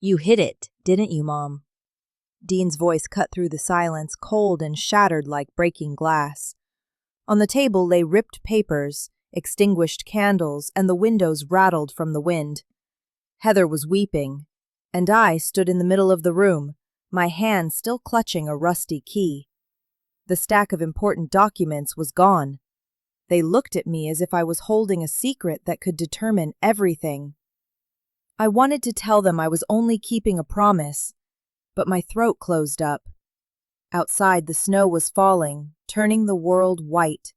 You hid it, didn't you, Mom? Dean's voice cut through the silence, cold and shattered like breaking glass. On the table lay ripped papers, extinguished candles, and the windows rattled from the wind. Heather was weeping, and I stood in the middle of the room, my hand still clutching a rusty key. The stack of important documents was gone. They looked at me as if I was holding a secret that could determine everything. I wanted to tell them I was only keeping a promise, but my throat closed up. Outside, the snow was falling, turning the world white.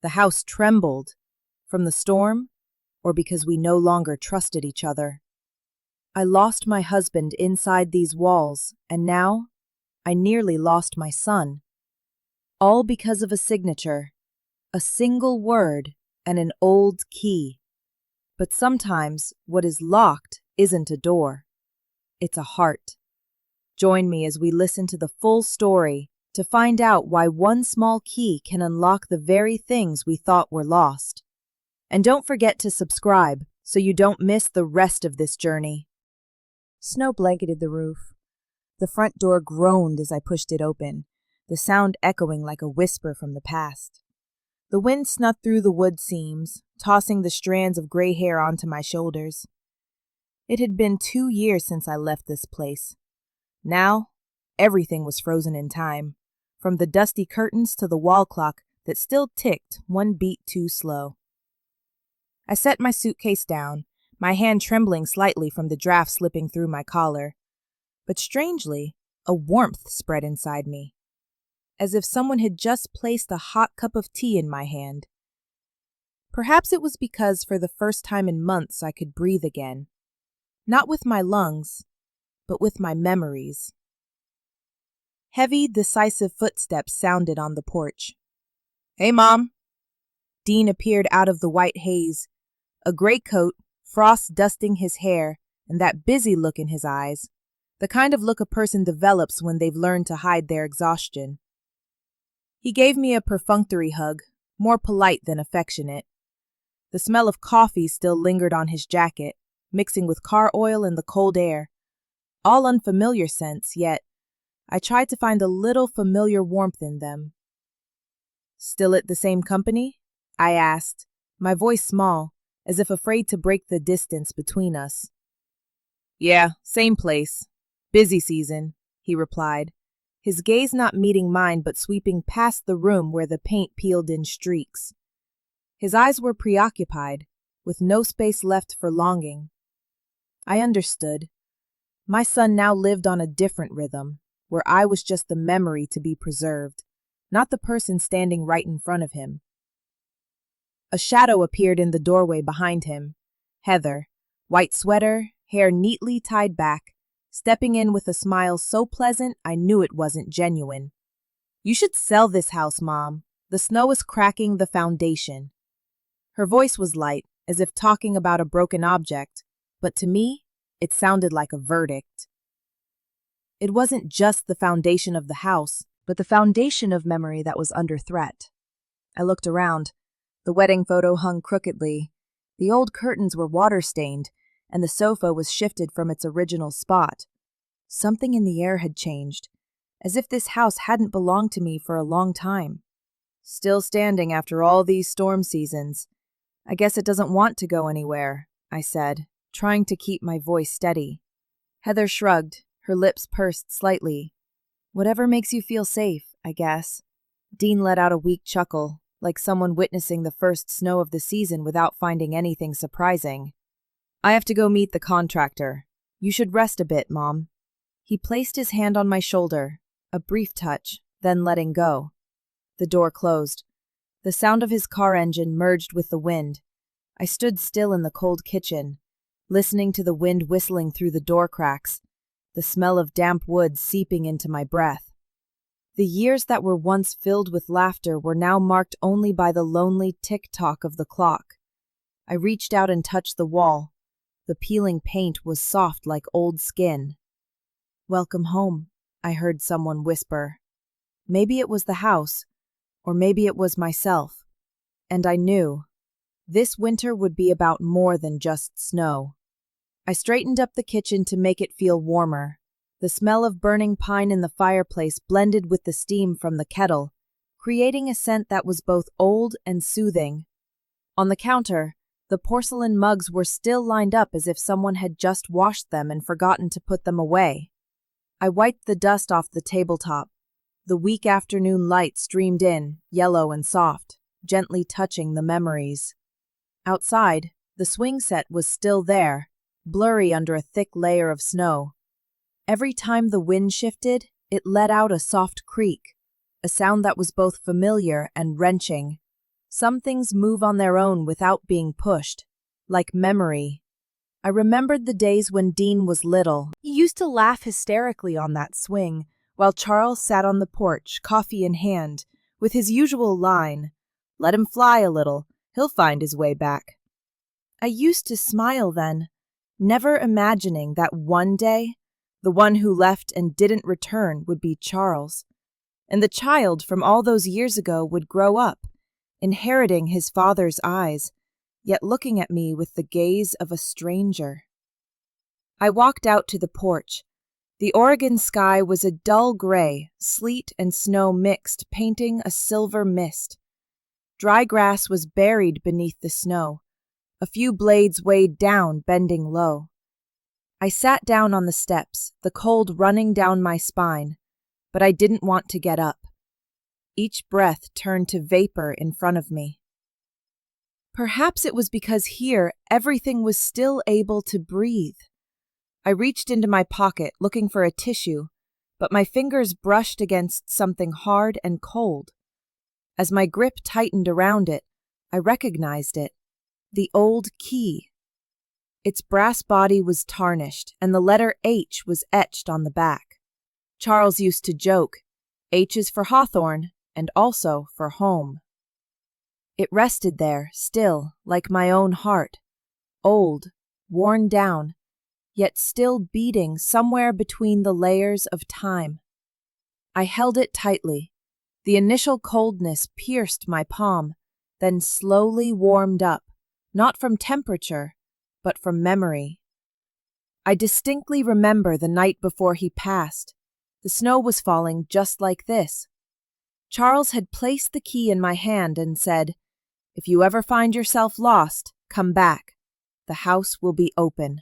The house trembled, from the storm, or because we no longer trusted each other. I lost my husband inside these walls, and now I nearly lost my son. All because of a signature, a single word, and an old key. But sometimes what is locked isn't a door. It's a heart. Join me as we listen to the full story to find out why one small key can unlock the very things we thought were lost. And don't forget to subscribe so you don't miss the rest of this journey. Snow blanketed the roof. The front door groaned as I pushed it open, the sound echoing like a whisper from the past. The wind snuffed through the wood seams, tossing the strands of gray hair onto my shoulders. It had been 2 years since I left this place. Now, everything was frozen in time, from the dusty curtains to the wall clock that still ticked one beat too slow. I set my suitcase down, my hand trembling slightly from the draft slipping through my collar. But strangely, a warmth spread inside me, as if someone had just placed a hot cup of tea in my hand. Perhaps it was because for the first time in months I could breathe again, not with my lungs, but with my memories. Heavy, decisive footsteps sounded on the porch. "Hey, Mom!" Dean appeared out of the white haze, a gray coat, frost dusting his hair, and that busy look in his eyes, the kind of look a person develops when they've learned to hide their exhaustion. He gave me a perfunctory hug, more polite than affectionate. The smell of coffee still lingered on his jacket, mixing with car oil and the cold air. All unfamiliar scents, yet I tried to find a little familiar warmth in them. "Still at the same company?" I asked, my voice small, as if afraid to break the distance between us. "Yeah, same place. Busy season," he replied, his gaze not meeting mine but sweeping past the room where the paint peeled in streaks. His eyes were preoccupied, with no space left for longing. I understood. My son now lived on a different rhythm, where I was just the memory to be preserved, not the person standing right in front of him. A shadow appeared in the doorway behind him. Heather, white sweater, hair neatly tied back, stepping in with a smile so pleasant I knew it wasn't genuine. "You should sell this house, Mom. The snow is cracking the foundation." Her voice was light, as if talking about a broken object, but to me, it sounded like a verdict. It wasn't just the foundation of the house, but the foundation of memory that was under threat. I looked around. The wedding photo hung crookedly. The old curtains were water-stained, and the sofa was shifted from its original spot. Something in the air had changed, as if this house hadn't belonged to me for a long time. "Still standing after all these storm seasons. I guess it doesn't want to go anywhere," I said, trying to keep my voice steady. Heather shrugged, her lips pursed slightly. "Whatever makes you feel safe, I guess." Dean let out a weak chuckle, like someone witnessing the first snow of the season without finding anything surprising. "I have to go meet the contractor. You should rest a bit, Mom." He placed his hand on my shoulder, a brief touch, then letting go. The door closed. The sound of his car engine merged with the wind. I stood still in the cold kitchen, listening to the wind whistling through the door cracks, the smell of damp wood seeping into my breath. The years that were once filled with laughter were now marked only by the lonely tick-tock of the clock. I reached out and touched the wall. The peeling paint was soft like old skin. "Welcome home," I heard someone whisper. Maybe it was the house, or maybe it was myself. And I knew this winter would be about more than just snow. I straightened up the kitchen to make it feel warmer. The smell of burning pine in the fireplace blended with the steam from the kettle, creating a scent that was both old and soothing. On the counter, the porcelain mugs were still lined up as if someone had just washed them and forgotten to put them away. I wiped the dust off the tabletop. The weak afternoon light streamed in, yellow and soft, gently touching the memories. Outside, the swing set was still there, blurry under a thick layer of snow. Every time the wind shifted, it let out a soft creak, a sound that was both familiar and wrenching. Some things move on their own without being pushed, like memory. I remembered the days when Dean was little. He used to laugh hysterically on that swing, while Charles sat on the porch, coffee in hand, with his usual line, "Let him fly a little, he'll find his way back." I used to smile then, never imagining that one day, the one who left and didn't return would be Charles, and the child from all those years ago would grow up, inheriting his father's eyes, yet looking at me with the gaze of a stranger. I walked out to the porch. The Oregon sky was a dull gray, sleet and snow mixed, painting a silver mist. Dry grass was buried beneath the snow, a few blades weighed down, bending low. I sat down on the steps, the cold running down my spine, but I didn't want to get up. Each breath turned to vapor in front of me. Perhaps it was because here everything was still able to breathe. I reached into my pocket looking for a tissue, but my fingers brushed against something hard and cold. As my grip tightened around it, I recognized it, the old key. Its brass body was tarnished, and the letter H was etched on the back. Charles used to joke, H is for Hawthorne, and also for home. It rested there, still, like my own heart, old, worn down, yet still beating somewhere between the layers of time. I held it tightly. The initial coldness pierced my palm, then slowly warmed up, not from temperature, but from memory. I distinctly remember the night before he passed. The snow was falling just like this. Charles had placed the key in my hand and said, "If you ever find yourself lost, come back. The house will be open."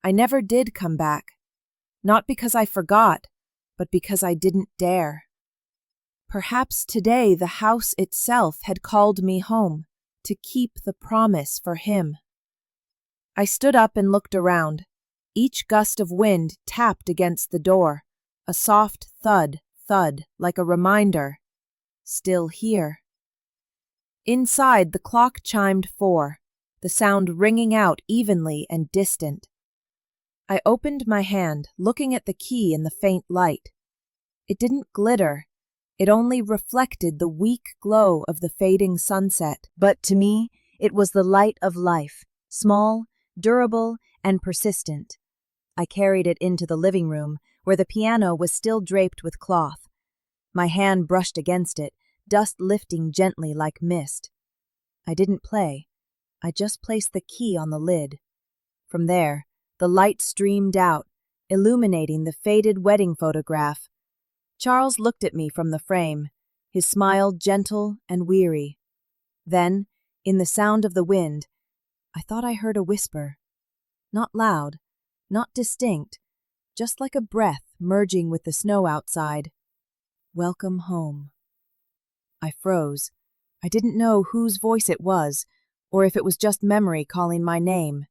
I never did come back, not because I forgot, but because I didn't dare. Perhaps today the house itself had called me home, to keep the promise for him. I stood up and looked around. Each gust of wind tapped against the door, a soft thud, thud, like a reminder. Still here. Inside, the clock chimed 4, the sound ringing out evenly and distant. I opened my hand, looking at the key in the faint light. It didn't glitter. It only reflected the weak glow of the fading sunset. But to me, it was the light of life, small, durable, and persistent. I carried it into the living room, where the piano was still draped with cloth. My hand brushed against it, dust lifting gently like mist. I didn't play. I just placed the key on the lid. From there, the light streamed out, illuminating the faded wedding photograph. Charles looked at me from the frame, his smile gentle and weary. Then, in the sound of the wind, I thought I heard a whisper. Not loud, not distinct, just like a breath merging with the snow outside. "Welcome home." I froze. I didn't know whose voice it was, or if it was just memory calling my name.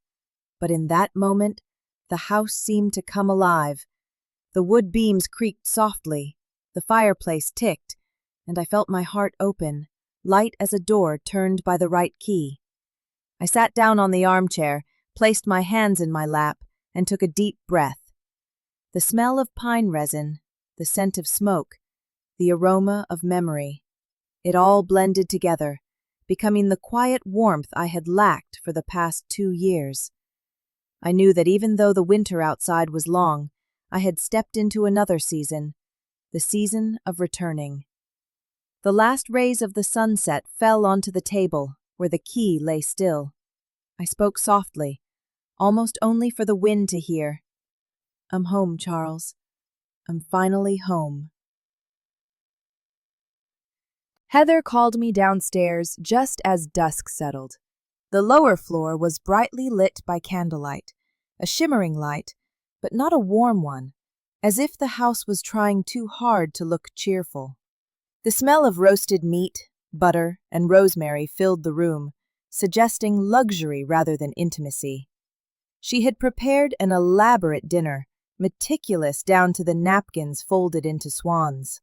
But in that moment, the house seemed to come alive. The wood beams creaked softly, the fireplace ticked, and I felt my heart open, light as a door turned by the right key. I sat down on the armchair, placed my hands in my lap, and took a deep breath. The smell of pine resin, the scent of smoke, the aroma of memory. It all blended together, becoming the quiet warmth I had lacked for the past 2 years. I knew that even though the winter outside was long, I had stepped into another season, the season of returning. The last rays of the sunset fell onto the table, where the key lay still. I spoke softly, almost only for the wind to hear. "I'm home, Charles. I'm finally home." Heather called me downstairs just as dusk settled. The lower floor was brightly lit by candlelight, a shimmering light, but not a warm one, as if the house was trying too hard to look cheerful. The smell of roasted meat, butter, and rosemary filled the room, suggesting luxury rather than intimacy. She had prepared an elaborate dinner, meticulous down to the napkins folded into swans.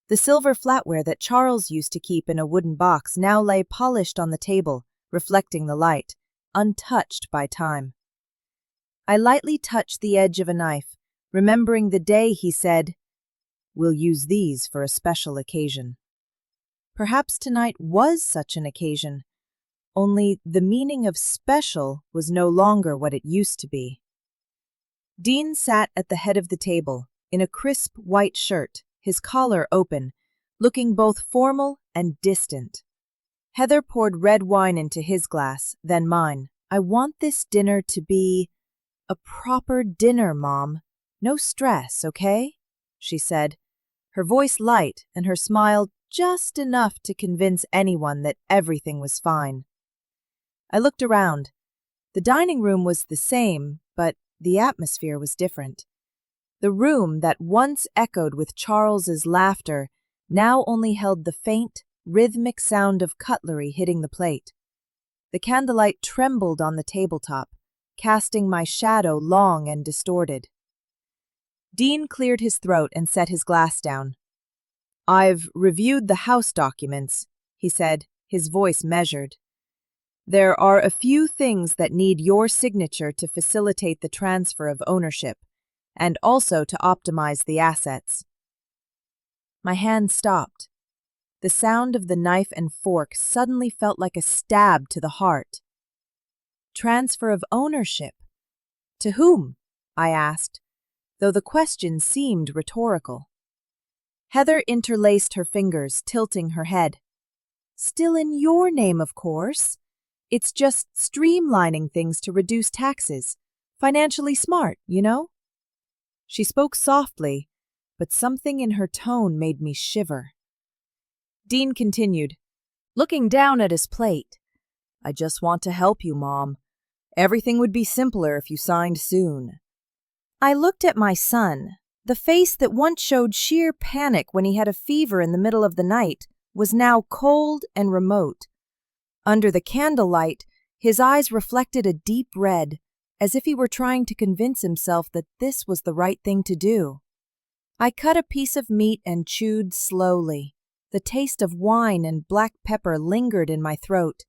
The silver flatware that Charles used to keep in a wooden box now lay polished on the table, reflecting the light, untouched by time. I lightly touched the edge of a knife, remembering the day he said, "We'll use these for a special occasion." Perhaps tonight was such an occasion, only the meaning of special was no longer what it used to be. Dean sat at the head of the table, in a crisp white shirt, his collar open, looking both formal and distant. Heather poured red wine into his glass, then mine. "I want this dinner to be a proper dinner, Mom. No stress, okay?" she said, her voice light and her smile just enough to convince anyone that everything was fine. I looked around. The dining room was the same, but the atmosphere was different. The room that once echoed with Charles's laughter now only held the faint, rhythmic sound of cutlery hitting the plate. The candlelight trembled on the tabletop, casting my shadow long and distorted. Dean cleared his throat and set his glass down. "I've reviewed the house documents," he said, his voice measured. "There are a few things that need your signature to facilitate the transfer of ownership, and also to optimize the assets." My hand stopped. The sound of the knife and fork suddenly felt like a stab to the heart. Transfer of ownership? To whom? I asked, though the question seemed rhetorical. Heather interlaced her fingers, tilting her head. "Still in your name, of course. It's just streamlining things to reduce taxes. Financially smart, you know?" She spoke softly, but something in her tone made me shiver. Dean continued, looking down at his plate. "I just want to help you, Mom. Everything would be simpler if you signed soon." I looked at my son. The face that once showed sheer panic when he had a fever in the middle of the night was now cold and remote. Under the candlelight, his eyes reflected a deep red, as if he were trying to convince himself that this was the right thing to do. I cut a piece of meat and chewed slowly. The taste of wine and black pepper lingered in my throat.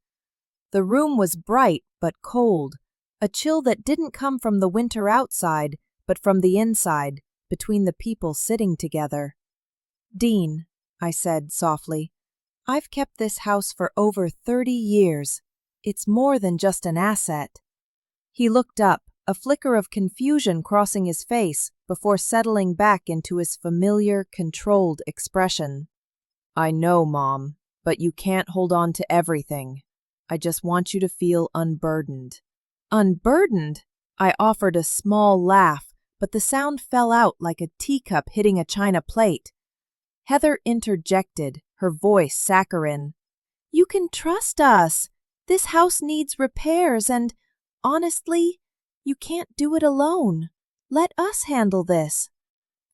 The room was bright but cold, a chill that didn't come from the winter outside, but from the inside, between the people sitting together. "Dean," I said softly, "I've kept this house for over 30 years. It's more than just an asset." He looked up, a flicker of confusion crossing his face before settling back into his familiar, controlled expression. "I know, Mom, but you can't hold on to everything. I just want you to feel unburdened." "Unburdened?" I offered a small laugh, but the sound fell out like a teacup hitting a china plate. Heather interjected, her voice saccharine. "You can trust us. This house needs repairs and, honestly, you can't do it alone. Let us handle this."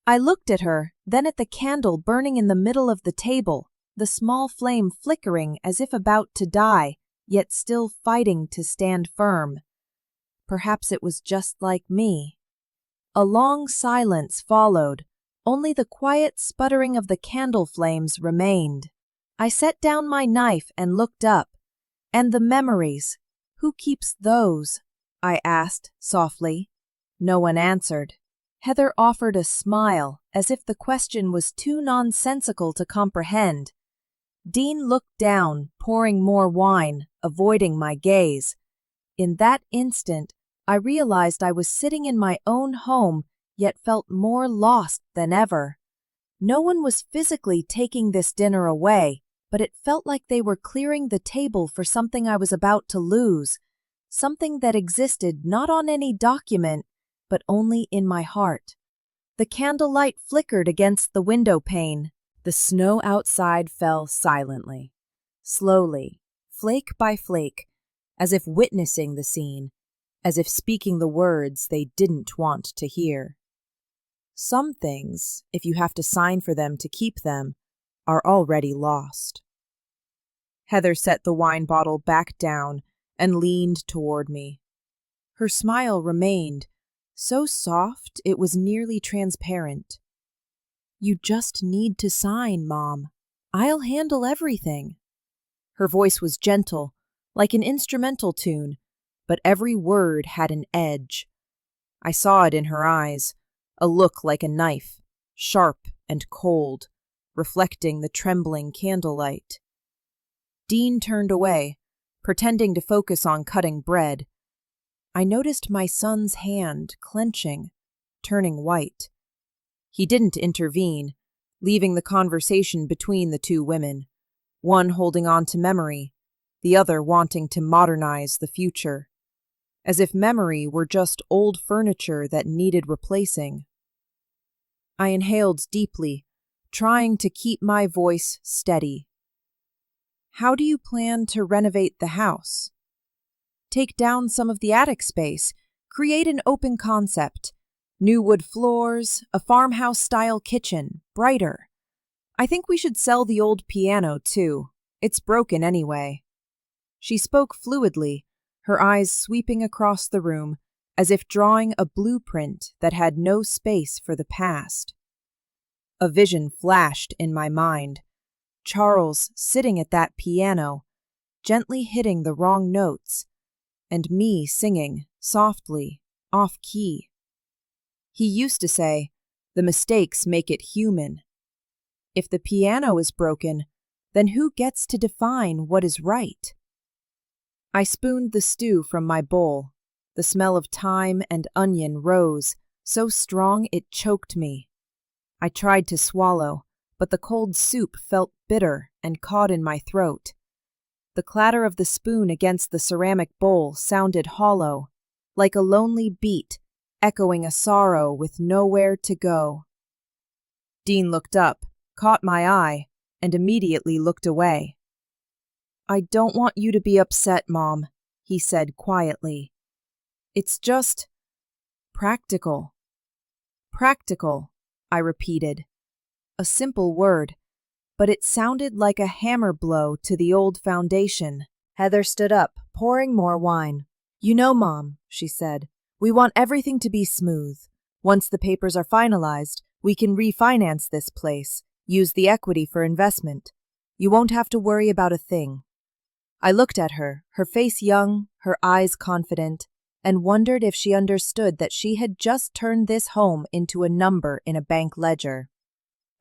I looked at her, then at the candle burning in the middle of the table, the small flame flickering as if about to die, yet still fighting to stand firm. Perhaps it was just like me. A long silence followed. Only the quiet sputtering of the candle flames remained. I set down my knife and looked up. "And the memories, who keeps those?" I asked softly. No one answered. Heather offered a smile, as if the question was too nonsensical to comprehend. Dean looked down, pouring more wine, avoiding my gaze. In that instant, I realized I was sitting in my own home, yet felt more lost than ever. No one was physically taking this dinner away, but it felt like they were clearing the table for something I was about to lose, something that existed not on any document, but only in my heart. The candlelight flickered against the window pane. The snow outside fell silently, slowly, flake by flake, as if witnessing the scene, as if speaking the words they didn't want to hear. Some things, if you have to sign for them to keep them, are already lost. Heather set the wine bottle back down and leaned toward me. Her smile remained, so soft it was nearly transparent. "You just need to sign, Mom. I'll handle everything." Her voice was gentle, like an instrumental tune, but every word had an edge. I saw it in her eyes, a look like a knife, sharp and cold, reflecting the trembling candlelight. Dean turned away, pretending to focus on cutting bread. I noticed my son's hand clenching, turning white. He didn't intervene, leaving the conversation between the two women, one holding on to memory, the other wanting to modernize the future, as if memory were just old furniture that needed replacing. I inhaled deeply, trying to keep my voice steady. "How do you plan to renovate the house?" "Take down some of the attic space, create an open concept. New wood floors, a farmhouse-style kitchen, brighter. I think we should sell the old piano, too. It's broken anyway." She spoke fluidly, her eyes sweeping across the room, as if drawing a blueprint that had no space for the past. A vision flashed in my mind. Charles sitting at that piano, gently hitting the wrong notes, and me singing, softly, off-key. He used to say, "The mistakes make it human." If the piano is broken, then who gets to define what is right? I spooned the stew from my bowl. The smell of thyme and onion rose, so strong it choked me. I tried to swallow, but the cold soup felt bitter and caught in my throat. The clatter of the spoon against the ceramic bowl sounded hollow, like a lonely beat, echoing a sorrow with nowhere to go. Dean looked up, caught my eye, and immediately looked away. "I don't want you to be upset, Mom," he said quietly. "It's just practical." "Practical," I repeated. A simple word, but it sounded like a hammer blow to the old foundation. Heather stood up, pouring more wine. "You know, Mom," she said, "we want everything to be smooth. Once the papers are finalized, we can refinance this place, use the equity for investment. You won't have to worry about a thing." I looked at her, her face young, her eyes confident, and wondered if she understood that she had just turned this home into a number in a bank ledger.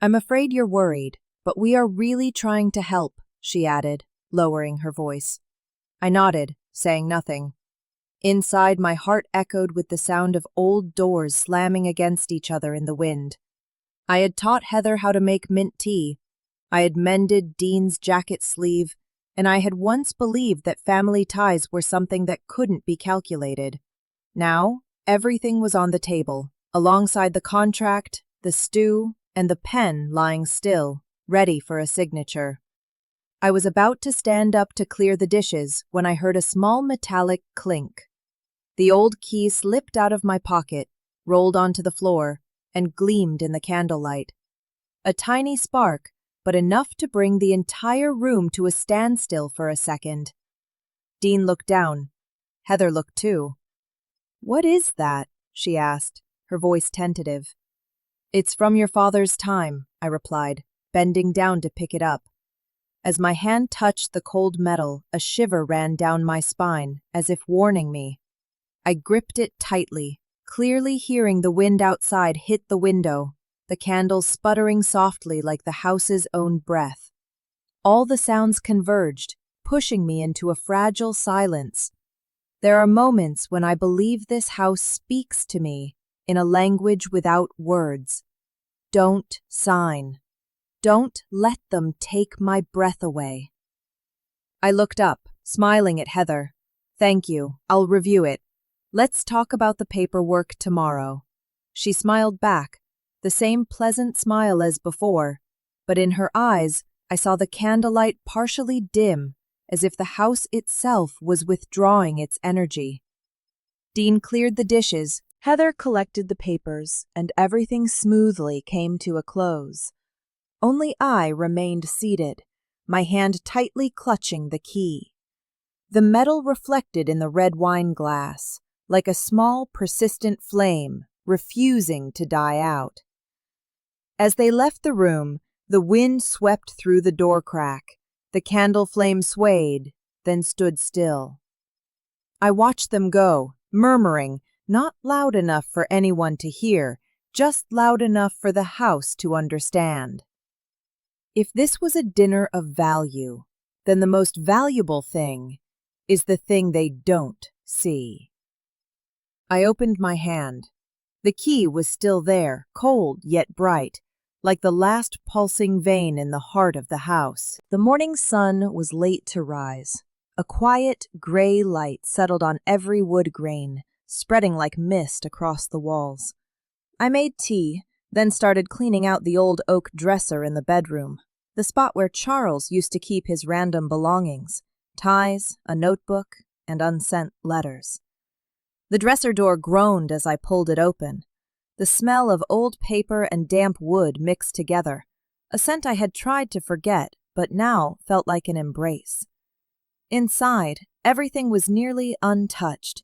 "I'm afraid you're worried, but we are really trying to help," she added, lowering her voice. I nodded, saying nothing. Inside, my heart echoed with the sound of old doors slamming against each other in the wind. I had taught Heather how to make mint tea. I had mended Dean's jacket sleeve, and I had once believed that family ties were something that couldn't be calculated. Now, everything was on the table, alongside the contract, the stew, and the pen lying still, ready for a signature. I was about to stand up to clear the dishes when I heard a small metallic clink. The old key slipped out of my pocket, rolled onto the floor, and gleamed in the candlelight. A tiny spark, but enough to bring the entire room to a standstill for a second. Dean looked down. Heather looked too. "What is that?" she asked, her voice tentative. "It's from your father's time," I replied, bending down to pick it up. As my hand touched the cold metal, a shiver ran down my spine, as if warning me. I gripped it tightly, clearly hearing the wind outside hit the window, the candles sputtering softly like the house's own breath. All the sounds converged, pushing me into a fragile silence. There are moments when I believe this house speaks to me in a language without words. Don't sign. Don't let them take my breath away. I looked up, smiling at Heather. Thank you. I'll review it. Let's talk about the paperwork tomorrow. She smiled back, the same pleasant smile as before, but in her eyes I saw the candlelight partially dim, as if the house itself was withdrawing its energy. Dean cleared the dishes, Heather collected the papers, and everything smoothly came to a close. Only I remained seated, my hand tightly clutching the key. The metal reflected in the red wine glass, like a small, persistent flame, refusing to die out. As they left the room, the wind swept through the door crack. The candle flame swayed, then stood still. I watched them go, murmuring, not loud enough for anyone to hear, just loud enough for the house to understand. If this was a dinner of value, then the most valuable thing is the thing they don't see. I opened my hand. The key was still there, cold yet bright, like the last pulsing vein in the heart of the house. The morning sun was late to rise. A quiet, gray light settled on every wood grain, spreading like mist across the walls. I made tea, then started cleaning out the old oak dresser in the bedroom, the spot where Charles used to keep his random belongings, ties, a notebook, and unsent letters. The dresser door groaned as I pulled it open. The smell of old paper and damp wood mixed together, a scent I had tried to forget, but now felt like an embrace. Inside, everything was nearly untouched.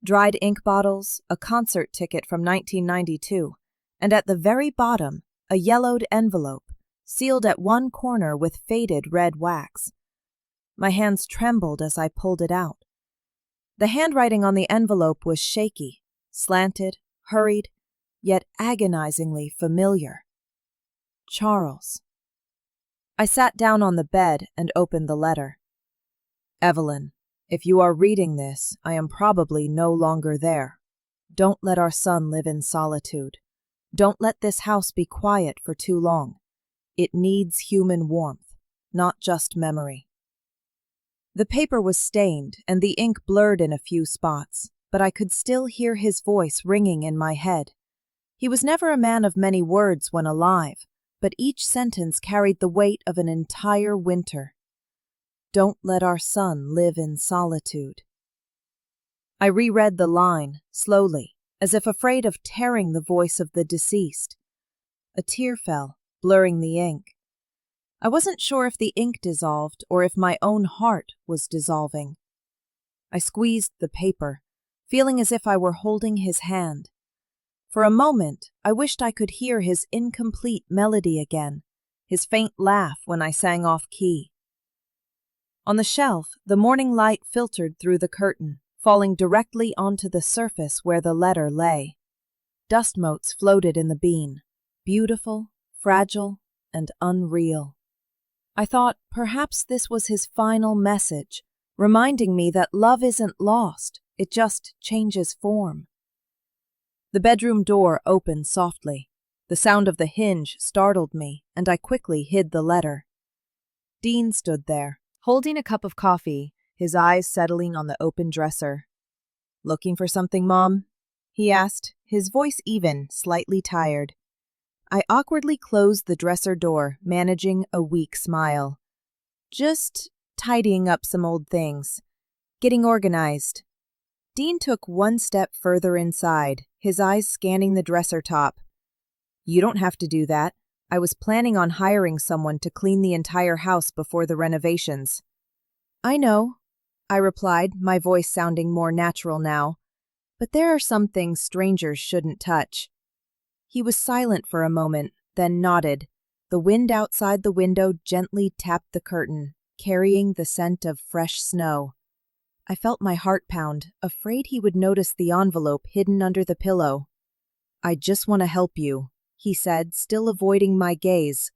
Dried ink bottles, a concert ticket from 1992, and at the very bottom, a yellowed envelope, sealed at one corner with faded red wax. My hands trembled as I pulled it out. The handwriting on the envelope was shaky, slanted, hurried, yet agonizingly familiar. Charles. I sat down on the bed and opened the letter. Evelyn, if you are reading this, I am probably no longer there. Don't let our son live in solitude. Don't let this house be quiet for too long. It needs human warmth, not just memory. The paper was stained and the ink blurred in a few spots, but I could still hear his voice ringing in my head. He was never a man of many words when alive, but each sentence carried the weight of an entire winter. Don't let our son live in solitude. I reread the line, slowly, as if afraid of tearing the voice of the deceased. A tear fell, blurring the ink. I wasn't sure if the ink dissolved or if my own heart was dissolving. I squeezed the paper, feeling as if I were holding his hand. For a moment, I wished I could hear his incomplete melody again, his faint laugh when I sang off key. On the shelf, the morning light filtered through the curtain, falling directly onto the surface where the letter lay. Dust motes floated in the bean, beautiful, fragile, and unreal. I thought perhaps this was his final message, reminding me that love isn't lost, it just changes form. The bedroom door opened softly. The sound of the hinge startled me, and I quickly hid the letter. Dean stood there, holding a cup of coffee, his eyes settling on the open dresser. "Looking for something, Mom?" he asked, his voice even, slightly tired. I awkwardly closed the dresser door, managing a weak smile. "Just tidying up some old things. Getting organized." Dean took one step further inside, his eyes scanning the dresser top. "You don't have to do that. I was planning on hiring someone to clean the entire house before the renovations." "I know," I replied, my voice sounding more natural now. "But there are some things strangers shouldn't touch." He was silent for a moment, then nodded. The wind outside the window gently tapped the curtain, carrying the scent of fresh snow. I felt my heart pound, afraid he would notice the envelope hidden under the pillow. "I just want to help you," he said, still avoiding my gaze.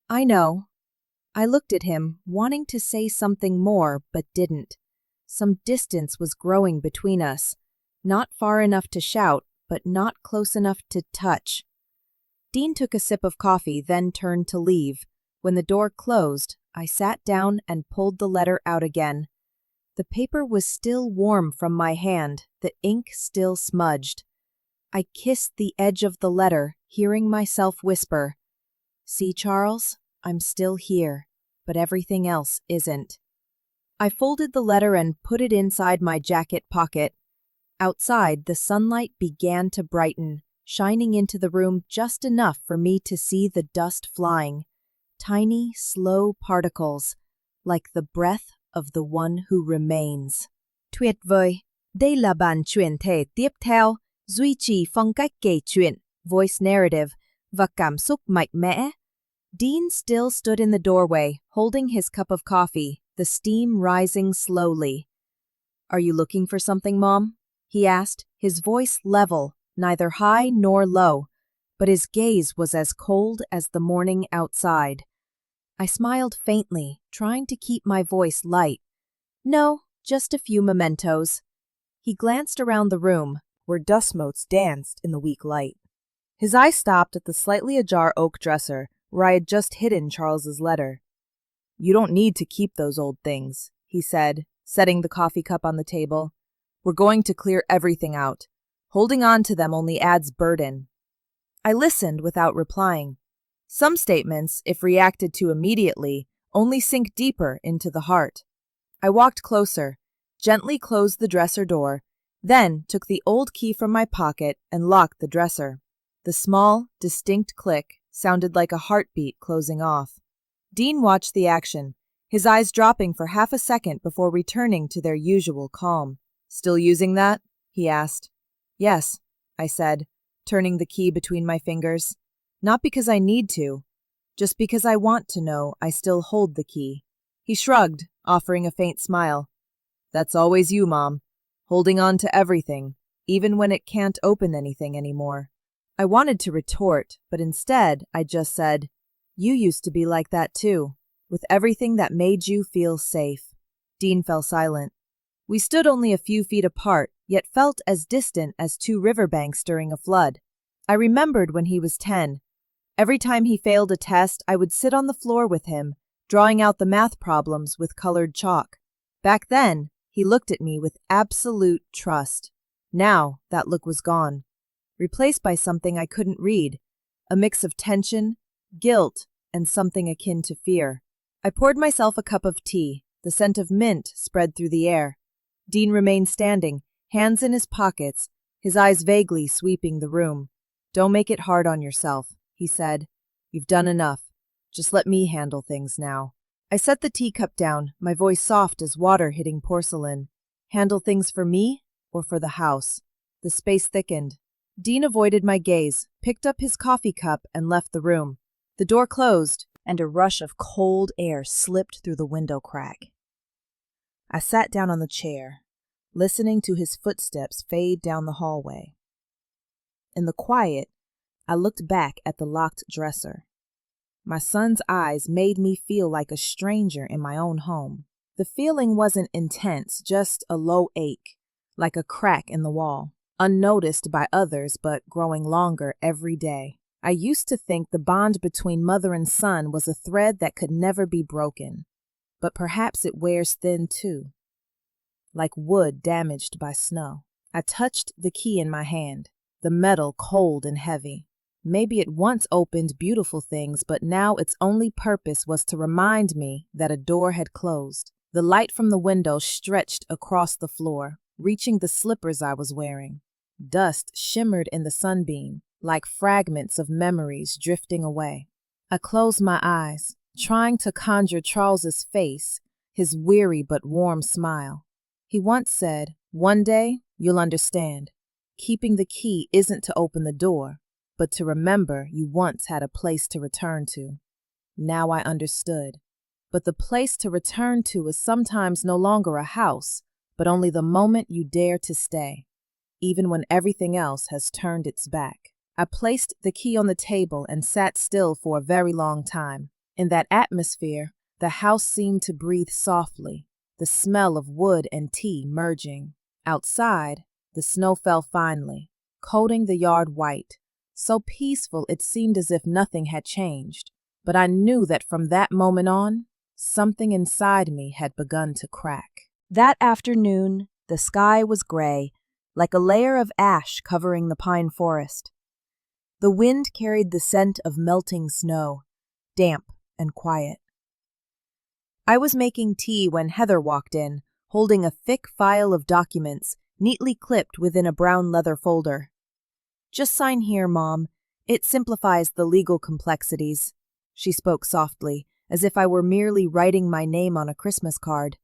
"I know." I looked at him, wanting to say something more, but didn't. Some distance was growing between us. Not far enough to shout, but not close enough to touch. Dean took a sip of coffee, then turned to leave. When the door closed, I sat down and pulled the letter out again. The paper was still warm from my hand, the ink still smudged. I kissed the edge of the letter, hearing myself whisper, "See, Charles, I'm still here, but everything else isn't." I folded the letter and put it inside my jacket pocket. Outside, the sunlight began to brighten, shining into the room just enough for me to see the dust flying, tiny, slow particles, like the breath of the one who remains. Tuyệt vời, đây là bản chuyển thể tiếp theo, duy trì phong cách kể chuyện, voice narrative, và cảm xúc mạnh mẽ. Dean still stood in the doorway, holding his cup of coffee, the steam rising slowly. "Are you looking for something, Mom?" he asked, his voice level, neither high nor low, but his gaze was as cold as the morning outside. I smiled faintly, trying to keep my voice light. "No, just a few mementos." He glanced around the room, where dust motes danced in the weak light. His eye stopped at the slightly ajar oak dresser, where I had just hidden Charles's letter. "You don't need to keep those old things," he said, setting the coffee cup on the table. "We're going to clear everything out. Holding on to them only adds burden." I listened without replying. Some statements, if reacted to immediately, only sink deeper into the heart. I walked closer, gently closed the dresser door, then took the old key from my pocket and locked the dresser. The small, distinct click sounded like a heartbeat closing off. Dean watched the action, his eyes dropping for half a second before returning to their usual calm. "Still using that?" he asked. "Yes," I said, turning the key between my fingers. "Not because I need to, just because I want to know I still hold the key." He shrugged, offering a faint smile. "That's always you, Mom, holding on to everything, even when it can't open anything anymore." I wanted to retort, but instead I just said, "You used to be like that too, with everything that made you feel safe." Dean fell silent. We stood only a few feet apart, yet felt as distant as two riverbanks during a flood. I remembered when he was 10. Every time he failed a test, I would sit on the floor with him, drawing out the math problems with colored chalk. Back then, he looked at me with absolute trust. Now, that look was gone, replaced by something I couldn't read, a mix of tension, guilt, and something akin to fear. I poured myself a cup of tea, the scent of mint spread through the air. Dean remained standing, hands in his pockets, his eyes vaguely sweeping the room. "Don't make it hard on yourself," he said. "You've done enough. Just let me handle things now." I set the teacup down, my voice soft as water hitting porcelain. Handle things for me or for the house? The space thickened. Dean avoided my gaze, picked up his coffee cup, and left the room. The door closed, and a rush of cold air slipped through the window crack. I sat down on the chair, listening to his footsteps fade down the hallway. In the quiet, I looked back at the locked dresser. My son's eyes made me feel like a stranger in my own home. The feeling wasn't intense, just a low ache, like a crack in the wall, unnoticed by others but growing longer every day. I used to think the bond between mother and son was a thread that could never be broken, but perhaps it wears thin too, like wood damaged by snow. I touched the key in my hand, the metal cold and heavy. Maybe it once opened beautiful things, but now its only purpose was to remind me that a door had closed. The light from the window stretched across the floor, reaching the slippers I was wearing. Dust shimmered in the sunbeam, like fragments of memories drifting away. I closed my eyes, trying to conjure Charles's face, his weary but warm smile. He once said, "One day, you'll understand. Keeping the key isn't to open the door, but to remember you once had a place to return to." Now I understood. But the place to return to is sometimes no longer a house, but only the moment you dare to stay, even when everything else has turned its back. I placed the key on the table and sat still for a very long time. In that atmosphere, the house seemed to breathe softly, the smell of wood and tea merging. Outside, the snow fell finely, coating the yard white, so peaceful it seemed as if nothing had changed. But I knew that from that moment on, something inside me had begun to crack. That afternoon, the sky was gray, like a layer of ash covering the pine forest. The wind carried the scent of melting snow, damp and quiet. I was making tea when Heather walked in, holding a thick file of documents, neatly clipped within a brown leather folder. "Just sign here, Mom. It simplifies the legal complexities," she spoke softly, as if I were merely writing my name on a Christmas card.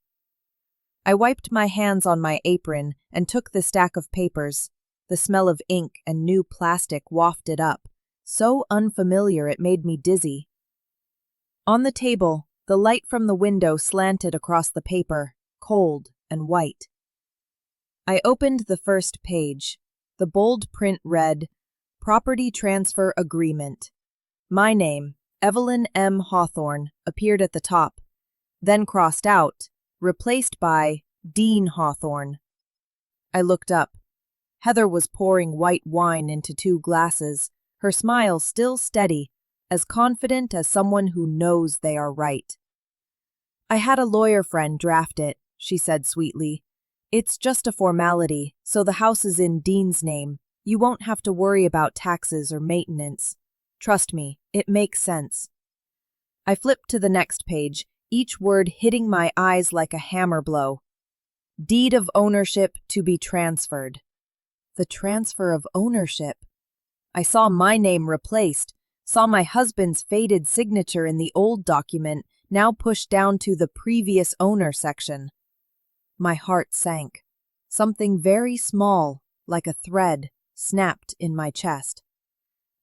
I wiped my hands on my apron and took the stack of papers. The smell of ink and new plastic wafted up, so unfamiliar it made me dizzy. On the table, the light from the window slanted across the paper, cold and white. I opened the first page. The bold print read, "Property Transfer Agreement." My name, Evelyn M. Hawthorne, appeared at the top, then crossed out, replaced by Dean Hawthorne. I looked up. Heather was pouring white wine into 2 glasses, her smile still steady, as confident as someone who knows they are right. "I had a lawyer friend draft it," she said sweetly. "It's just a formality, so the house is in Dean's name. You won't have to worry about taxes or maintenance. Trust me, it makes sense." I flipped to the next page, each word hitting my eyes like a hammer blow. "Deed of ownership to be transferred." The transfer of ownership. I saw my name replaced, saw my husband's faded signature in the old document, now pushed down to the previous owner section. My heart sank. Something very small, like a thread, snapped in my chest.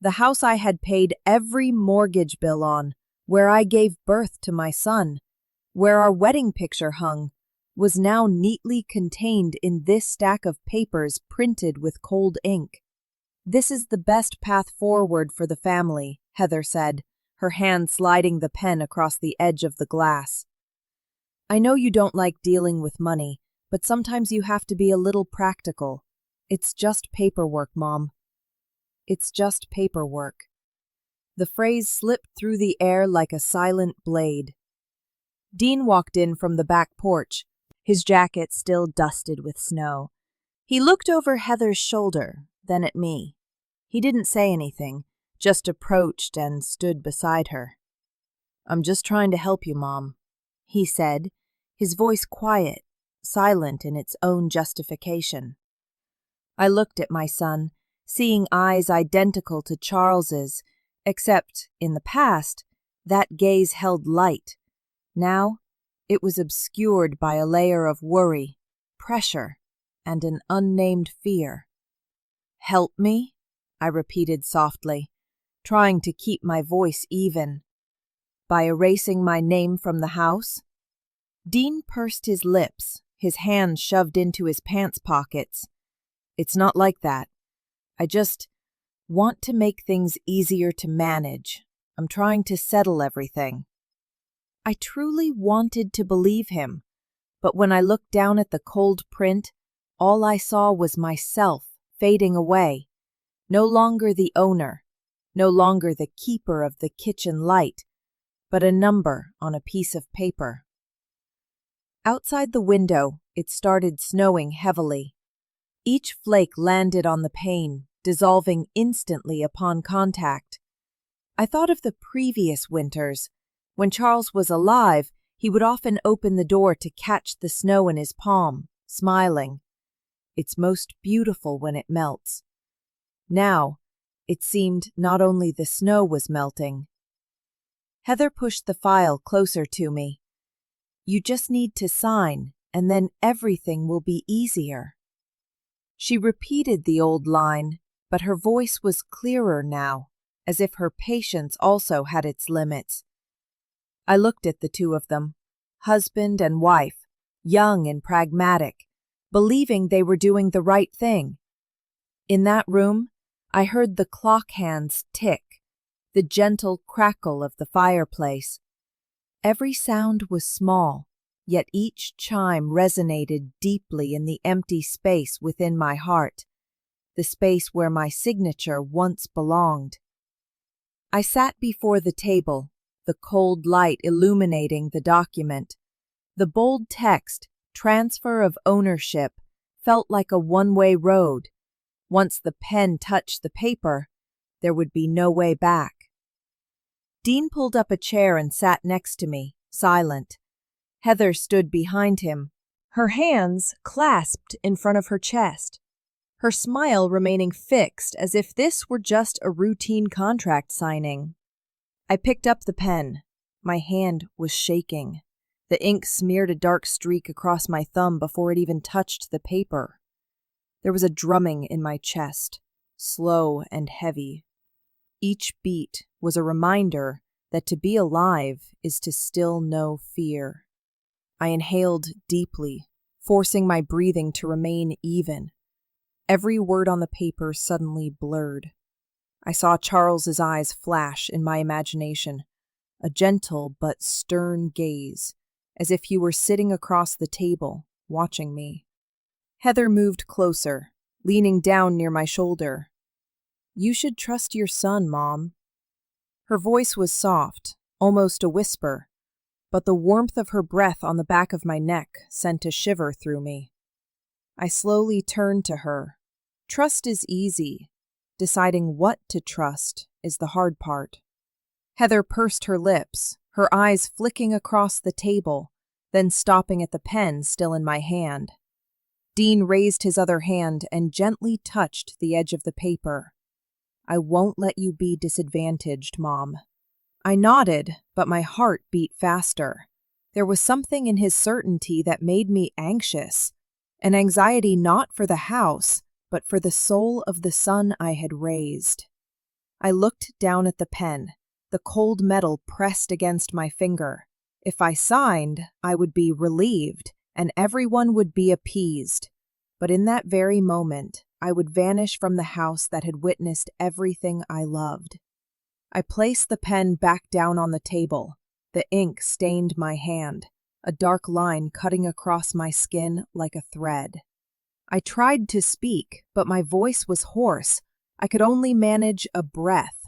The house I had paid every mortgage bill on, where I gave birth to my son, where our wedding picture hung, was now neatly contained in this stack of papers printed with cold ink. "This is the best path forward for the family," Heather said, her hand sliding the pen across the edge of the glass. "I know you don't like dealing with money, but sometimes you have to be a little practical. It's just paperwork, Mom. It's just paperwork." The phrase slipped through the air like a silent blade. Dean walked in from the back porch, his jacket still dusted with snow. He looked over Heather's shoulder, then at me. He didn't say anything, just approached and stood beside her. "I'm just trying to help you, Mom," he said, his voice quiet, silent in its own justification. I looked at my son, seeing eyes identical to Charles's, except, in the past, that gaze held light. Now, it was obscured by a layer of worry, pressure, and an unnamed fear. "Help me?" I repeated softly, trying to keep my voice even. "By erasing my name from the house?" Dean pursed his lips, his hands shoved into his pants pockets. "It's not like that. I just want to make things easier to manage. I'm trying to settle everything." I truly wanted to believe him, but when I looked down at the cold print, all I saw was myself fading away. No longer the owner, no longer the keeper of the kitchen light, but a number on a piece of paper. Outside the window, it started snowing heavily. Each flake landed on the pane, dissolving instantly upon contact. I thought of the previous winters. When Charles was alive, he would often open the door to catch the snow in his palm, smiling. It's most beautiful when it melts. Now, it seemed not only the snow was melting. Heather pushed the file closer to me. "You just need to sign, and then everything will be easier." She repeated the old line, but her voice was clearer now, as if her patience also had its limits. I looked at the 2 of them, husband and wife, young and pragmatic, believing they were doing the right thing. In that room, I heard the clock hands tick, the gentle crackle of the fireplace. Every sound was small, yet each chime resonated deeply in the empty space within my heart, the space where my signature once belonged. I sat before the table, the cold light illuminating the document. The bold text, transfer of ownership felt like a one-way road. Once the pen touched the paper, there would be no way back. Dean pulled up a chair and sat next to me, silent. Heather stood behind him, her hands clasped in front of her chest, her smile remaining fixed as if this were just a routine contract signing. I picked up the pen. My hand was shaking. The ink smeared a dark streak across my thumb before it even touched the paper. There was a drumming in my chest, slow and heavy. Each beat was a reminder that to be alive is to still know fear. I inhaled deeply, forcing my breathing to remain even. Every word on the paper suddenly blurred. I saw Charles's eyes flash in my imagination, a gentle but stern gaze, as if he were sitting across the table, watching me. Heather moved closer, leaning down near my shoulder. "You should trust your son, Mom." Her voice was soft, almost a whisper, but the warmth of her breath on the back of my neck sent a shiver through me. I slowly turned to her. Trust is easy. Deciding what to trust is the hard part. Heather pursed her lips, her eyes flicking across the table, then stopping at the pen still in my hand. Dean raised his other hand and gently touched the edge of the paper. "I won't let you be disadvantaged, Mom." I nodded, but my heart beat faster. There was something in his certainty that made me anxious, an anxiety not for the house, but for the soul of the son I had raised. I looked down at the pen, the cold metal pressed against my finger. If I signed, I would be relieved, and everyone would be appeased. But in that very moment, I would vanish from the house that had witnessed everything I loved. I placed the pen back down on the table. The ink stained my hand, a dark line cutting across my skin like a thread. I tried to speak, but my voice was hoarse. I could only manage a breath.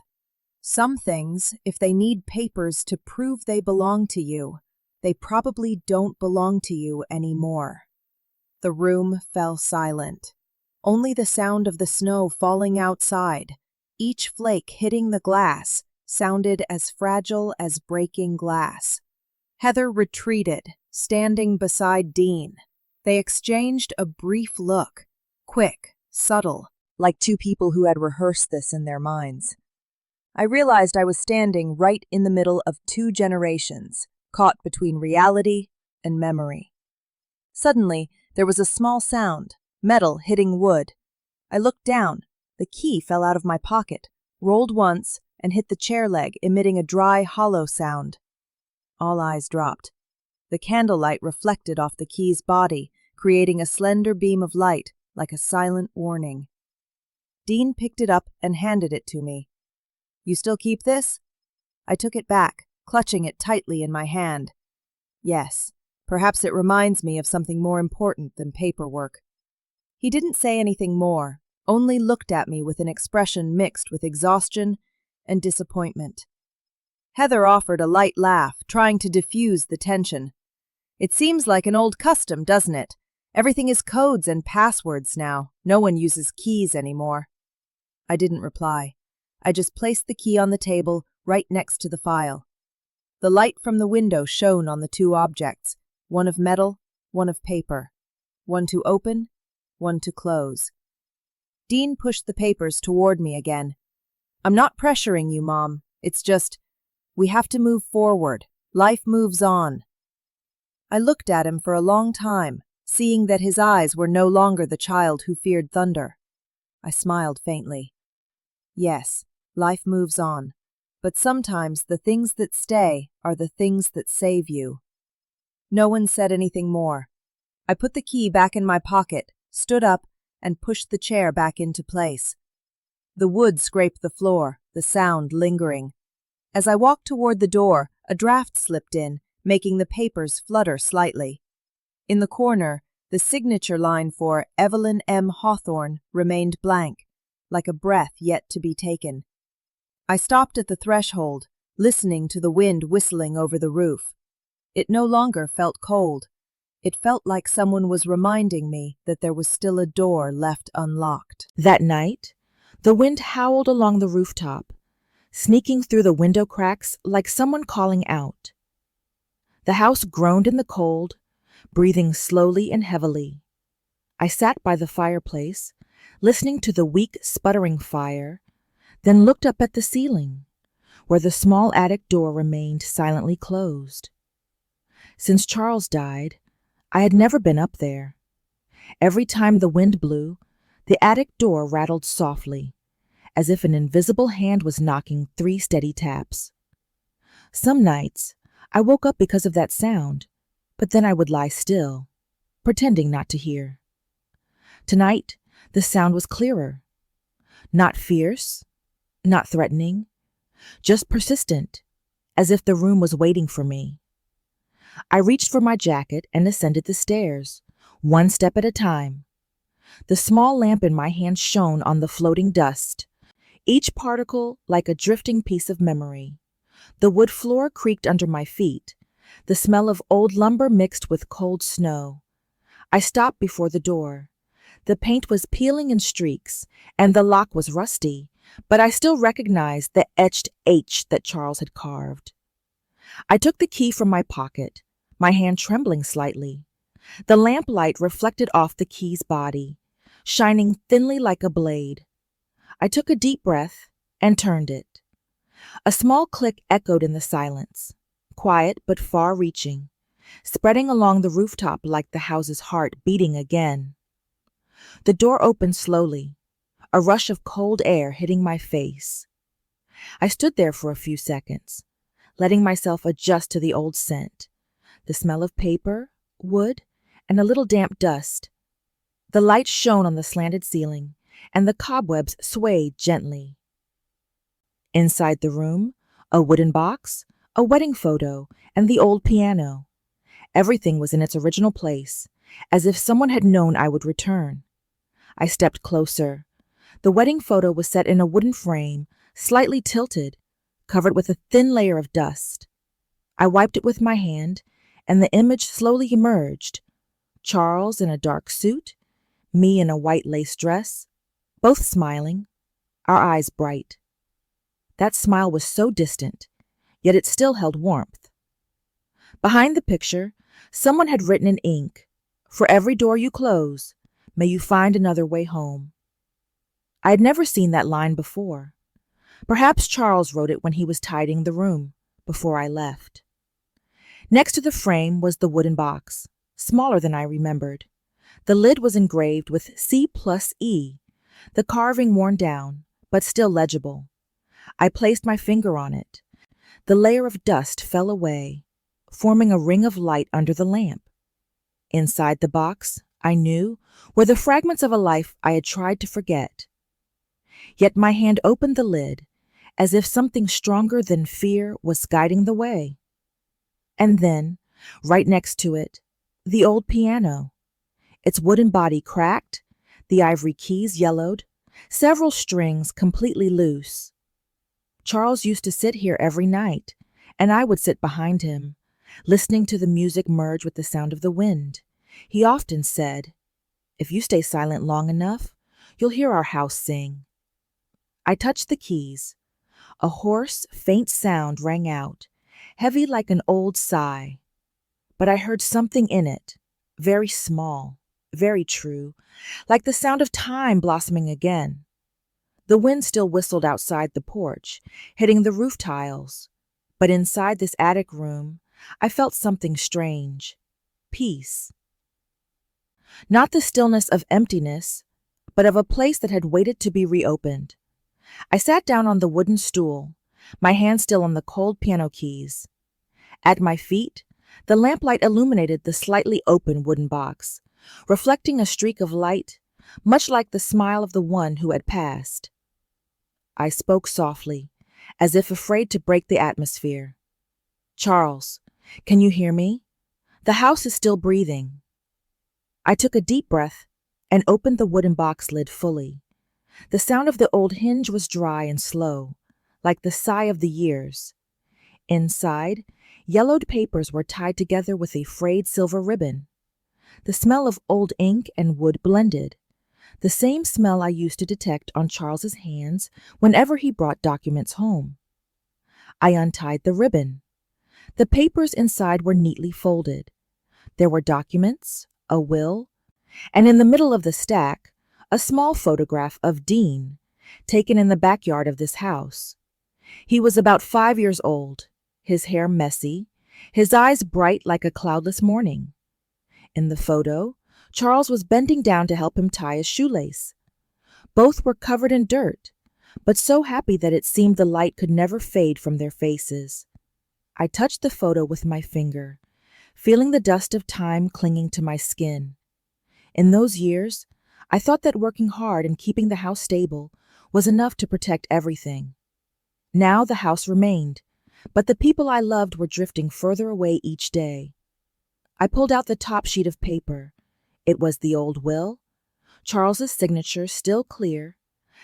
Some things, if they need papers to prove they belong to you, they probably don't belong to you anymore. The room fell silent. Only the sound of the snow falling outside, each flake hitting the glass, sounded as fragile as breaking glass. Heather retreated, standing beside Dean. They exchanged a brief look, quick, subtle, like two people who had rehearsed this in their minds. I realized I was standing right in the middle of two generations, caught between reality and memory. Suddenly, there was a small sound, metal hitting wood. I looked down. The key fell out of my pocket, rolled once, and hit the chair leg, emitting a dry, hollow sound. All eyes dropped. The candlelight reflected off the key's body, creating a slender beam of light, like a silent warning. Dean picked it up and handed it to me. "You still keep this?" I took it back, clutching it tightly in my hand. "Yes, perhaps it reminds me of something more important than paperwork." He didn't say anything more, only looked at me with an expression mixed with exhaustion and disappointment. Heather offered a light laugh, trying to diffuse the tension. "It seems like an old custom, doesn't it? Everything is codes and passwords now. No one uses keys anymore." I didn't reply. I just placed the key on the table, right next to the file. The light from the window shone on the two objects, one of metal, one of paper. One to open, one to close. Dean pushed the papers toward me again. "I'm not pressuring you, Mom. It's just, we have to move forward. Life moves on." I looked at him for a long time, seeing that his eyes were no longer the child who feared thunder. I smiled faintly. Yes, life moves on, but sometimes the things that stay are the things that save you. No one said anything more. I put the key back in my pocket, stood up, and pushed the chair back into place. The wood scraped the floor, the sound lingering. As I walked toward the door, a draft slipped in, making the papers flutter slightly. In the corner, the signature line for Evelyn M. Hawthorne remained blank, like a breath yet to be taken. I stopped at the threshold, listening to the wind whistling over the roof. It no longer felt cold. It felt like someone was reminding me that there was still a door left unlocked. That night, the wind howled along the rooftop, sneaking through the window cracks like someone calling out. The house groaned in the cold, breathing slowly and heavily. I sat by the fireplace, listening to the weak, sputtering fire, then looked up at the ceiling, where the small attic door remained silently closed. Since Charles died, I had never been up there. Every time the wind blew, the attic door rattled softly, as if an invisible hand was knocking 3 steady taps. Some nights, I woke up because of that sound, but then I would lie still, pretending not to hear. Tonight, the sound was clearer. Not fierce, not threatening, just persistent, as if the room was waiting for me. I reached for my jacket and ascended the stairs, one step at a time. The small lamp in my hand shone on the floating dust, each particle like a drifting piece of memory. The wood floor creaked under my feet, the smell of old lumber mixed with cold snow. I stopped before the door. The paint was peeling in streaks, and the lock was rusty, but I still recognized the etched H that Charles had carved. I took the key from my pocket, my hand trembling slightly. The lamplight reflected off the key's body, shining thinly like a blade. I took a deep breath and turned it. A small click echoed in the silence, quiet but far-reaching, spreading along the rooftop like the house's heart beating again. The door opened slowly, a rush of cold air hitting my face. I stood there for a few seconds, letting myself adjust to the old scent, the smell of paper, wood, and a little damp dust. The light shone on the slanted ceiling, and the cobwebs swayed gently. Inside the room, a wooden box, a wedding photo, and the old piano. Everything was in its original place, as if someone had known I would return. I stepped closer. The wedding photo was set in a wooden frame, slightly tilted, covered with a thin layer of dust. I wiped it with my hand, and the image slowly emerged. Charles in a dark suit, me in a white lace dress, both smiling, our eyes bright. That smile was so distant, yet it still held warmth. Behind the picture, someone had written in ink, "For every door you close, may you find another way home." I had never seen that line before. Perhaps Charles wrote it when he was tidying the room, before I left. Next to the frame was the wooden box, smaller than I remembered. The lid was engraved with C+E, the carving worn down, but still legible. I placed my finger on it. The layer of dust fell away, forming a ring of light under the lamp. Inside the box, I knew, were the fragments of a life I had tried to forget. Yet my hand opened the lid, as if something stronger than fear was guiding the way. And then, right next to it, the old piano. Its wooden body cracked, the ivory keys yellowed, several strings completely loose. Charles used to sit here every night, and I would sit behind him, listening to the music merge with the sound of the wind. He often said, "If you stay silent long enough, you'll hear our house sing." I touched the keys. A hoarse, faint sound rang out, heavy like an old sigh. But I heard something in it, very small, very true, like the sound of time blossoming again. The wind still whistled outside the porch, hitting the roof tiles. But inside this attic room, I felt something strange. Peace. Not the stillness of emptiness, but of a place that had waited to be reopened. I sat down on the wooden stool, my hand still on the cold piano keys. At my feet, the lamplight illuminated the slightly open wooden box, reflecting a streak of light, much like the smile of the one who had passed. I spoke softly, as if afraid to break the atmosphere. "Charles, can you hear me? The house is still breathing." I took a deep breath and opened the wooden box lid fully. The sound of the old hinge was dry and slow, like the sigh of the years. Inside, yellowed papers were tied together with a frayed silver ribbon. the smell of old ink and wood blended, the same smell I used to detect on Charles's hands whenever he brought documents home. I untied the ribbon. The papers inside were neatly folded. There were documents, a will, and in the middle of the stack, a small photograph of Dean, taken in the backyard of this house. He was about 5 years old, his hair messy, his eyes bright like a cloudless morning. In the photo, Charles was bending down to help him tie a shoelace. Both were covered in dirt, but so happy that it seemed the light could never fade from their faces. I touched the photo with my finger, feeling the dust of time clinging to my skin. In those years, I thought that working hard and keeping the house stable was enough to protect everything. Now the house remained, but the people I loved were drifting further away each day. I pulled out the top sheet of paper. It was the old will, Charles's signature still clear,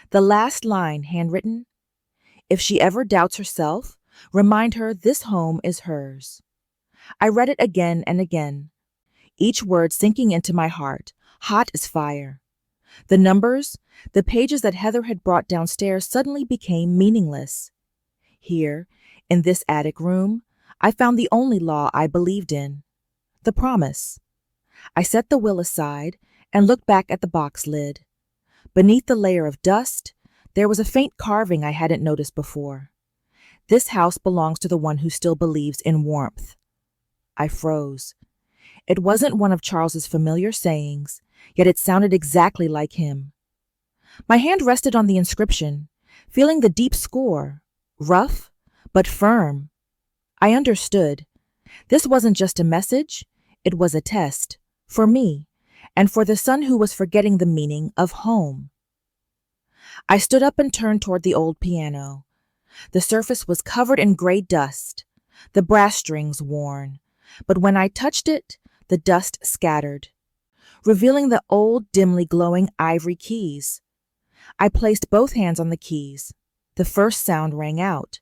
the last line handwritten, "If she ever doubts herself, remind her this home is hers." I read it again and again, each word sinking into my heart, hot as fire. The numbers, the pages that Heather had brought downstairs suddenly became meaningless. Here, in this attic room, I found the only law I believed in, the promise. I set the will aside and looked back at the box lid. Beneath the layer of dust, there was a faint carving I hadn't noticed before. "This house belongs to the one who still believes in warmth." I froze. It wasn't one of Charles's familiar sayings, yet it sounded exactly like him. My hand rested on the inscription, feeling the deep score, rough but firm. I understood. This wasn't just a message, it was a test, for me, and for the son who was forgetting the meaning of home. I stood up and turned toward the old piano. The surface was covered in gray dust, the brass strings worn, but when I touched it, the dust scattered, revealing the old, dimly glowing ivory keys. I placed both hands on the keys. The first sound rang out,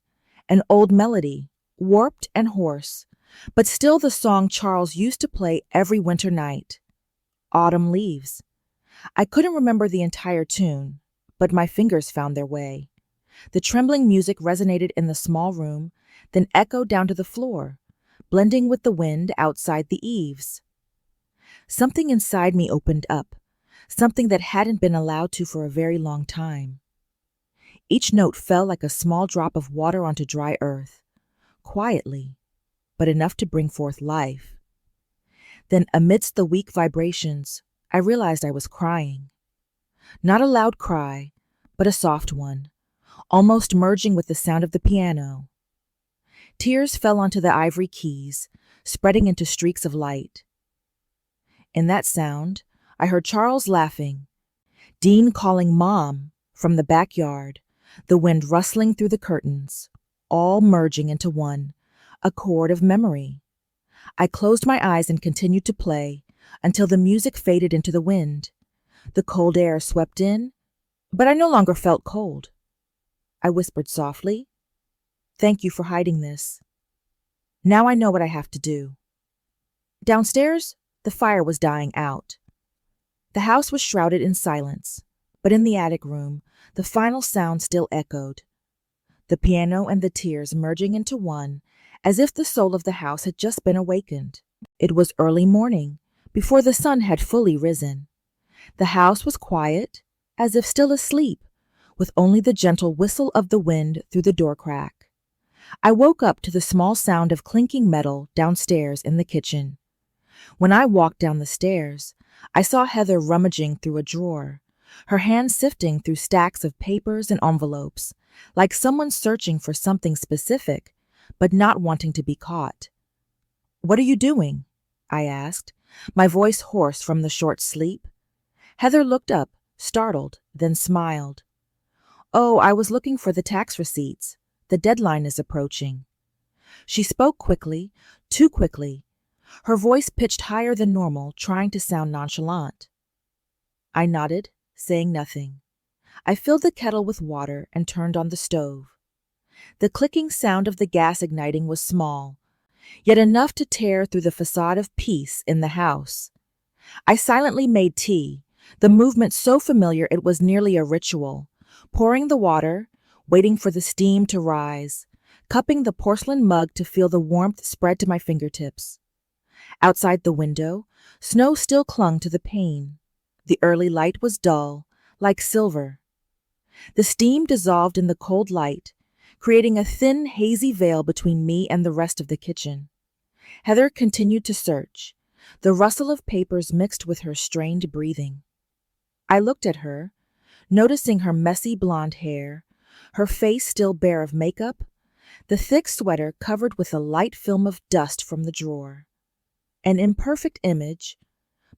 an old melody, warped and hoarse, but still the song Charles used to play every winter night. Autumn Leaves. I couldn't remember the entire tune, but my fingers found their way. The trembling music resonated in the small room, then echoed down to the floor, blending with the wind outside the eaves. Something inside me opened up, something that hadn't been allowed to for a very long time. Each note fell like a small drop of water onto dry earth, quietly, but enough to bring forth life. Then, amidst the weak vibrations, I realized I was crying. Not a loud cry, but a soft one, almost merging with the sound of the piano. Tears fell onto the ivory keys, spreading into streaks of light. In that sound, I heard Charles laughing, Dean calling Mom from the backyard, the wind rustling through the curtains, all merging into one, a chord of memory. I closed my eyes and continued to play until the music faded into the wind. The cold air swept in, but I no longer felt cold. I whispered softly, "Thank you for hiding this. Now I know what I have to do." Downstairs, the fire was dying out. The house was shrouded in silence, but in the attic room, the final sound still echoed. The piano and the tears merging into one, as if the soul of the house had just been awakened. It was early morning, before the sun had fully risen. The house was quiet, as if still asleep, with only the gentle whistle of the wind through the door crack. I woke up to the small sound of clinking metal downstairs in the kitchen. When I walked down the stairs, I saw Heather rummaging through a drawer, her hands sifting through stacks of papers and envelopes, like someone searching for something specific, but not wanting to be caught. "What are you doing?" I asked, my voice hoarse from the short sleep. Heather looked up, startled, then smiled. "Oh, I was looking for the tax receipts. The deadline is approaching." She spoke quickly, too quickly, her voice pitched higher than normal, trying to sound nonchalant. I nodded, saying nothing. I filled the kettle with water and turned on the stove. The clicking sound of the gas igniting was small, yet enough to tear through the facade of peace in the house. I silently made tea, the movement so familiar it was nearly a ritual, pouring the water, waiting for the steam to rise, cupping the porcelain mug to feel the warmth spread to my fingertips. Outside the window, snow still clung to the pane. The early light was dull, like silver. The steam dissolved in the cold light, creating a thin, hazy veil between me and the rest of the kitchen. Heather continued to search, the rustle of papers mixed with her strained breathing. I looked at her, noticing her messy blonde hair, her face still bare of makeup, the thick sweater covered with a light film of dust from the drawer. An imperfect image,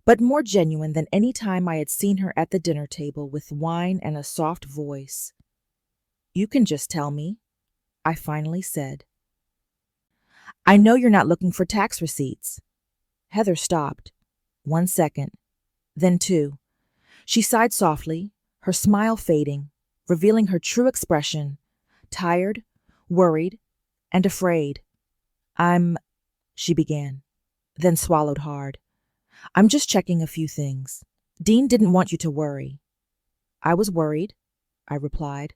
but more genuine than any time I had seen her at the dinner table with wine and a soft voice. "You can just tell me," I finally said. "I know you're not looking for tax receipts." Heather stopped. 1 second, then 2. She sighed softly, her smile fading, revealing her true expression, tired, worried, and afraid. She began, then swallowed hard. "I'm just checking a few things. Dean didn't want you to worry." "I was worried," I replied,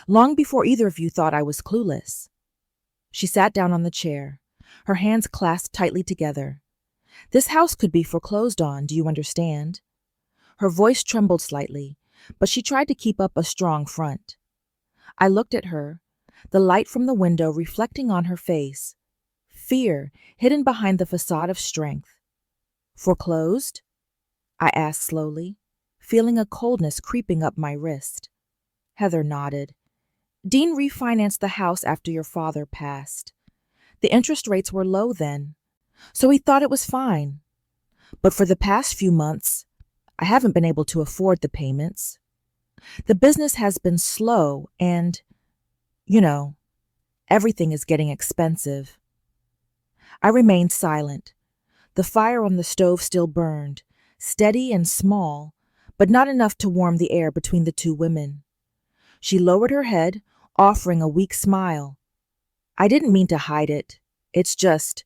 "long before either of you thought I was clueless." She sat down on the chair, her hands clasped tightly together. "This house could be foreclosed on, do you understand?" Her voice trembled slightly, but she tried to keep up a strong front. I looked at her, the light from the window reflecting on her face, fear hidden behind the facade of strength. "Foreclosed?" I asked slowly, feeling a coldness creeping up my wrist. Heather nodded. "Dean refinanced the house after your father passed. The interest rates were low then, so he thought it was fine. But for the past few months, I haven't been able to afford the payments. The business has been slow and, everything is getting expensive." I remained silent. The fire on the stove still burned, steady and small, but not enough to warm the air between the two women. She lowered her head, offering a weak smile. "I didn't mean to hide it. It's just,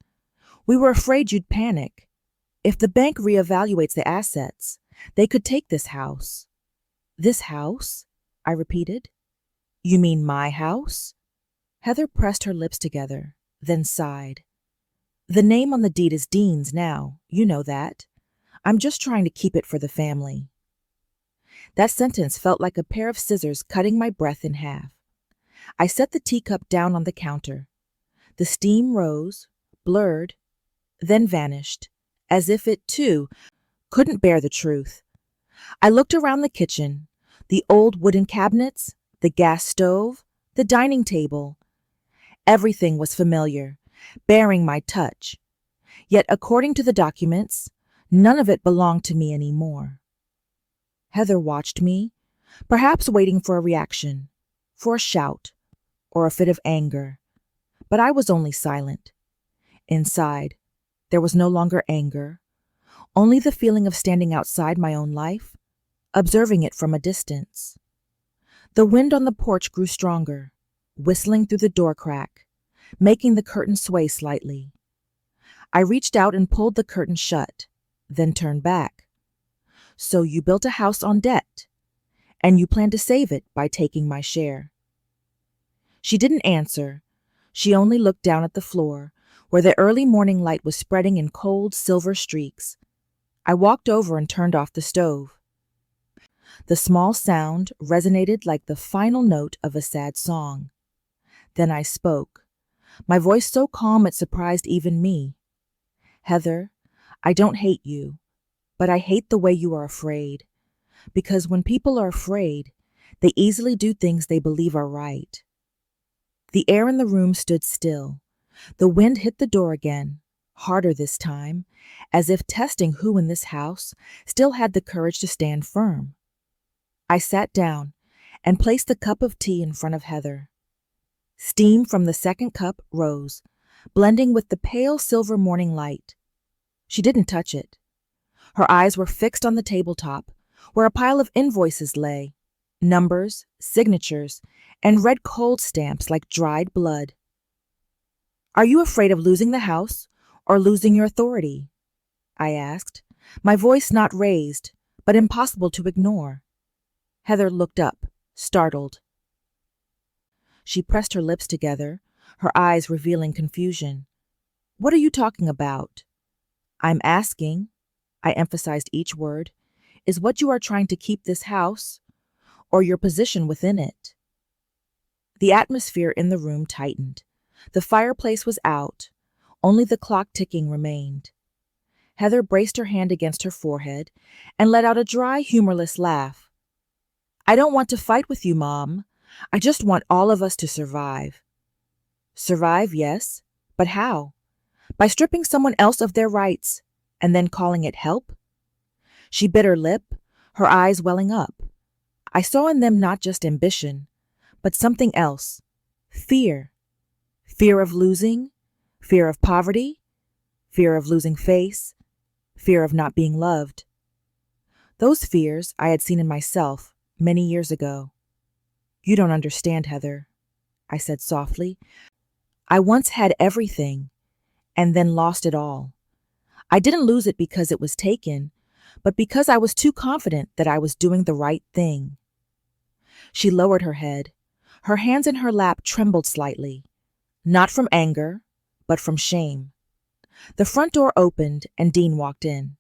we were afraid you'd panic. If the bank reevaluates the assets, they could take this house." "This house?" I repeated. "You mean my house?" Heather pressed her lips together, then sighed. "The name on the deed is Dean's now, you know that. I'm just trying to keep it for the family." That sentence felt like a pair of scissors cutting my breath in half. I set the teacup down on the counter. The steam rose, blurred, then vanished, as if it, too, couldn't bear the truth. I looked around the kitchen, the old wooden cabinets, the gas stove, the dining table. Everything was familiar, bearing my touch. Yet, according to the documents, none of it belonged to me anymore. Heather watched me, perhaps waiting for a reaction, for a shout, or a fit of anger. But I was only silent. Inside, there was no longer anger, only the feeling of standing outside my own life, observing it from a distance. The wind on the porch grew stronger, whistling through the door crack, making the curtain sway slightly. I reached out and pulled the curtain shut, then turned back. "So you built a house on debt, and you plan to save it by taking my share." She didn't answer. She only looked down at the floor, where the early morning light was spreading in cold silver streaks. I walked over and turned off the stove. The small sound resonated like the final note of a sad song. Then I spoke, my voice so calm it surprised even me. "Heather, I don't hate you, but I hate the way you are afraid. Because when people are afraid, they easily do things they believe are right." The air in the room stood still. The wind hit the door again, harder this time, as if testing who in this house still had the courage to stand firm. I sat down and placed the cup of tea in front of Heather. Steam from the second cup rose, blending with the pale silver morning light. She didn't touch it. Her eyes were fixed on the tabletop, where a pile of invoices lay, numbers, signatures, and red cold stamps like dried blood. "Are you afraid of losing the house or losing your authority?" I asked, my voice not raised, but impossible to ignore. Heather looked up, startled. She pressed her lips together, her eyes revealing confusion. What are you talking about? I'm asking, I emphasized each word, is what you are trying to keep this house, or your position within it? The atmosphere in the room tightened. The fireplace was out. Only the clock ticking remained. Heather braced her hand against her forehead and let out a dry, humorless laugh. I don't want to fight with you, Mom. I just want all of us to survive. Survive, yes, but how? By stripping someone else of their rights and then calling it help? She bit her lip, her eyes welling up. I saw in them not just ambition, but something else. Fear. Fear of losing, fear of poverty, fear of losing face, fear of not being loved. Those fears I had seen in myself many years ago. You don't understand, Heather, I said softly. I once had everything, and then lost it all. I didn't lose it because it was taken, but because I was too confident that I was doing the right thing. She lowered her head. Her hands in her lap trembled slightly, not from anger, but from shame. The front door opened and Dean walked in.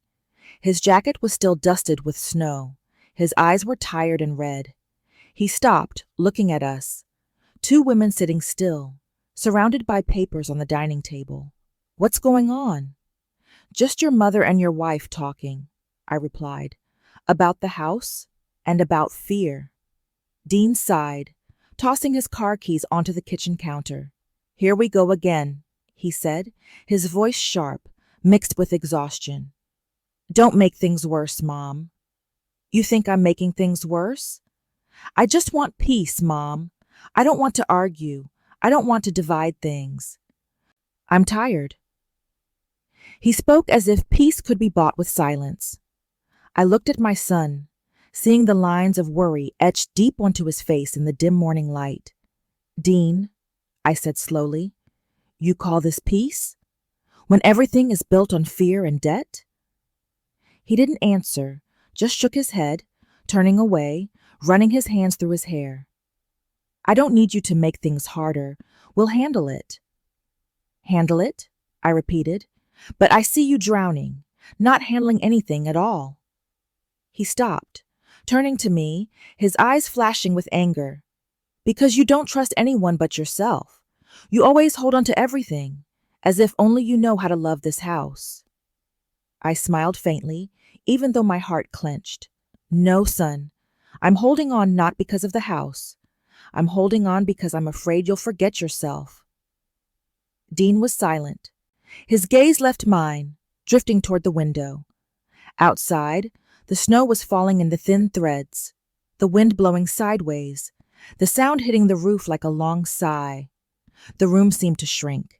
His jacket was still dusted with snow. His eyes were tired and red. He stopped, looking at us. Two women sitting still, surrounded by papers on the dining table. What's going on? Just your mother and your wife talking, I replied, about the house and about fear. Dean sighed, tossing his car keys onto the kitchen counter. Here we go again, he said, his voice sharp, mixed with exhaustion. Don't make things worse, Mom. You think I'm making things worse? I just want peace, Mom. I don't want to argue. I don't want to divide things. I'm tired. He spoke as if peace could be bought with silence. I looked at my son, seeing the lines of worry etched deep onto his face in the dim morning light. Dean, I said slowly, you call this peace? When everything is built on fear and debt? He didn't answer, just shook his head, turning away, running his hands through his hair. I don't need you to make things harder. We'll handle it. Handle it? I repeated. But I see you drowning, not handling anything at all. He stopped, turning to me, his eyes flashing with anger. Because you don't trust anyone but yourself. You always hold on to everything, as if only you know how to love this house. I smiled faintly, even though my heart clenched. No, son. I'm holding on not because of the house. I'm holding on because I'm afraid you'll forget yourself. Dean was silent. His gaze left mine, drifting toward the window. Outside, the snow was falling in the thin threads, the wind blowing sideways, the sound hitting the roof like a long sigh. The room seemed to shrink.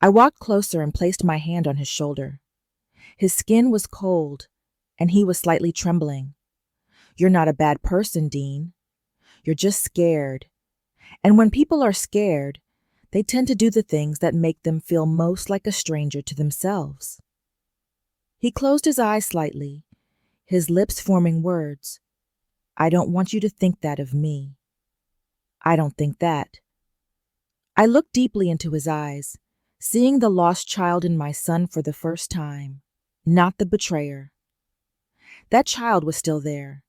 I walked closer and placed my hand on his shoulder. His skin was cold, and he was slightly trembling. You're not a bad person, Dean. You're just scared. And when people are scared, they tend to do the things that make them feel most like a stranger to themselves. He closed his eyes slightly, his lips forming words. I don't want you to think that of me. I don't think that. I looked deeply into his eyes, seeing the lost child in my son for the first time, not the betrayer. That child was still there,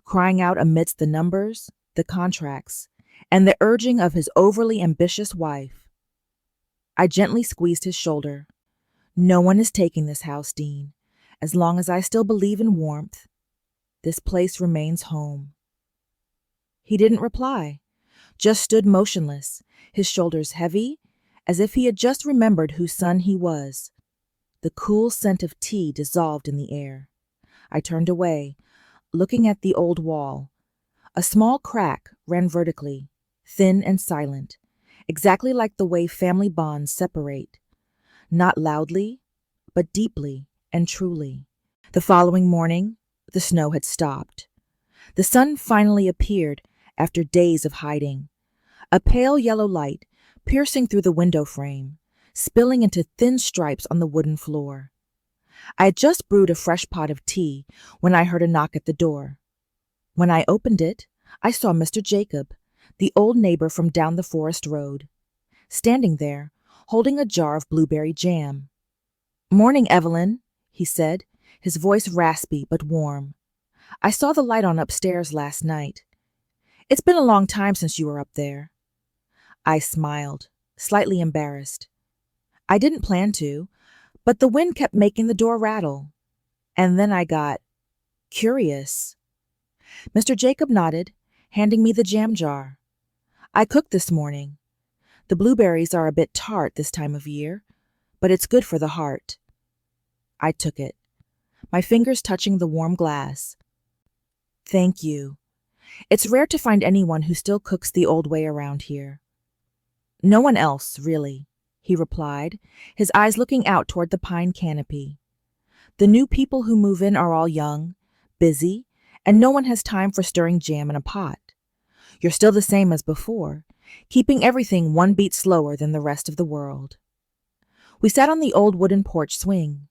crying out amidst the numbers, the contracts, and the urging of his overly ambitious wife. I gently squeezed his shoulder. No one is taking this house, Dean. As long as I still believe in warmth, this place remains home. He didn't reply, just stood motionless, his shoulders heavy, as if he had just remembered whose son he was. The cool scent of tea dissolved in the air. I turned away, looking at the old wall. A small crack ran vertically, thin and silent, exactly like the way family bonds separate. Not loudly, but deeply and truly. The following morning, the snow had stopped. The sun finally appeared after days of hiding. A pale yellow light piercing through the window frame, spilling into thin stripes on the wooden floor. I had just brewed a fresh pot of tea when I heard a knock at the door. When I opened it, I saw Mr. Jacob, the old neighbor from down the forest road, standing there, holding a jar of blueberry jam. "Morning, Evelyn," he said, his voice raspy but warm. "I saw the light on upstairs last night. It's been a long time since you were up there." I smiled, slightly embarrassed. I didn't plan to, but the wind kept making the door rattle. And then I got curious. Mr. Jacob nodded, handing me the jam jar. "I cooked this morning. The blueberries are a bit tart this time of year, but it's good for the heart." I took it, my fingers touching the warm glass. "Thank you. It's rare to find anyone who still cooks the old way around here." "No one else, really," he replied, his eyes looking out toward the pine canopy. "The new people who move in are all young, busy, and no one has time for stirring jam in a pot. You're still the same as before, keeping everything one beat slower than the rest of the world." We sat on the old wooden porch swing.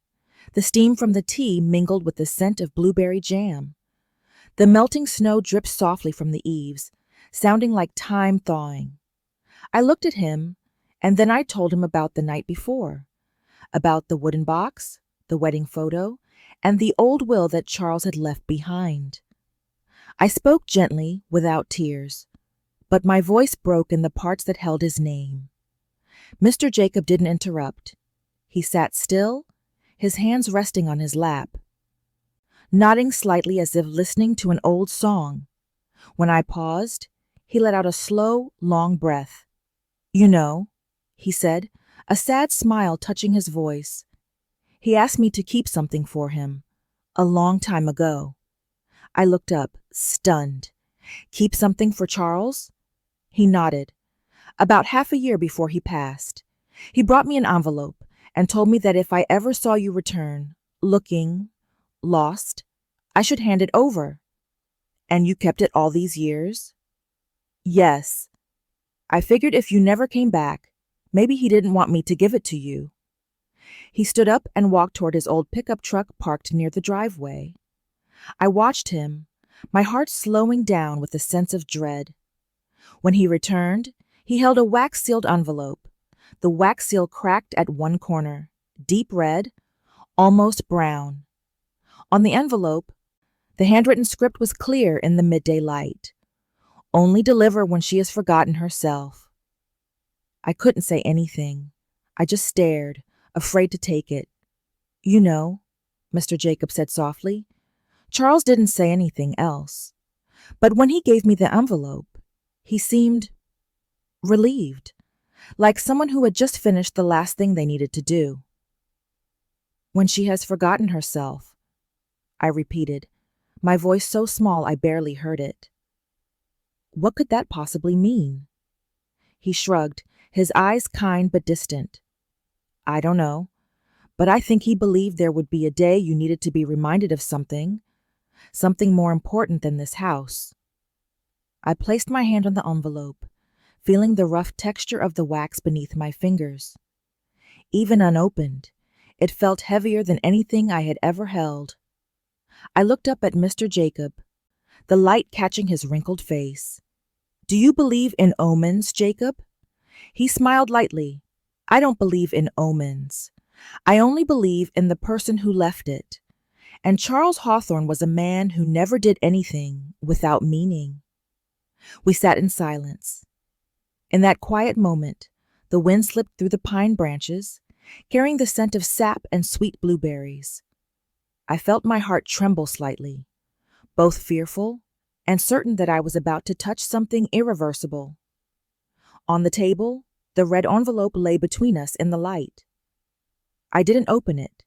The steam from the tea mingled with the scent of blueberry jam. The melting snow dripped softly from the eaves, sounding like time thawing. I looked at him, and then I told him about the night before, about the wooden box, the wedding photo, and the old will that Charles had left behind. I spoke gently, without tears, but my voice broke in the parts that held his name. Mr. Jacob didn't interrupt. He sat still, his hands resting on his lap, nodding slightly as if listening to an old song. When I paused, he let out a slow, long breath. "You know," he said, a sad smile touching his voice. "He asked me to keep something for him, a long time ago." I looked up, stunned. "Keep something for Charles?" He nodded. "About half a year before he passed. He brought me an envelope and told me that if I ever saw you return, looking lost, I should hand it over." "And you kept it all these years?" "Yes. I figured if you never came back, maybe he didn't want me to give it to you." He stood up and walked toward his old pickup truck parked near the driveway. I watched him, my heart slowing down with a sense of dread. When he returned, he held a wax-sealed envelope. The wax seal cracked at one corner, deep red, almost brown. On the envelope, the handwritten script was clear in the midday light. "Only deliver when she has forgotten herself." I couldn't say anything. I just stared, afraid to take it. "You know," Mr. Jacob said softly. Charles didn't say anything else. But when he gave me the envelope, he seemed relieved, like someone who had just finished the last thing they needed to do. "When she has forgotten herself," I repeated, my voice so small I barely heard it. What could that possibly mean? He shrugged, his eyes kind but distant. "I don't know, but I think he believed there would be a day you needed to be reminded of something more important than this house." I placed my hand on the envelope, feeling the rough texture of the wax beneath my fingers. Even unopened, it felt heavier than anything I had ever held. I looked up at Mr. Jacob, the light catching his wrinkled face. "Do you believe in omens, Jacob?" He smiled lightly. "I don't believe in omens. I only believe in the person who left it. And Charles Hawthorne was a man who never did anything without meaning." We sat in silence. In that quiet moment, the wind slipped through the pine branches, carrying the scent of sap and sweet blueberries. I felt my heart tremble slightly, both fearful and certain that I was about to touch something irreversible. On the table, the red envelope lay between us in the light. I didn't open it.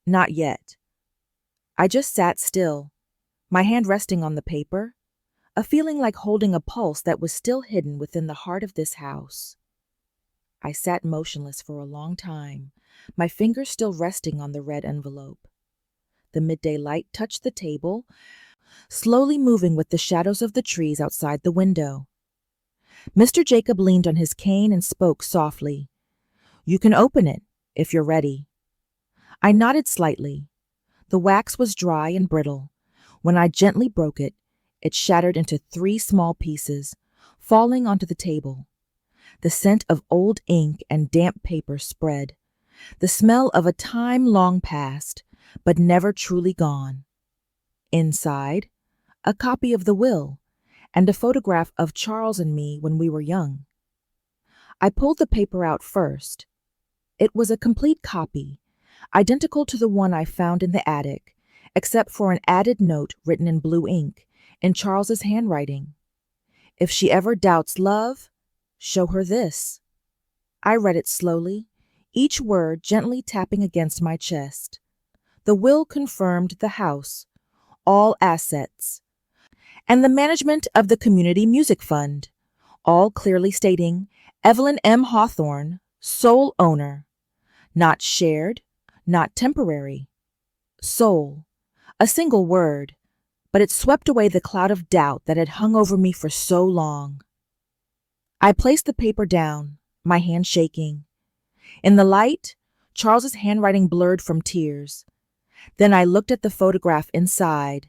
Not yet. I just sat still, my hand resting on the paper, a feeling like holding a pulse that was still hidden within the heart of this house. I sat motionless for a long time, my fingers still resting on the red envelope. The midday light touched the table, slowly moving with the shadows of the trees outside the window. Mr. Jacob leaned on his cane and spoke softly. "You can open it, if you're ready." I nodded slightly. The wax was dry and brittle. When I gently broke it, it shattered into 3 small pieces, falling onto the table. The scent of old ink and damp paper spread, the smell of a time long past, but never truly gone. Inside, a copy of the will and a photograph of Charles and me when we were young. I pulled the paper out first. It was a complete copy, identical to the one I found in the attic, except for an added note written in blue ink, in Charles's handwriting. If she ever doubts love, show her this. I read it slowly, each word gently tapping against my chest. The will confirmed the house, all assets, and the management of the Community Music Fund, all clearly stating Evelyn M. Hawthorne, sole owner. Not shared, not temporary. Sole, a single word, but it swept away the cloud of doubt that had hung over me for so long. I placed the paper down, my hand shaking. In the light, Charles's handwriting blurred from tears. Then I looked at the photograph inside,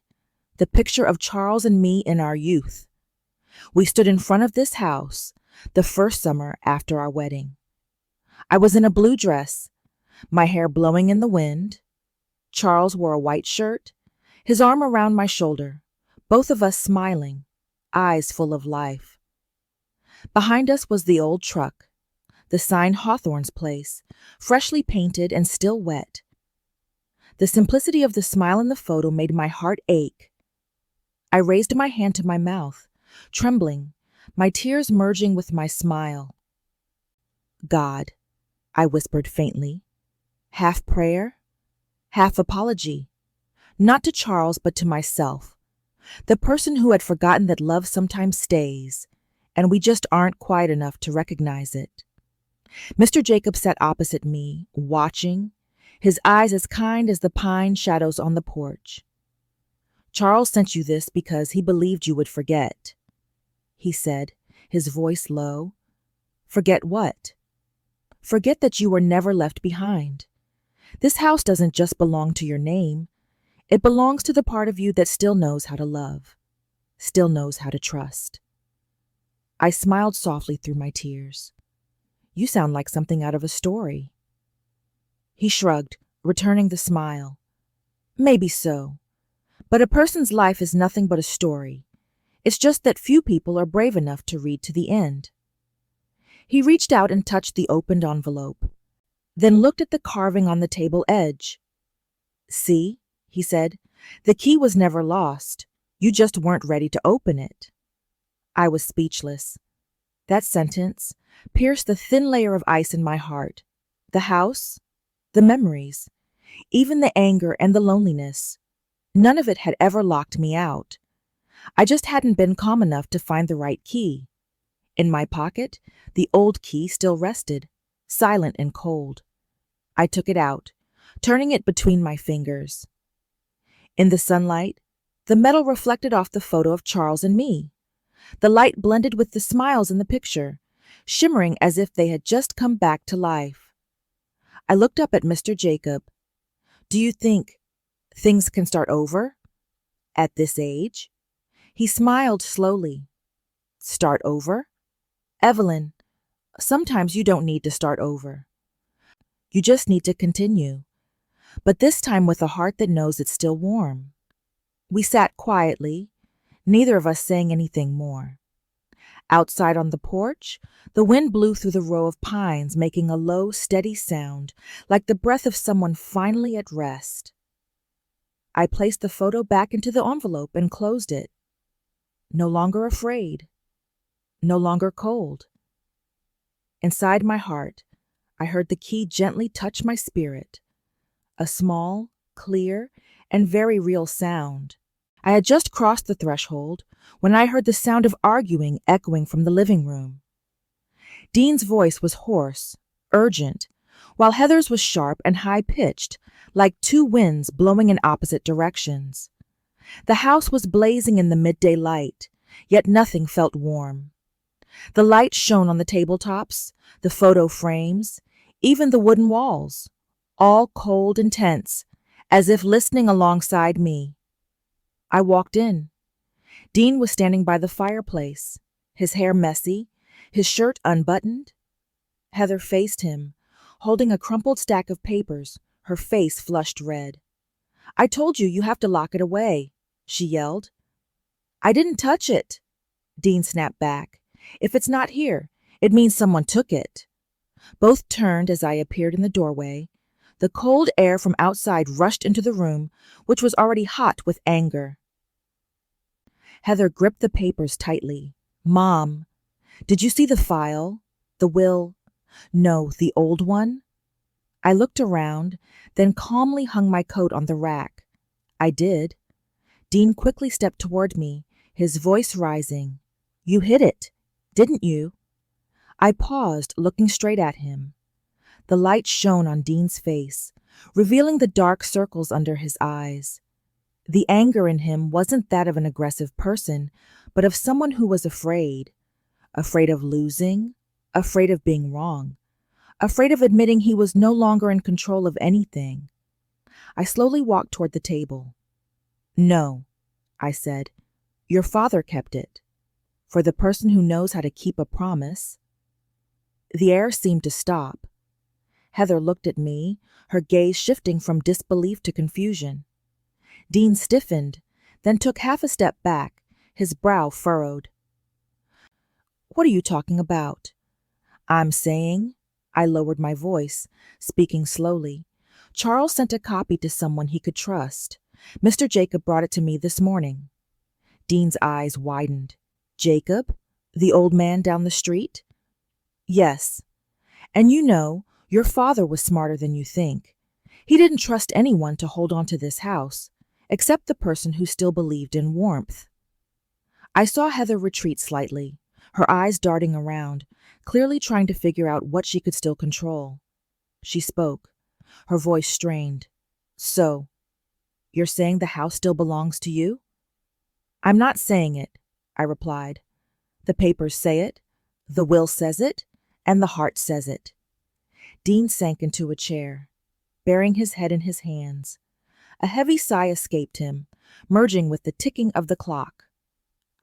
the picture of Charles and me in our youth. We stood in front of this house, the first summer after our wedding. I was in a blue dress, my hair blowing in the wind. Charles wore a white shirt, his arm around my shoulder, both of us smiling, eyes full of life. Behind us was the old truck, the sign Hawthorne's Place, freshly painted and still wet. The simplicity of the smile in the photo made my heart ache. I raised my hand to my mouth, trembling, my tears merging with my smile. God, I whispered faintly, half prayer, half apology, not to Charles but to myself, the person who had forgotten that love sometimes stays, and we just aren't quiet enough to recognize it. Mr. Jacob sat opposite me, watching, his eyes as kind as the pine shadows on the porch. Charles sent you this because he believed you would forget, he said, his voice low. Forget what? Forget that you were never left behind. This house doesn't just belong to your name. It belongs to the part of you that still knows how to love, still knows how to trust. I smiled softly through my tears. You sound like something out of a story. He shrugged, returning the smile. Maybe so. But a person's life is nothing but a story. It's just that few people are brave enough to read to the end. He reached out and touched the opened envelope, then looked at the carving on the table edge. See, he said, the key was never lost. You just weren't ready to open it. I was speechless. That sentence pierced the thin layer of ice in my heart. The house, the memories, even the anger and the loneliness. None of it had ever locked me out. I just hadn't been calm enough to find the right key. In my pocket, the old key still rested, silent and cold. I took it out, turning it between my fingers. In the sunlight, the metal reflected off the photo of Charles and me. The light blended with the smiles in the picture, shimmering as if they had just come back to life. I looked up at Mr. Jacob. Do you think things can start over? At this age? He smiled slowly. Start over? Evelyn, sometimes you don't need to start over. You just need to continue, but this time with a heart that knows it's still warm. We sat quietly, neither of us saying anything more. Outside on the porch, the wind blew through the row of pines, making a low, steady sound, like the breath of someone finally at rest. I placed the photo back into the envelope and closed it. No longer afraid. No longer cold. Inside my heart, I heard the key gently touch my spirit. A small, clear, and very real sound. I had just crossed the threshold when I heard the sound of arguing echoing from the living room. Dean's voice was hoarse, urgent, while Heather's was sharp and high-pitched, like two winds blowing in opposite directions. The house was blazing in the midday light, yet nothing felt warm. The light shone on the tabletops, the photo frames, even the wooden walls, all cold and tense, as if listening alongside me. I walked in. Dean was standing by the fireplace, his hair messy, his shirt unbuttoned. Heather faced him, holding a crumpled stack of papers, her face flushed red. "I told you you have to lock it away," she yelled. "I didn't touch it," Dean snapped back. "If it's not here, it means someone took it." Both turned as I appeared in the doorway. The cold air from outside rushed into the room, which was already hot with anger. Heather gripped the papers tightly. "Mom, did you see the file? The will? No, the old one?" I looked around, then calmly hung my coat on the rack. I did. Dean quickly stepped toward me, his voice rising. "You hid it, didn't you?" I paused, looking straight at him. The light shone on Dean's face, revealing the dark circles under his eyes. The anger in him wasn't that of an aggressive person, but of someone who was afraid. Afraid of losing, afraid of being wrong, afraid of admitting he was no longer in control of anything. I slowly walked toward the table. "No," I said, "your father kept it. For the person who knows how to keep a promise." The air seemed to stop. Heather looked at me, her gaze shifting from disbelief to confusion. Dean stiffened, then took half a step back, his brow furrowed. "What are you talking about?" "I'm saying," I lowered my voice, speaking slowly, "Charles sent a copy to someone he could trust. Mr. Jacob brought it to me this morning." Dean's eyes widened. "Jacob? The old man down the street?" "Yes. And you know, your father was smarter than you think. He didn't trust anyone to hold on to this house, except the person who still believed in warmth." I saw Heather retreat slightly, her eyes darting around, clearly trying to figure out what she could still control. She spoke, her voice strained. "So, you're saying the house still belongs to you?" "I'm not saying it," I replied. "The papers say it, the will says it, and the heart says it." Dean sank into a chair, burying his head in his hands. A heavy sigh escaped him, merging with the ticking of the clock.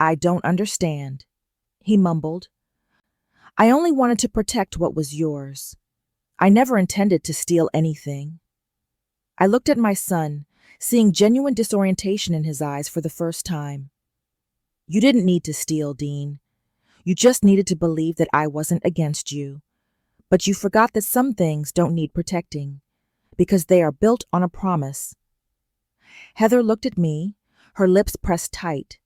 "I don't understand," he mumbled. "I only wanted to protect what was yours. I never intended to steal anything." I looked at my son, seeing genuine disorientation in his eyes for the first time. "You didn't need to steal, Dean. You just needed to believe that I wasn't against you. But you forgot that some things don't need protecting, because they are built on a promise." Heather looked at me, her lips pressed tight.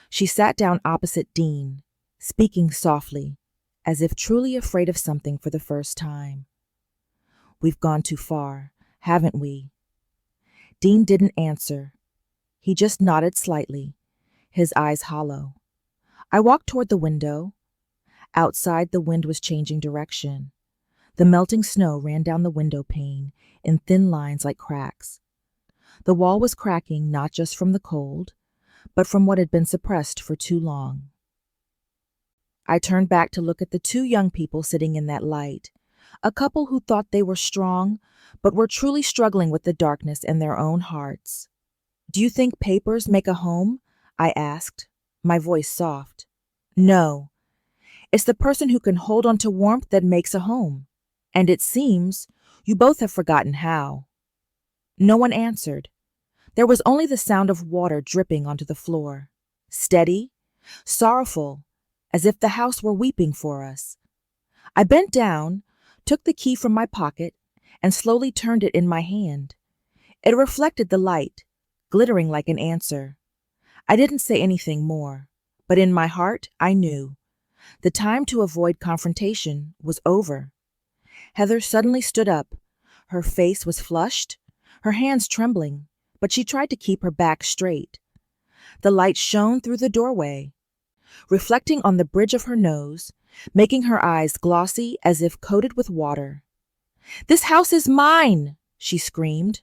She sat down opposite Dean, speaking softly, as if truly afraid of something for the first time. "We've gone too far, haven't we?" Dean didn't answer. He just nodded slightly, his eyes hollow. I walked toward the window. Outside, the wind was changing direction. The melting snow ran down the window pane in thin lines like cracks. The wall was cracking not just from the cold, but from what had been suppressed for too long. I turned back to look at the two young people sitting in that light, a couple who thought they were strong, but were truly struggling with the darkness in their own hearts. "Do you think papers make a home?" I asked, my voice soft. "No. It's the person who can hold on to warmth that makes a home. And it seems you both have forgotten how." No one answered. There was only the sound of water dripping onto the floor, steady, sorrowful, as if the house were weeping for us. I bent down, took the key from my pocket, and slowly turned it in my hand. It reflected the light, glittering like an answer. I didn't say anything more, but in my heart I knew. The time to avoid confrontation was over. Heather suddenly stood up. Her face was flushed, her hands trembling, but she tried to keep her back straight. The light shone through the doorway, reflecting on the bridge of her nose, making her eyes glossy as if coated with water. "This house is mine!" she screamed.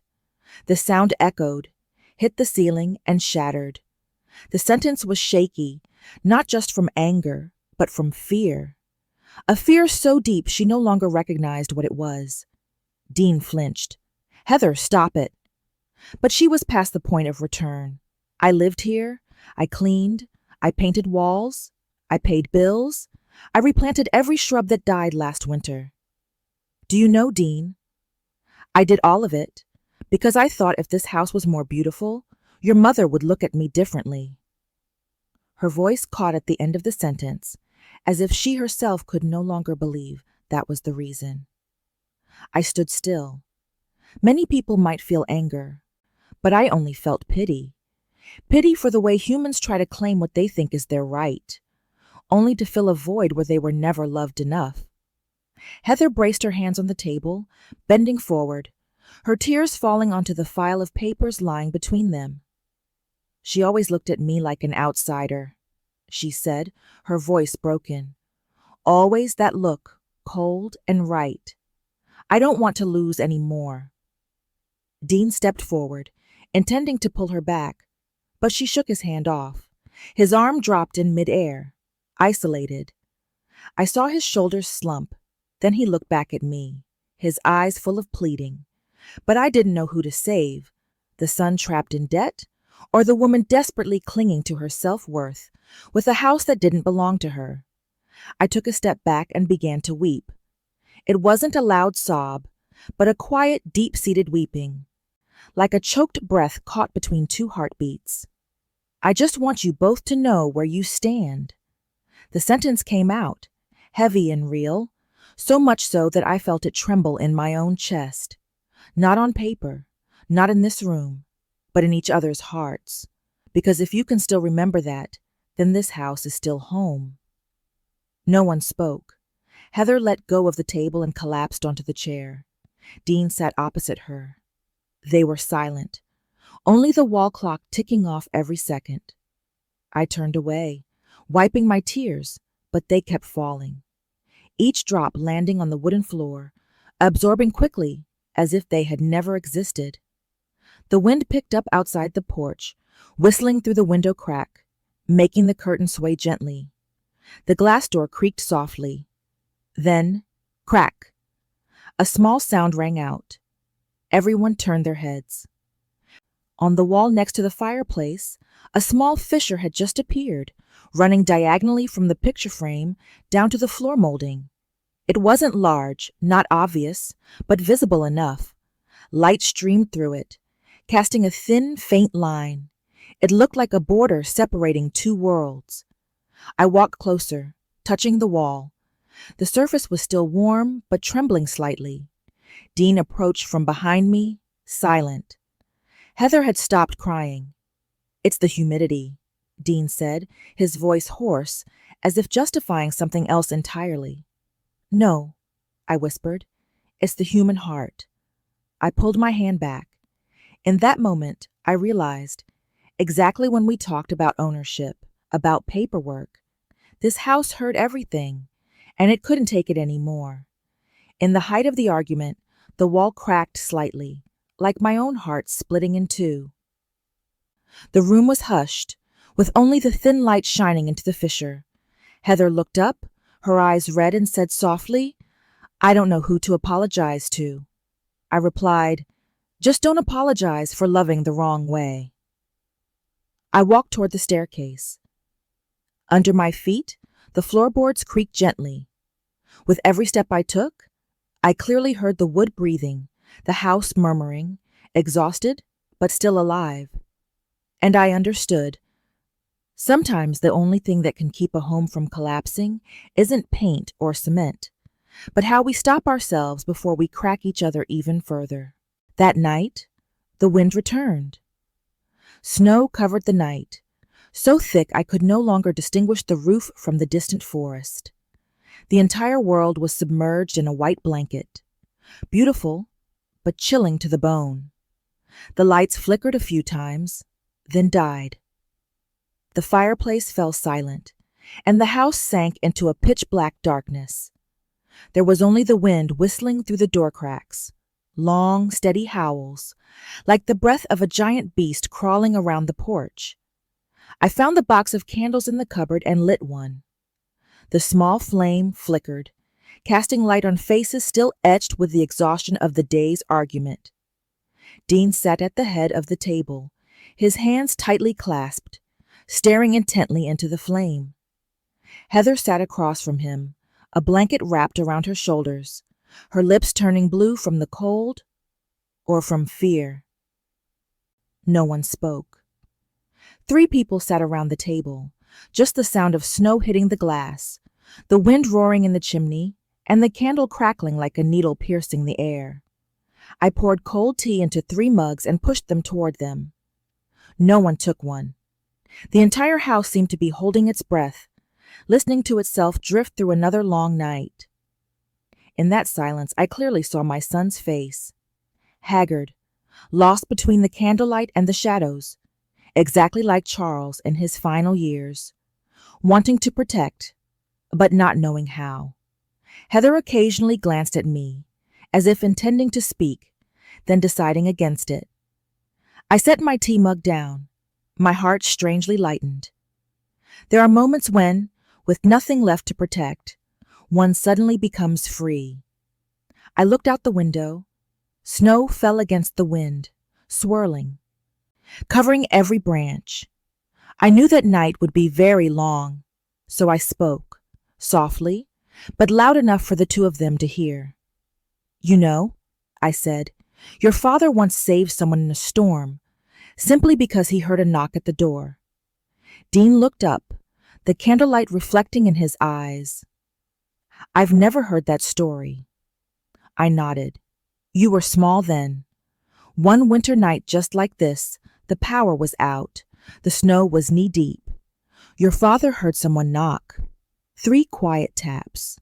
The sound echoed, hit the ceiling, and shattered. The sentence was shaky, not just from anger, but from fear. A fear so deep she no longer recognized what it was. Dean flinched. Heather, stop it. But she was past the point of return. I lived here. I cleaned. I painted walls. I paid bills. I replanted every shrub that died last winter. Do you know, Dean? I did all of it because I thought if this house was more beautiful, your mother would look at me differently. Her voice caught at the end of the sentence, as if she herself could no longer believe that was the reason. I stood still. Many people might feel anger, but I only felt pity. Pity for the way humans try to claim what they think is their right, only to fill a void where they were never loved enough. Heather braced her hands on the table, bending forward, her tears falling onto the file of papers lying between them. She always looked at me like an outsider, she said, her voice broken. Always that look, cold and right. I don't want to lose any more. Dean stepped forward, intending to pull her back, but she shook his hand off. His arm dropped in midair, isolated. I saw his shoulders slump. Then he looked back at me, his eyes full of pleading. But I didn't know who to save, the son trapped in debt, or the woman desperately clinging to her self-worth with a house that didn't belong to her. I took a step back and began to weep. It wasn't a loud sob, but a quiet, deep-seated weeping, like a choked breath caught between two heartbeats. I just want you both to know where you stand. The sentence came out, heavy and real, so much so that I felt it tremble in my own chest. Not on paper, not in this room, but in each other's hearts. Because if you can still remember that, then this house is still home. No one spoke. Heather let go of the table and collapsed onto the chair. Dean sat opposite her. They were silent, only the wall clock ticking off every second. I turned away, wiping my tears, but they kept falling. Each drop landing on the wooden floor, absorbing quickly as if they had never existed. The wind picked up outside the porch, whistling through the window crack, making the curtain sway gently. The glass door creaked softly. Then, crack. A small sound rang out. Everyone turned their heads. On the wall next to the fireplace, a small fissure had just appeared, running diagonally from the picture frame down to the floor molding. It wasn't large, not obvious, but visible enough. Light streamed through it, casting a thin, faint line. It looked like a border separating two worlds. I walked closer, touching the wall. The surface was still warm, but trembling slightly. Dean approached from behind me, silent. Heather had stopped crying. "It's the humidity," Dean said, his voice hoarse, as if justifying something else entirely. "No," I whispered. "It's the human heart." I pulled my hand back. In that moment, I realized, exactly when we talked about ownership, about paperwork, this house heard everything, and it couldn't take it anymore. In the height of the argument, the wall cracked slightly, like my own heart splitting in two. The room was hushed, with only the thin light shining into the fissure. Heather looked up, her eyes red, and said softly, "I don't know who to apologize to." I replied, "Just don't apologize for loving the wrong way." I walked toward the staircase. Under my feet, the floorboards creaked gently. With every step I took, I clearly heard the wood breathing, the house murmuring, exhausted but still alive. And I understood. Sometimes the only thing that can keep a home from collapsing isn't paint or cement, but how we stop ourselves before we crack each other even further. That night, the wind returned. Snow covered the night, so thick I could no longer distinguish the roof from the distant forest. The entire world was submerged in a white blanket, beautiful, but chilling to the bone. The lights flickered a few times, then died. The fireplace fell silent, and the house sank into a pitch-black darkness. There was only the wind whistling through the door cracks, long, steady howls, like the breath of a giant beast crawling around the porch. I found the box of candles in the cupboard and lit one. The small flame flickered, casting light on faces still etched with the exhaustion of the day's argument. Dean sat at the head of the table, his hands tightly clasped, staring intently into the flame. Heather sat across from him, a blanket wrapped around her shoulders, her lips turning blue from the cold or from fear. No one spoke. 3 people sat around the table, just the sound of snow hitting the glass, the wind roaring in the chimney, and the candle crackling like a needle piercing the air. I poured cold tea into 3 mugs and pushed them toward them. No one took one. The entire house seemed to be holding its breath, listening to itself drift through another long night. In that silence, I clearly saw my son's face, haggard, lost between the candlelight and the shadows, exactly like Charles in his final years, wanting to protect, but not knowing how. Heather occasionally glanced at me, as if intending to speak, then deciding against it. I set my tea mug down, my heart strangely lightened. There are moments when, with nothing left to protect, one suddenly becomes free. I looked out the window. Snow fell against the wind, swirling, covering every branch. I knew that night would be very long, so I spoke, softly, but loud enough for the 2 of them to hear. "You know," I said, "your father once saved someone in a storm, simply because he heard a knock at the door." Dean looked up, the candlelight reflecting in his eyes. "I've never heard that story." I nodded. "You were small then. One winter night just like this, the power was out, the snow was knee-deep. Your father heard someone knock. 3 quiet taps.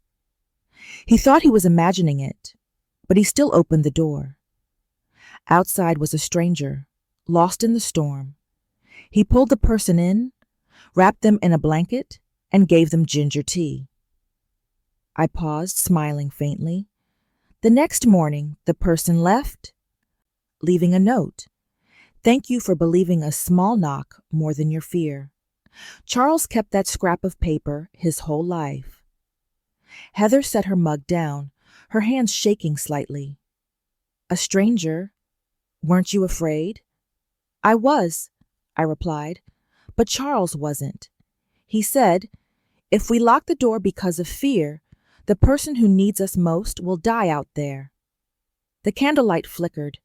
He thought he was imagining it, but he still opened the door. Outside was a stranger, lost in the storm. He pulled the person in, wrapped them in a blanket, and gave them ginger tea." I paused, smiling faintly. The next morning, the person left, leaving a note. "Thank you for believing a small knock more than your fear. Charles kept that scrap of paper his whole life." Heather set her mug down, her hands shaking slightly. "A stranger? Weren't you afraid?" "I was," I replied, "but Charles wasn't. He said, if we lock the door because of fear, the person who needs us most will die out there." The candlelight flickered.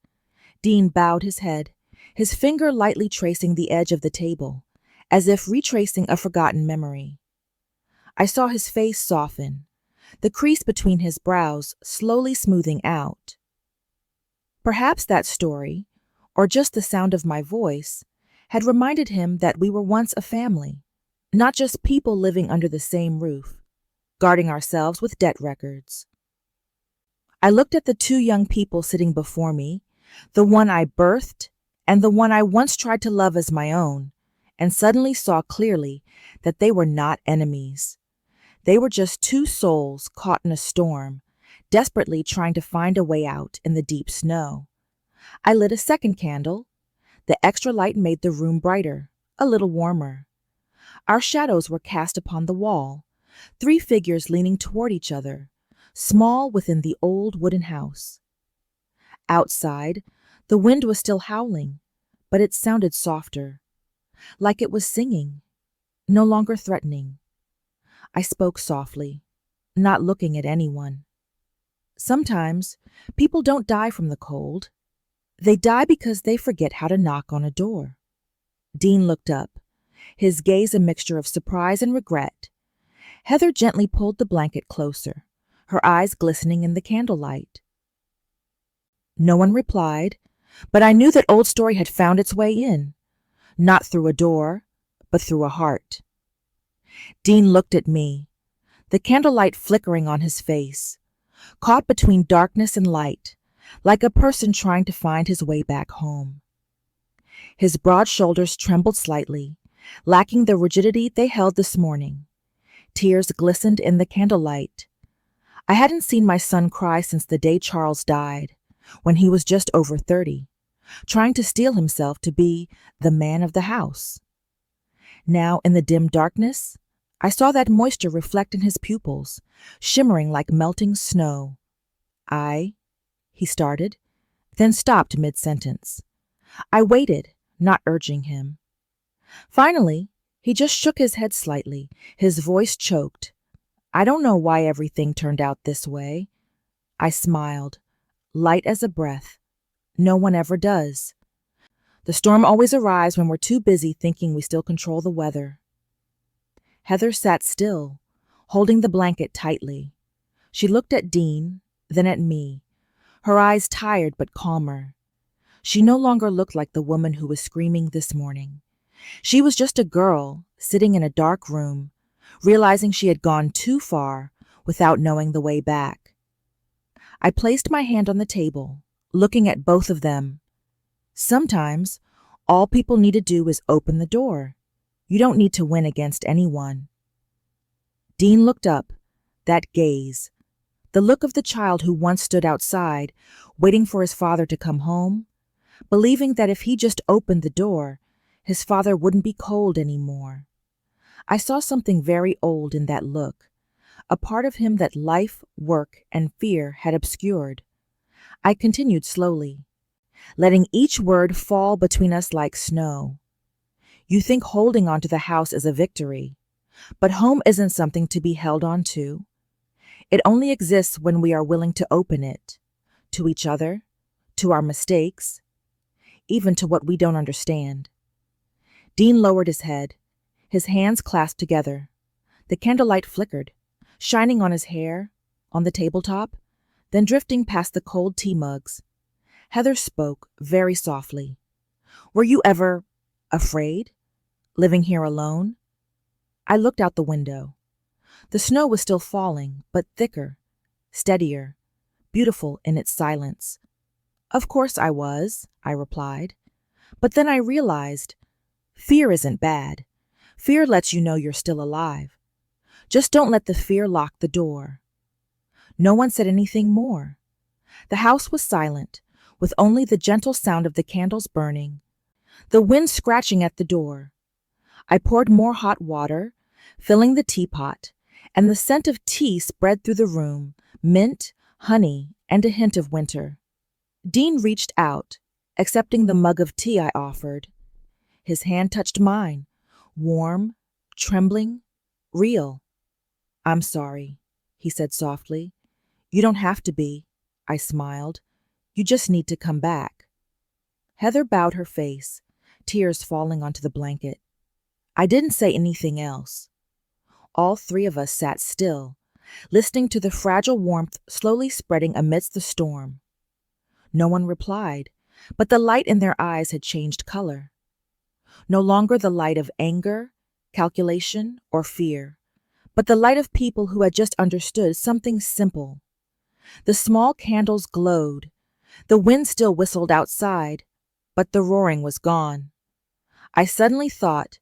Dean bowed his head, his finger lightly tracing the edge of the table, as if retracing a forgotten memory. I saw his face soften, the crease between his brows slowly smoothing out. Perhaps that story, or just the sound of my voice, had reminded him that we were once a family, not just people living under the same roof, guarding ourselves with debt records. I looked at the 2 young people sitting before me, the one I birthed and the one I once tried to love as my own, and suddenly saw clearly that they were not enemies. They were just 2 souls caught in a storm, desperately trying to find a way out in the deep snow. I lit a second candle. The extra light made the room brighter, a little warmer. Our shadows were cast upon the wall, 3 figures leaning toward each other, small within the old wooden house. Outside, the wind was still howling, but it sounded softer, like it was singing, no longer threatening. I spoke softly, not looking at anyone. "Sometimes people don't die from the cold. They die because they forget how to knock on a door." Dean looked up, his gaze a mixture of surprise and regret. Heather gently pulled the blanket closer, her eyes glistening in the candlelight. No one replied, but I knew that old story had found its way in, not through a door, but through a heart. Dean looked at me, the candlelight flickering on his face, caught between darkness and light, like a person trying to find his way back home. His broad shoulders trembled slightly, lacking the rigidity they held this morning. Tears glistened in the candlelight. I hadn't seen my son cry since the day Charles died, when he was just over 30, trying to steel himself to be the man of the house. Now, in the dim darkness, I saw that moisture reflect in his pupils, shimmering like melting snow. He started. then stopped mid-sentence. I waited, not urging him. Finally, he just shook his head slightly, his voice choked. I don't know why everything turned out this way. I smiled, light as a breath. No one ever does. The storm always arrives when we're too busy thinking we still control the weather. Heather sat still, holding the blanket tightly. She looked at Dean, then at me, her eyes tired but calmer. She no longer looked like the woman who was screaming this morning. She was just a girl sitting in a dark room, realizing she had gone too far without knowing the way back. I placed my hand on the table, looking at both of them. Sometimes, all people need to do is open the door. You don't need to win against anyone. Dean looked up, that gaze, the look of the child who once stood outside, waiting for his father to come home, believing that if he just opened the door, his father wouldn't be cold anymore. I saw something very old in that look, a part of him that life, work, and fear had obscured. I continued slowly, letting each word fall between us like snow. You think holding on to the house is a victory, but home isn't something to be held on to. It only exists when we are willing to open it, to each other, to our mistakes, even to what we don't understand. Dean lowered his head, his hands clasped together. The candlelight flickered, shining on his hair, on the tabletop, then drifting past the cold tea mugs. Heather spoke very softly. Were you ever afraid? Living here alone? I looked out the window. The snow was still falling, but thicker, steadier, beautiful in its silence. Of course I was, I replied. But then I realized, fear isn't bad. Fear lets you know you're still alive. Just don't let the fear lock the door. No one said anything more. The house was silent, with only the gentle sound of the candles burning, the wind scratching at the door. I poured more hot water, filling the teapot, and the scent of tea spread through the room, mint, honey, and a hint of winter. Dean reached out, accepting the mug of tea I offered. His hand touched mine, warm, trembling, real. I'm sorry, he said softly. You don't have to be, I smiled. You just need to come back. Heather bowed her face, tears falling onto the blanket. I didn't say anything else. All three of us sat still, listening to the fragile warmth slowly spreading amidst the storm. No one replied, but the light in their eyes had changed color. No longer the light of anger, calculation, or fear, but the light of people who had just understood something simple. The small candles glowed. The wind still whistled outside, but the roaring was gone. I suddenly thought,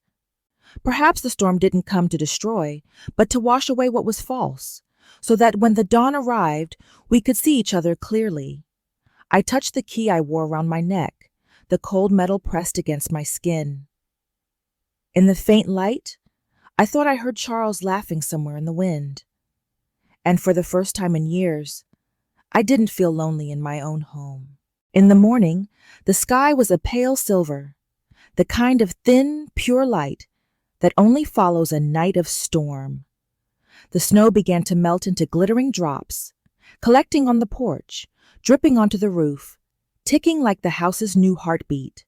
perhaps the storm didn't come to destroy, but to wash away what was false, so that when the dawn arrived, we could see each other clearly. I touched the key I wore around my neck, the cold metal pressed against my skin. In the faint light, I thought I heard Charles laughing somewhere in the wind. And for the first time in years, I didn't feel lonely in my own home. In the morning, the sky was a pale silver, the kind of thin, pure light that only follows a night of storm. The snow began to melt into glittering drops, collecting on the porch, dripping onto the roof, ticking like the house's new heartbeat.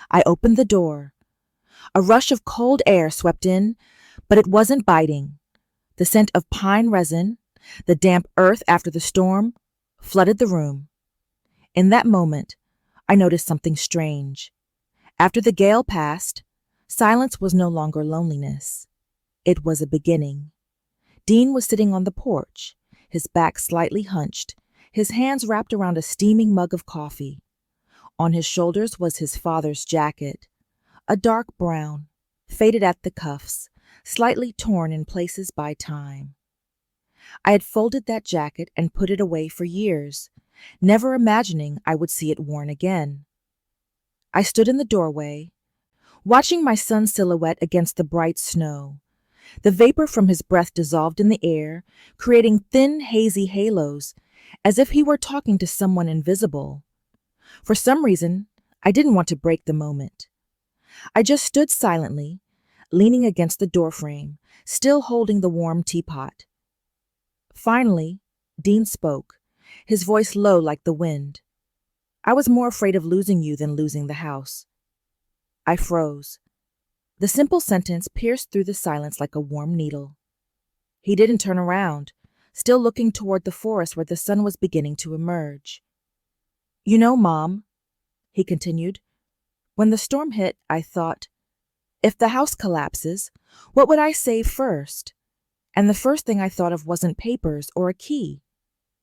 I opened the door. A rush of cold air swept in, but it wasn't biting. The scent of pine resin, the damp earth after the storm, flooded the room. In that moment, I noticed something strange. After the gale passed, silence was no longer loneliness. It was a beginning. Dean was sitting on the porch, his back slightly hunched, his hands wrapped around a steaming mug of coffee. On his shoulders was his father's jacket, a dark brown, faded at the cuffs, slightly torn in places by time. I had folded that jacket and put it away for years, never imagining I would see it worn again. I stood in the doorway, watching my son's silhouette against the bright snow. The vapor from his breath dissolved in the air, creating thin, hazy halos, as if he were talking to someone invisible. For some reason, I didn't want to break the moment. I just stood silently, leaning against the doorframe, still holding the warm teapot. Finally, Dean spoke, his voice low like the wind. I was more afraid of losing you than losing the house. I froze. The simple sentence pierced through the silence like a warm needle. He didn't turn around, still looking toward the forest where the sun was beginning to emerge. You know, Mom, he continued, when the storm hit, I thought, if the house collapses, what would I save first? And the first thing I thought of wasn't papers or a key.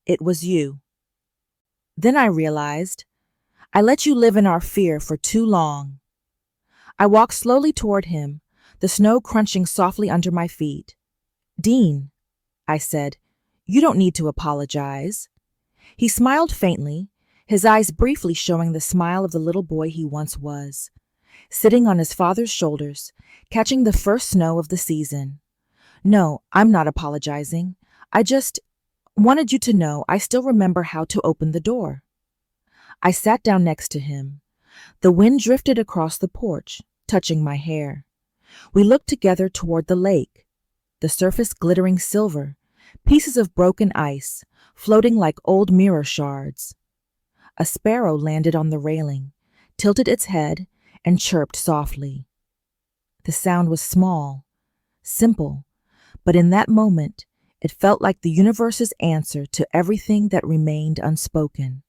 It was you. Then I realized, I let you live in our fear for too long. I walked slowly toward him, the snow crunching softly under my feet. Dean, I said, you don't need to apologize. He smiled faintly, his eyes briefly showing the smile of the little boy he once was, sitting on his father's shoulders, catching the first snow of the season. No, I'm not apologizing. I just wanted you to know I still remember how to open the door. I sat down next to him. The wind drifted across the porch, touching my hair. We looked together toward the lake, the surface glittering silver, pieces of broken ice, floating like old mirror shards. A sparrow landed on the railing, tilted its head, and chirped softly. The sound was small, simple, but in that moment, it felt like the universe's answer to everything that remained unspoken.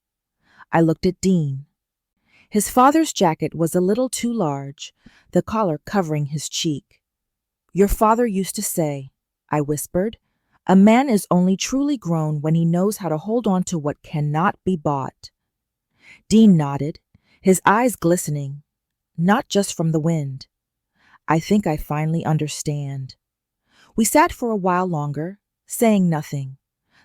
I looked at Dean. His father's jacket was a little too large, the collar covering his cheek. Your father used to say, I whispered, a man is only truly grown when he knows how to hold on to what cannot be bought. Dean nodded, his eyes glistening, not just from the wind. I think I finally understand. We sat for a while longer, saying nothing.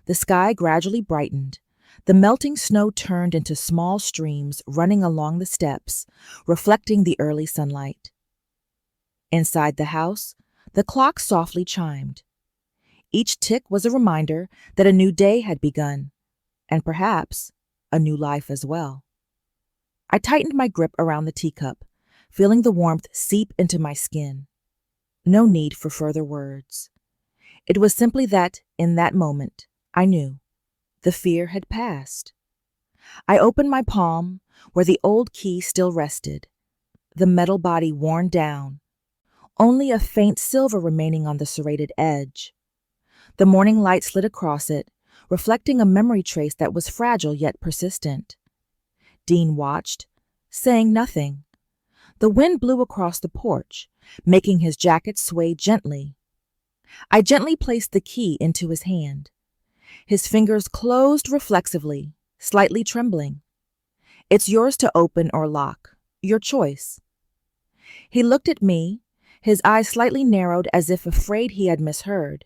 The sky gradually brightened. The melting snow turned into small streams running along the steps, reflecting the early sunlight. Inside the house, the clock softly chimed. Each tick was a reminder that a new day had begun, and perhaps a new life as well. I tightened my grip around the teacup, feeling the warmth seep into my skin. No need for further words. It was simply that, in that moment, I knew. The fear had passed. I opened my palm, where the old key still rested, the metal body worn down, only a faint silver remaining on the serrated edge. The morning light slid across it, reflecting a memory trace that was fragile yet persistent. Dean watched, saying nothing. The wind blew across the porch, making his jacket sway gently. I gently placed the key into his hand. His fingers closed reflexively, slightly trembling. It's yours to open or lock, your choice. He looked at me, his eyes slightly narrowed as if afraid he had misheard.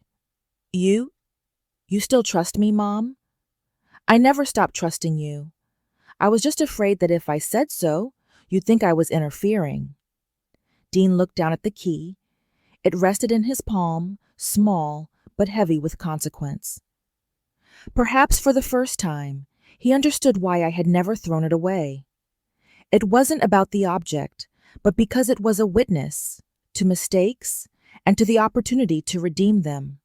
You still trust me, Mom? I never stopped trusting you. I was just afraid that if I said so, you'd think I was interfering. Dean looked down at the key. It rested in his palm, small but heavy with consequence. Perhaps for the first time, he understood why I had never thrown it away. It wasn't about the object, but because it was a witness to mistakes and to the opportunity to redeem them.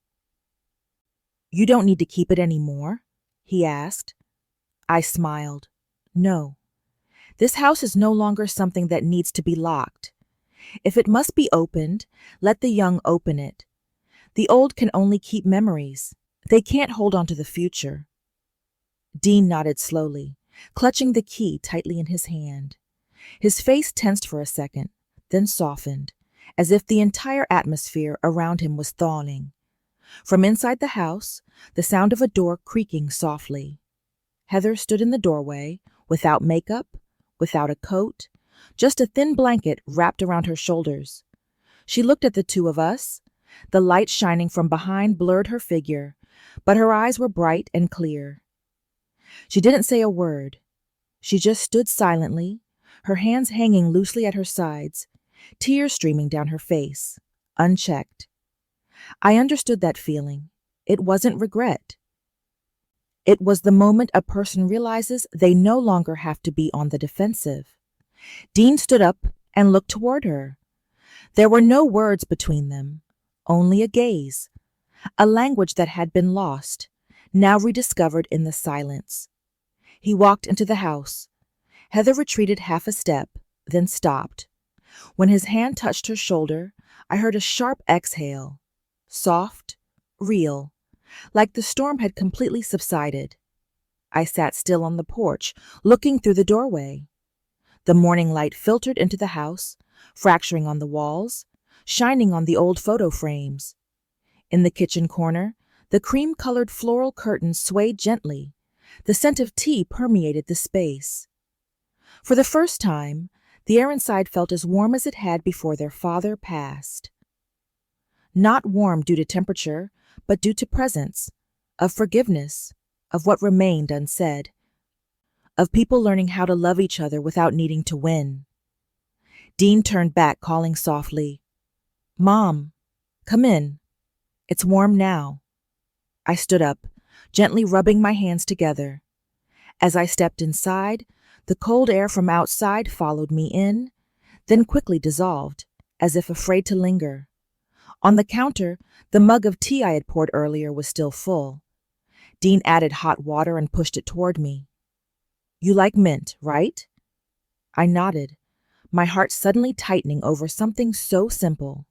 You don't need to keep it anymore? He asked. I smiled. No. This house is no longer something that needs to be locked. If it must be opened, let the young open it. The old can only keep memories. They can't hold on to the future. Dean nodded slowly, clutching the key tightly in his hand. His face tensed for a second, then softened, as if the entire atmosphere around him was thawing. From inside the house, the sound of a door creaking softly. Heather stood in the doorway, without makeup, without a coat, just a thin blanket wrapped around her shoulders. She looked at the two of us. The light shining from behind blurred her figure, but her eyes were bright and clear. She didn't say a word. She just stood silently, her hands hanging loosely at her sides, tears streaming down her face, unchecked. I understood that feeling. It wasn't regret. It was the moment a person realizes they no longer have to be on the defensive. Dean stood up and looked toward her. There were no words between them, only a gaze, a language that had been lost, now rediscovered in the silence. He walked into the house. Heather retreated half a step, then stopped. When his hand touched her shoulder, I heard a sharp exhale, soft, real, like the storm had completely subsided. I sat still on the porch, looking through the doorway. The morning light filtered into the house, fracturing on the walls, shining on the old photo frames. In the kitchen corner, the cream-colored floral curtains swayed gently. The scent of tea permeated the space. For the first time, the air inside felt as warm as it had before their father passed. Not warm due to temperature, but due to presence, of forgiveness, of what remained unsaid, of people learning how to love each other without needing to win. Dean turned back, calling softly, "Mom, come in. It's warm now." I stood up, gently rubbing my hands together. As I stepped inside, the cold air from outside followed me in, then quickly dissolved, as if afraid to linger. On the counter, the mug of tea I had poured earlier was still full. Dean added hot water and pushed it toward me. "You like mint, right?" I nodded, my heart suddenly tightening over something so simple.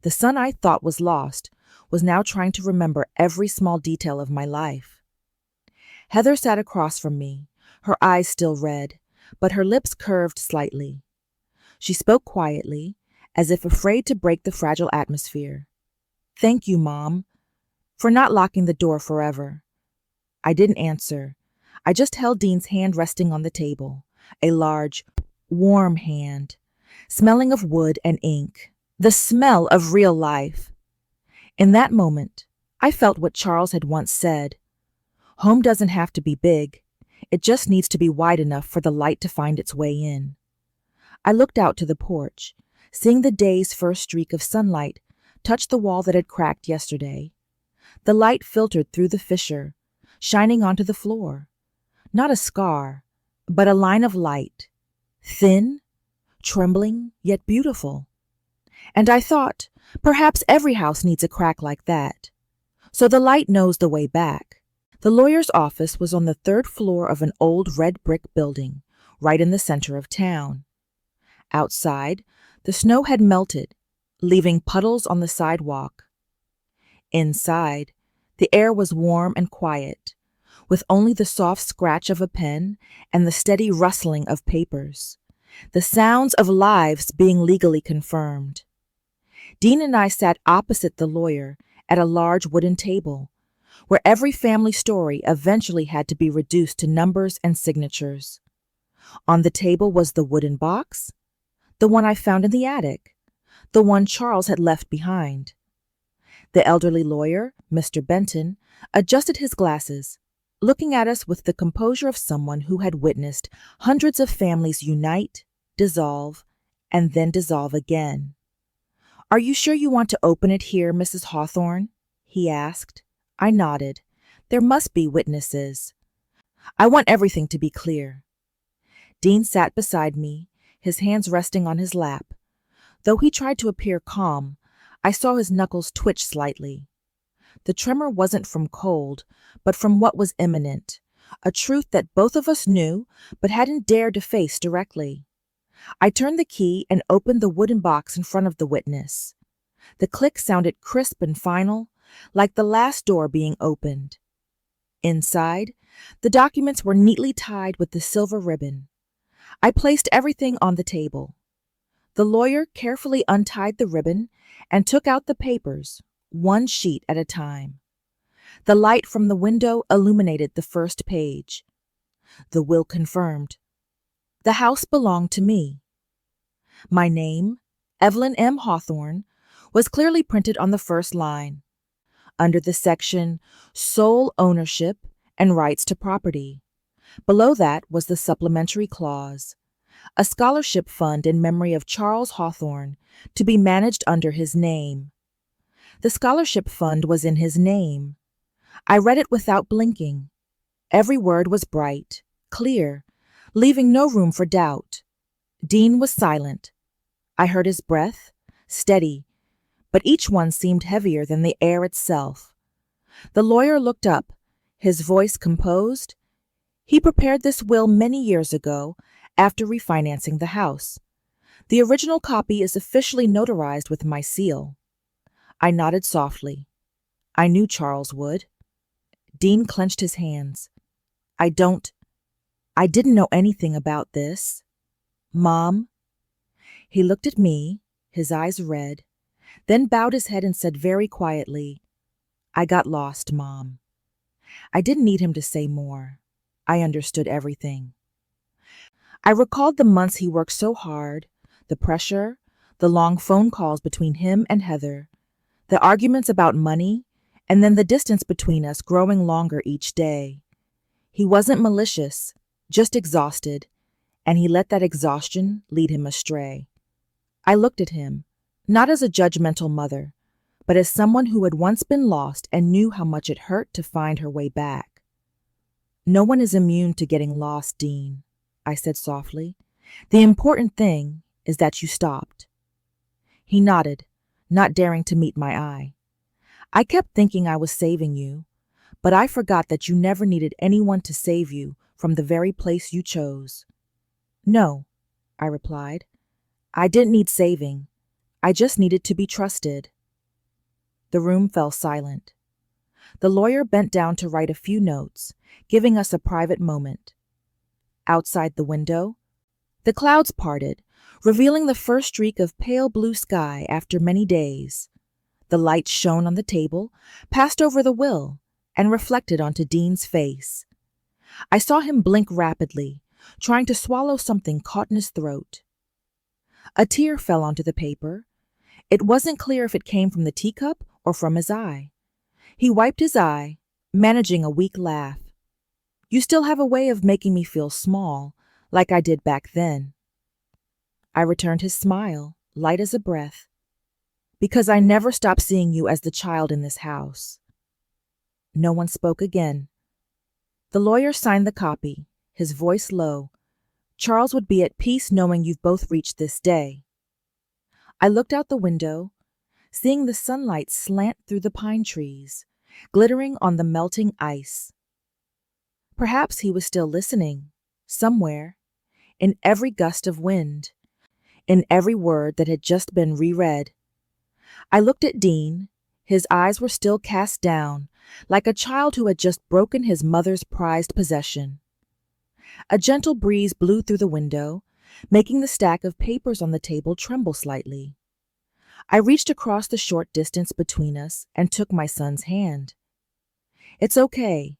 The son I thought was lost was now trying to remember every small detail of my life. Heather sat across from me, her eyes still red, but her lips curved slightly. She spoke quietly, as if afraid to break the fragile atmosphere. "Thank you, Mom, for not locking the door forever." I didn't answer. I just held Dean's hand resting on the table, a large, warm hand, smelling of wood and ink, the smell of real life. In that moment, I felt what Charles had once said. Home doesn't have to be big. It just needs to be wide enough for the light to find its way in. I looked out to the porch, seeing the day's first streak of sunlight touch the wall that had cracked yesterday. The light filtered through the fissure, shining onto the floor. Not a scar, but a line of light, thin, trembling, yet beautiful. And I thought, perhaps every house needs a crack like that. So the light knows the way back. The lawyer's office was on the third floor of an old red brick building, right in the center of town. Outside, the snow had melted, leaving puddles on the sidewalk. Inside, the air was warm and quiet, with only the soft scratch of a pen and the steady rustling of papers, the sounds of lives being legally confirmed. Dean and I sat opposite the lawyer at a large wooden table, where every family story eventually had to be reduced to numbers and signatures. On the table was the wooden box, the one I found in the attic, the one Charles had left behind. The elderly lawyer, Mr. Benton, adjusted his glasses, looking at us with the composure of someone who had witnessed hundreds of families unite, dissolve, and then dissolve again. "Are you sure you want to open it here, Mrs. Hawthorne?" he asked. I nodded. There must be witnesses. I want everything to be clear. Dean sat beside me, his hands resting on his lap. Though he tried to appear calm, I saw his knuckles twitch slightly. The tremor wasn't from cold, but from what was imminent, a truth that both of us knew but hadn't dared to face directly. I turned the key and opened the wooden box in front of the witness. The click sounded crisp and final, like the last door being opened. Inside, the documents were neatly tied with the silver ribbon. I placed everything on the table. The lawyer carefully untied the ribbon and took out the papers, one sheet at a time. The light from the window illuminated the first page. The will confirmed. The house belonged to me. My name, Evelyn M. Hawthorne, was clearly printed on the first line, under the section Sole Ownership and Rights to Property. Below that was the supplementary clause, a scholarship fund in memory of Charles Hawthorne to be managed under his name. The scholarship fund was in his name. I read it without blinking, Every word was bright, clear, leaving no room for doubt. Dean was silent. I heard his breath, steady, but each one seemed heavier than the air itself. The lawyer looked up, his voice composed. He prepared this will many years ago, after refinancing the house. The original copy is officially notarized with my seal. I nodded softly. I knew Charles would. Dean clenched his hands. I didn't know anything about this. Mom. He looked at me, his eyes red, then bowed his head and said very quietly, I got lost, Mom. I didn't need him to say more. I understood everything. I recalled the months he worked so hard, the pressure, the long phone calls between him and Heather, the arguments about money, and then the distance between us growing longer each day. He wasn't malicious, just exhausted, and he let that exhaustion lead him astray. I looked at him, not as a judgmental mother, but as someone who had once been lost and knew how much it hurt to find her way back. No one is immune to getting lost, Dean, I said softly. The important thing is that you stopped. He nodded, not daring to meet my eye. I kept thinking I was saving you, but I forgot that you never needed anyone to save you from the very place you chose. No, I replied. I didn't need saving. I just needed to be trusted. The room fell silent. The lawyer bent down to write a few notes, giving us a private moment. Outside the window, the clouds parted, revealing the first streak of pale blue sky after many days. The light shone on the table, passed over the will, and reflected onto Dean's face. I saw him blink rapidly, trying to swallow something caught in his throat. A tear fell onto the paper. It wasn't clear if it came from the teacup or from his eye. He wiped his eye, managing a weak laugh. You still have a way of making me feel small, like I did back then. I returned his smile, light as a breath. Because I never stopped seeing you as the child in this house. No one spoke again. The lawyer signed the copy, his voice low. Charles would be at peace knowing you've both reached this day. I looked out the window, seeing the sunlight slant through the pine trees, glittering on the melting ice. Perhaps he was still listening, somewhere, in every gust of wind, in every word that had just been reread. I looked at Dean. His eyes were still cast down, like a child who had just broken his mother's prized possession. A gentle breeze blew through the window, making the stack of papers on the table tremble slightly. I reached across the short distance between us and took my son's hand. It's okay.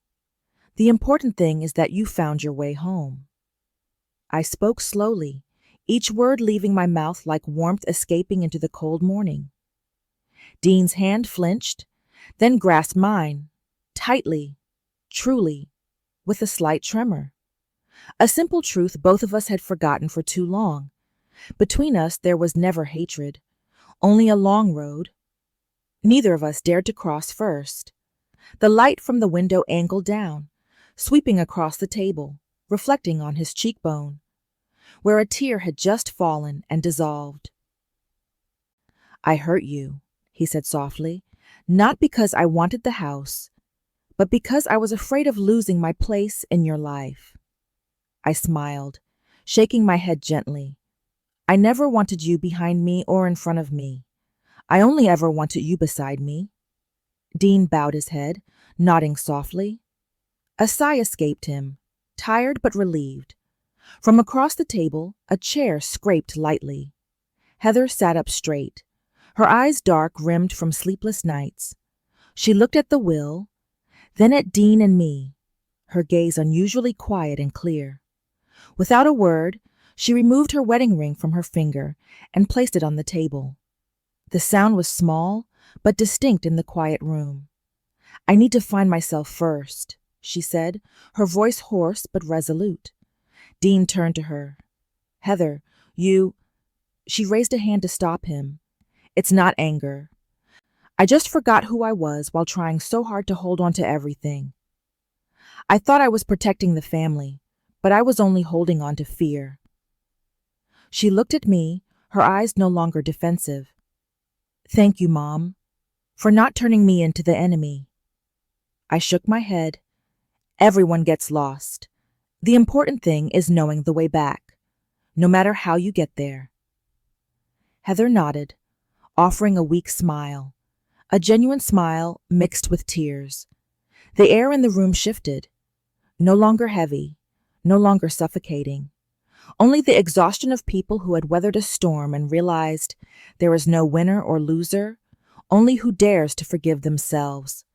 The important thing is that you found your way home. I spoke slowly, each word leaving my mouth like warmth escaping into the cold morning. Dean's hand flinched, then grasped mine, tightly, truly, with a slight tremor. A simple truth both of us had forgotten for too long. Between us there was never hatred, only a long road. Neither of us dared to cross first. The light from the window angled down, sweeping across the table, reflecting on his cheekbone, where a tear had just fallen and dissolved. I hurt you, he said softly, not because I wanted the house, but because I was afraid of losing my place in your life. I smiled, shaking my head gently. I never wanted you behind me or in front of me. I only ever wanted you beside me. Dean bowed his head, nodding softly. A sigh escaped him, tired but relieved. From across the table, a chair scraped lightly. Heather sat up straight, her eyes dark, rimmed from sleepless nights. She looked at the will, then at Dean and me, her gaze unusually quiet and clear. Without a word, she removed her wedding ring from her finger and placed it on the table. The sound was small, but distinct in the quiet room. I need to find myself first, she said, her voice hoarse but resolute. Dean turned to her. Heather, you... She raised a hand to stop him. It's not anger. I just forgot who I was while trying so hard to hold on to everything. I thought I was protecting the family, but I was only holding on to fear. She looked at me, her eyes no longer defensive. Thank you, Mom, for not turning me into the enemy. I shook my head. Everyone gets lost. The important thing is knowing the way back, no matter how you get there. Heather nodded, offering a weak smile, a genuine smile mixed with tears. The air in the room shifted, no longer heavy, no longer suffocating. Only the exhaustion of people who had weathered a storm and realized there is no winner or loser, only who dares to forgive themselves.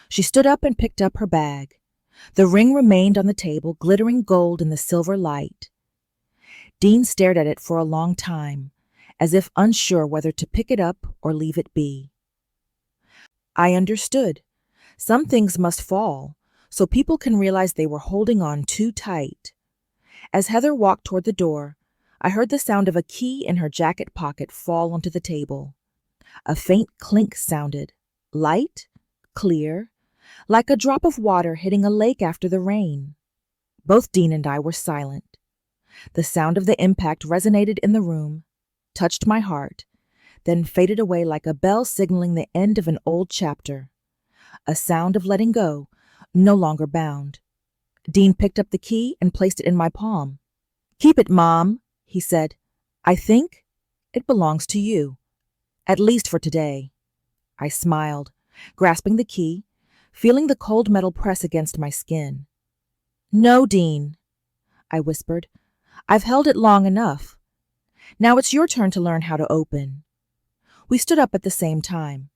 She stood up and picked up her bag. The ring remained on the table, glittering gold in the silver light. Dean stared at it for a long time, as if unsure whether to pick it up or leave it be. I understood. Some things must fall, so people can realize they were holding on too tight. As Heather walked toward the door, I heard the sound of a key in her jacket pocket fall onto the table. A faint clink sounded, light, clear, like a drop of water hitting a lake after the rain. Both Dean and I were silent. The sound of the impact resonated in the room, touched my heart, then faded away like a bell signaling the end of an old chapter. A sound of letting go, no longer bound. Dean picked up the key and placed it in my palm. Keep it, Mom, he said. I think it belongs to you, at least for today. I smiled, grasping the key, feeling the cold metal press against my skin. No, Dean, I whispered. I've held it long enough. Now it's your turn to learn how to open. We stood up at the same time.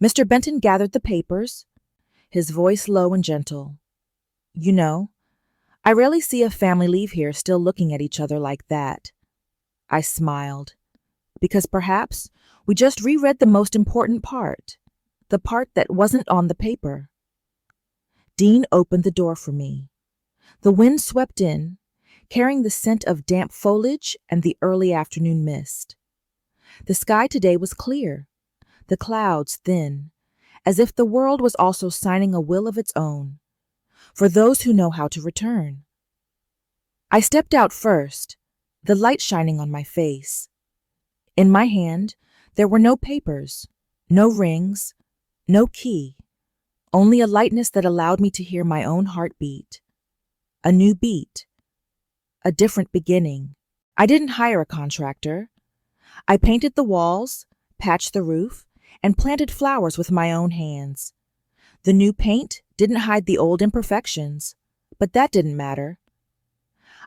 Mr. Benton gathered the papers, his voice low and gentle. You know, I rarely see a family leave here still looking at each other like that. I smiled, because perhaps we just reread the most important part, the part that wasn't on the paper. Dean opened the door for me. The wind swept in, carrying the scent of damp foliage and the early afternoon mist. The sky today was clear, the clouds thin, as if the world was also signing a will of its own, for those who know how to return. I stepped out first, the light shining on my face. In my hand, there were no papers, no rings, no key, only a lightness that allowed me to hear my own heartbeat. A new beat, a different beginning. I didn't hire a contractor. I painted the walls, patched the roof, and planted flowers with my own hands. The new paint didn't hide the old imperfections, but that didn't matter.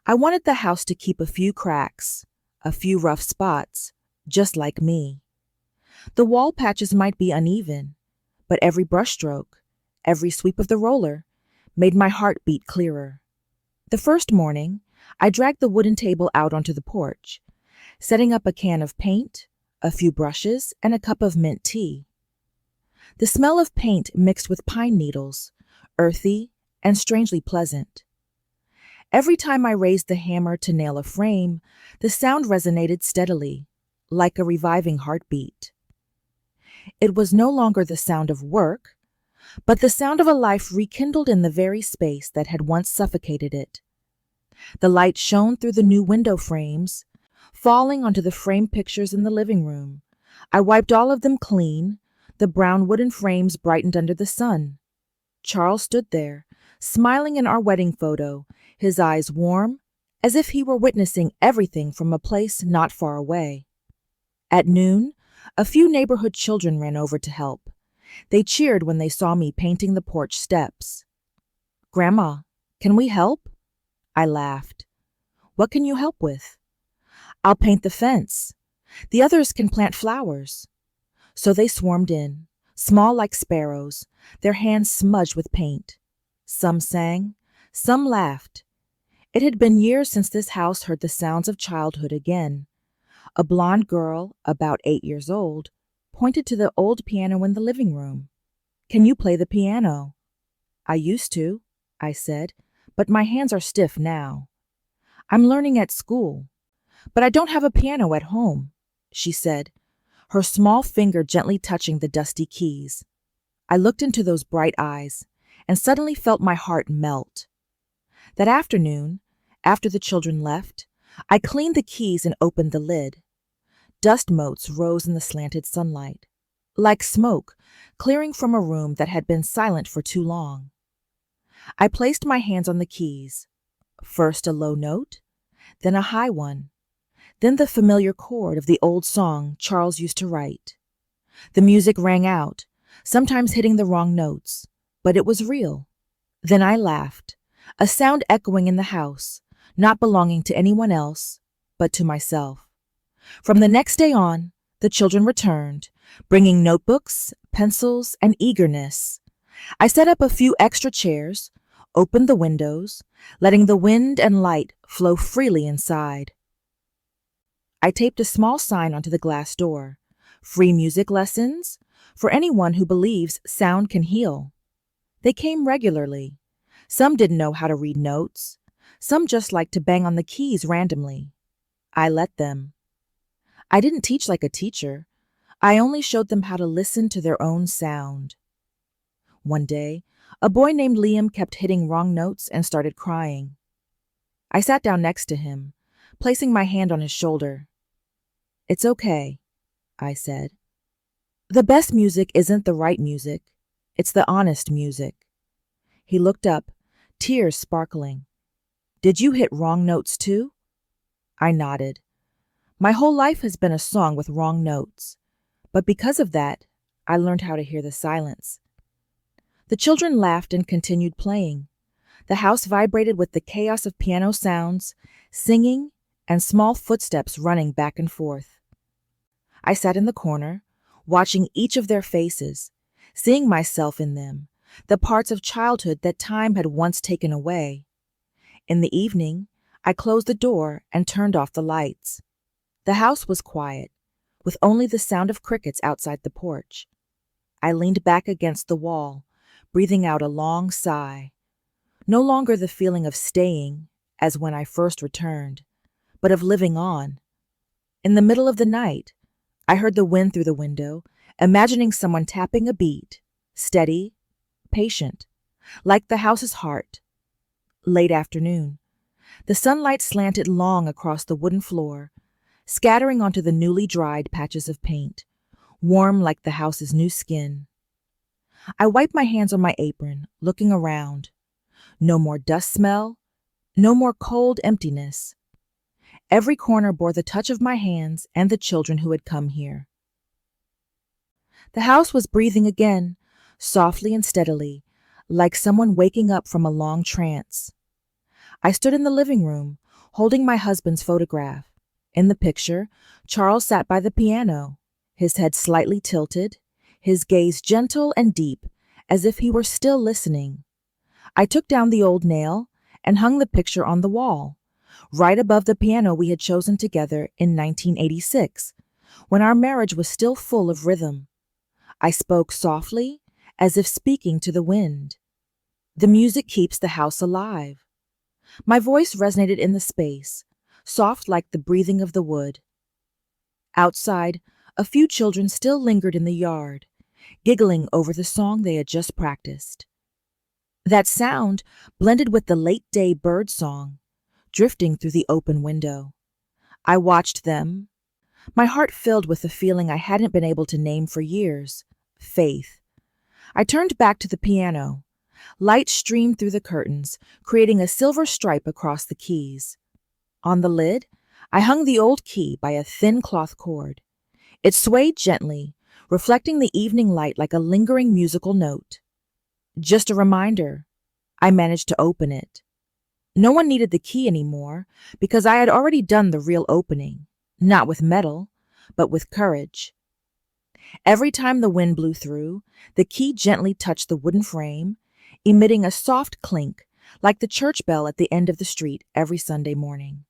I wanted the house to keep a few cracks, a few rough spots, just like me. The wall patches might be uneven, but every brushstroke, every sweep of the roller, made my heart beat clearer. The first morning, I dragged the wooden table out onto the porch, setting up a can of paint, a few brushes, and a cup of mint tea. The smell of paint mixed with pine needles, earthy and strangely pleasant. Every time I raised the hammer to nail a frame, the sound resonated steadily, like a reviving heartbeat. It was no longer the sound of work, but the sound of a life rekindled in the very space that had once suffocated it. The light shone through the new window frames, falling onto the framed pictures in the living room. I wiped all of them clean. The brown wooden frames brightened under the sun. Charles stood there, smiling in our wedding photo, his eyes warm, as if he were witnessing everything from a place not far away. At noon, a few neighborhood children ran over to help. They cheered when they saw me painting the porch steps. Grandma, can we help? I laughed. What can you help with? I'll paint the fence. The others can plant flowers. So they swarmed in, small like sparrows, their hands smudged with paint. Some sang, some laughed. It had been years since this house heard the sounds of childhood again. A blonde girl, about 8 years old, pointed to the old piano in the living room. Can you play the piano? I used to, I said, but my hands are stiff now. I'm learning at school, but I don't have a piano at home, she said, her small finger gently touching the dusty keys. I looked into those bright eyes, and suddenly felt my heart melt. That afternoon, after the children left, I cleaned the keys and opened the lid. Dust motes rose in the slanted sunlight, like smoke clearing from a room that had been silent for too long. I placed my hands on the keys, first a low note, then a high one, then the familiar chord of the old song Charles used to write. The music rang out, sometimes hitting the wrong notes, but it was real. Then I laughed, a sound echoing in the house, not belonging to anyone else, but to myself. From the next day on, the children returned, bringing notebooks, pencils, and eagerness. I set up a few extra chairs, opened the windows, letting the wind and light flow freely inside. I taped a small sign onto the glass door, "Free music lessons for anyone who believes sound can heal." They came regularly. Some didn't know how to read notes. Some just liked to bang on the keys randomly. I let them. I didn't teach like a teacher. I only showed them how to listen to their own sound. One day, a boy named Liam kept hitting wrong notes and started crying. I sat down next to him, placing my hand on his shoulder. "It's okay," I said. "The best music isn't the right music. It's the honest music." He looked up, tears sparkling. "Did you hit wrong notes too?" I nodded. My whole life has been a song with wrong notes, but because of that, I learned how to hear the silence. The children laughed and continued playing. The house vibrated with the chaos of piano sounds, singing, and small footsteps running back and forth. I sat in the corner, watching each of their faces, seeing myself in them, the parts of childhood that time had once taken away. In the evening, I closed the door and turned off the lights. The house was quiet, with only the sound of crickets outside the porch. I leaned back against the wall, breathing out a long sigh. No longer the feeling of staying, as when I first returned, but of living on. In the middle of the night, I heard the wind through the window, imagining someone tapping a beat, steady, patient, like the house's heart. Late afternoon. The sunlight slanted long across the wooden floor, scattering onto the newly dried patches of paint, warm like the house's new skin. I wiped my hands on my apron, looking around. No more dust smell, no more cold emptiness. Every corner bore the touch of my hands and the children who had come here. The house was breathing again, softly and steadily, like someone waking up from a long trance. I stood in the living room, holding my husband's photograph. In the picture, Charles sat by the piano, his head slightly tilted, his gaze gentle and deep, as if he were still listening. I took down the old nail and hung the picture on the wall, right above the piano we had chosen together in 1986, when our marriage was still full of rhythm. I spoke softly, as if speaking to the wind. The music keeps the house alive. My voice resonated in the space, soft like the breathing of the wood. Outside, a few children still lingered in the yard, giggling over the song they had just practiced. That sound blended with the late-day bird song, drifting through the open window. I watched them, my heart filled with a feeling I hadn't been able to name for years, faith. I turned back to the piano. Light streamed through the curtains, creating a silver stripe across the keys. On the lid, I hung the old key by a thin cloth cord. It swayed gently, reflecting the evening light like a lingering musical note. Just a reminder, I managed to open it. No one needed the key anymore because I had already done the real opening, not with metal, but with courage. Every time the wind blew through, the key gently touched the wooden frame, emitting a soft clink like the church bell at the end of the street every Sunday morning.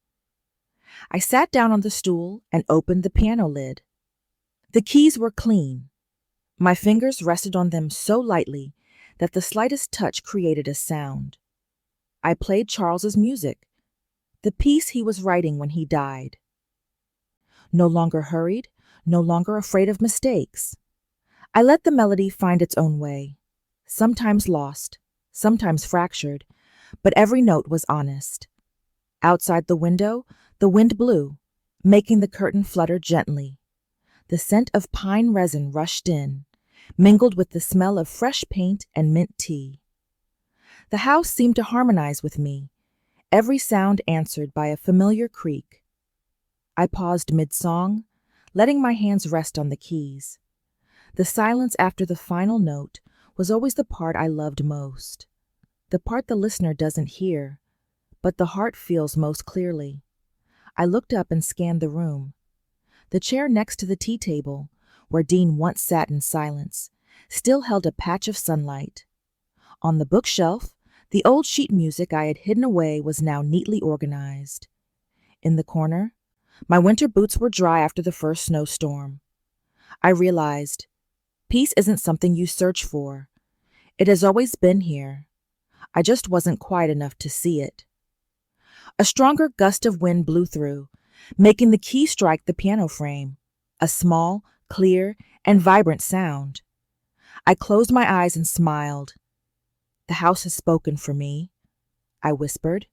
I sat down on the stool and opened the piano lid. The keys were clean. My fingers rested on them so lightly that the slightest touch created a sound. I played Charles's music, the piece he was writing when he died. No longer hurried, no longer afraid of mistakes. I let the melody find its own way, sometimes lost, sometimes fractured, but every note was honest. Outside the window, the wind blew, making the curtain flutter gently. The scent of pine resin rushed in, mingled with the smell of fresh paint and mint tea. The house seemed to harmonize with me, every sound answered by a familiar creak. I paused mid-song, letting my hands rest on the keys. The silence after the final note was always the part I loved most, the part the listener doesn't hear, but the heart feels most clearly. I looked up and scanned the room. The chair next to the tea table, where Dean once sat in silence, still held a patch of sunlight. On the bookshelf, the old sheet music I had hidden away was now neatly organized. In the corner, my winter boots were dry after the first snowstorm. I realized, peace isn't something you search for. It has always been here. I just wasn't quiet enough to see it. A stronger gust of wind blew through, making the key strike the piano frame, a small, clear, and vibrant sound. I closed my eyes and smiled. The house has spoken for me, I whispered.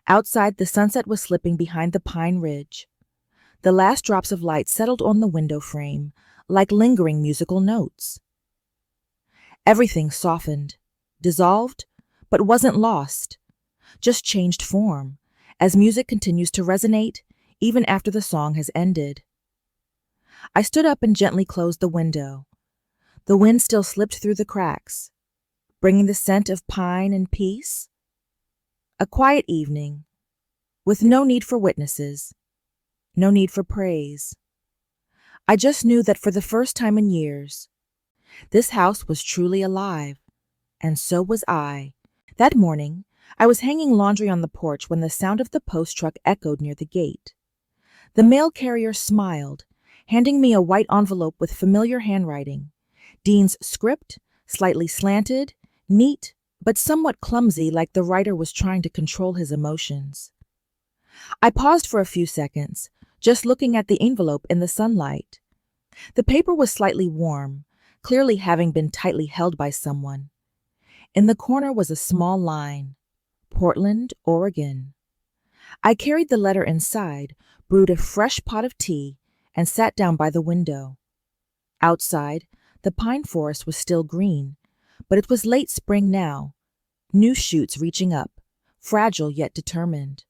Outside, the sunset was slipping behind the pine ridge. The last drops of light settled on the window frame, like lingering musical notes. Everything softened, dissolved, but wasn't lost, just changed form, as music continues to resonate even after the song has ended. I stood up and gently closed the window. The wind still slipped through the cracks, bringing the scent of pine and peace. A quiet evening, with no need for witnesses, no need for praise. I just knew that for the first time in years, this house was truly alive, and so was I. That morning, I was hanging laundry on the porch when the sound of the post truck echoed near the gate. The mail carrier smiled, handing me a white envelope with familiar handwriting. Dean's script, slightly slanted, neat, but somewhat clumsy, like the writer was trying to control his emotions. I paused for a few seconds, just looking at the envelope in the sunlight. The paper was slightly warm, clearly having been tightly held by someone. In the corner was a small line, Portland, Oregon. I carried the letter inside, brewed a fresh pot of tea, and sat down by the window. Outside, the pine forest was still green, but it was late spring now, new shoots reaching up, fragile yet determined.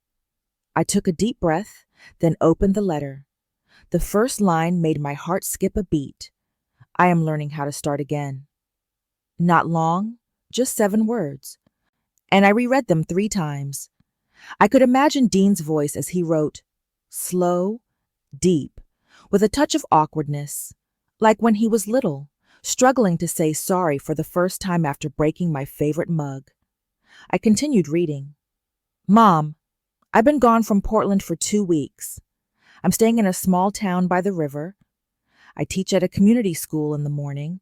I took a deep breath, then opened the letter. The first line made my heart skip a beat. I am learning how to start again. Not long, just 7 words, and I reread them 3 times. I could imagine Dean's voice as he wrote, slow, deep, with a touch of awkwardness, like when he was little, struggling to say sorry for the first time after breaking my favorite mug. I continued reading. Mom, I've been gone from Portland for 2 weeks. I'm staying in a small town by the river. I teach at a community school in the morning,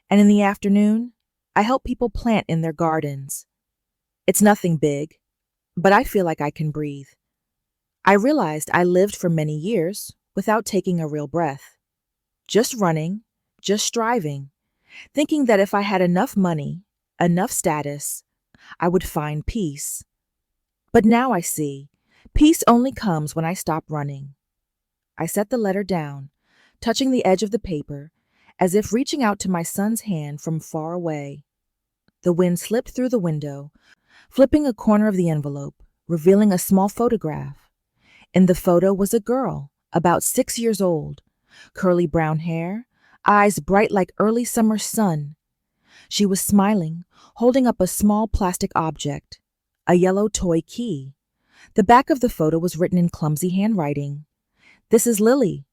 and in the afternoon, I help people plant in their gardens. It's nothing big, but I feel like I can breathe. I realized I lived for many years without taking a real breath. Just running, just striving, thinking that if I had enough money, enough status, I would find peace. But now I see, peace only comes when I stop running. I set the letter down, touching the edge of the paper, as if reaching out to my son's hand from far away. The wind slipped through the window, flipping a corner of the envelope, revealing a small photograph. In the photo was a girl, about 6 years old, curly brown hair, eyes bright like early summer sun. She was smiling, holding up a small plastic object, a yellow toy key. The back of the photo was written in clumsy handwriting. This is Lily.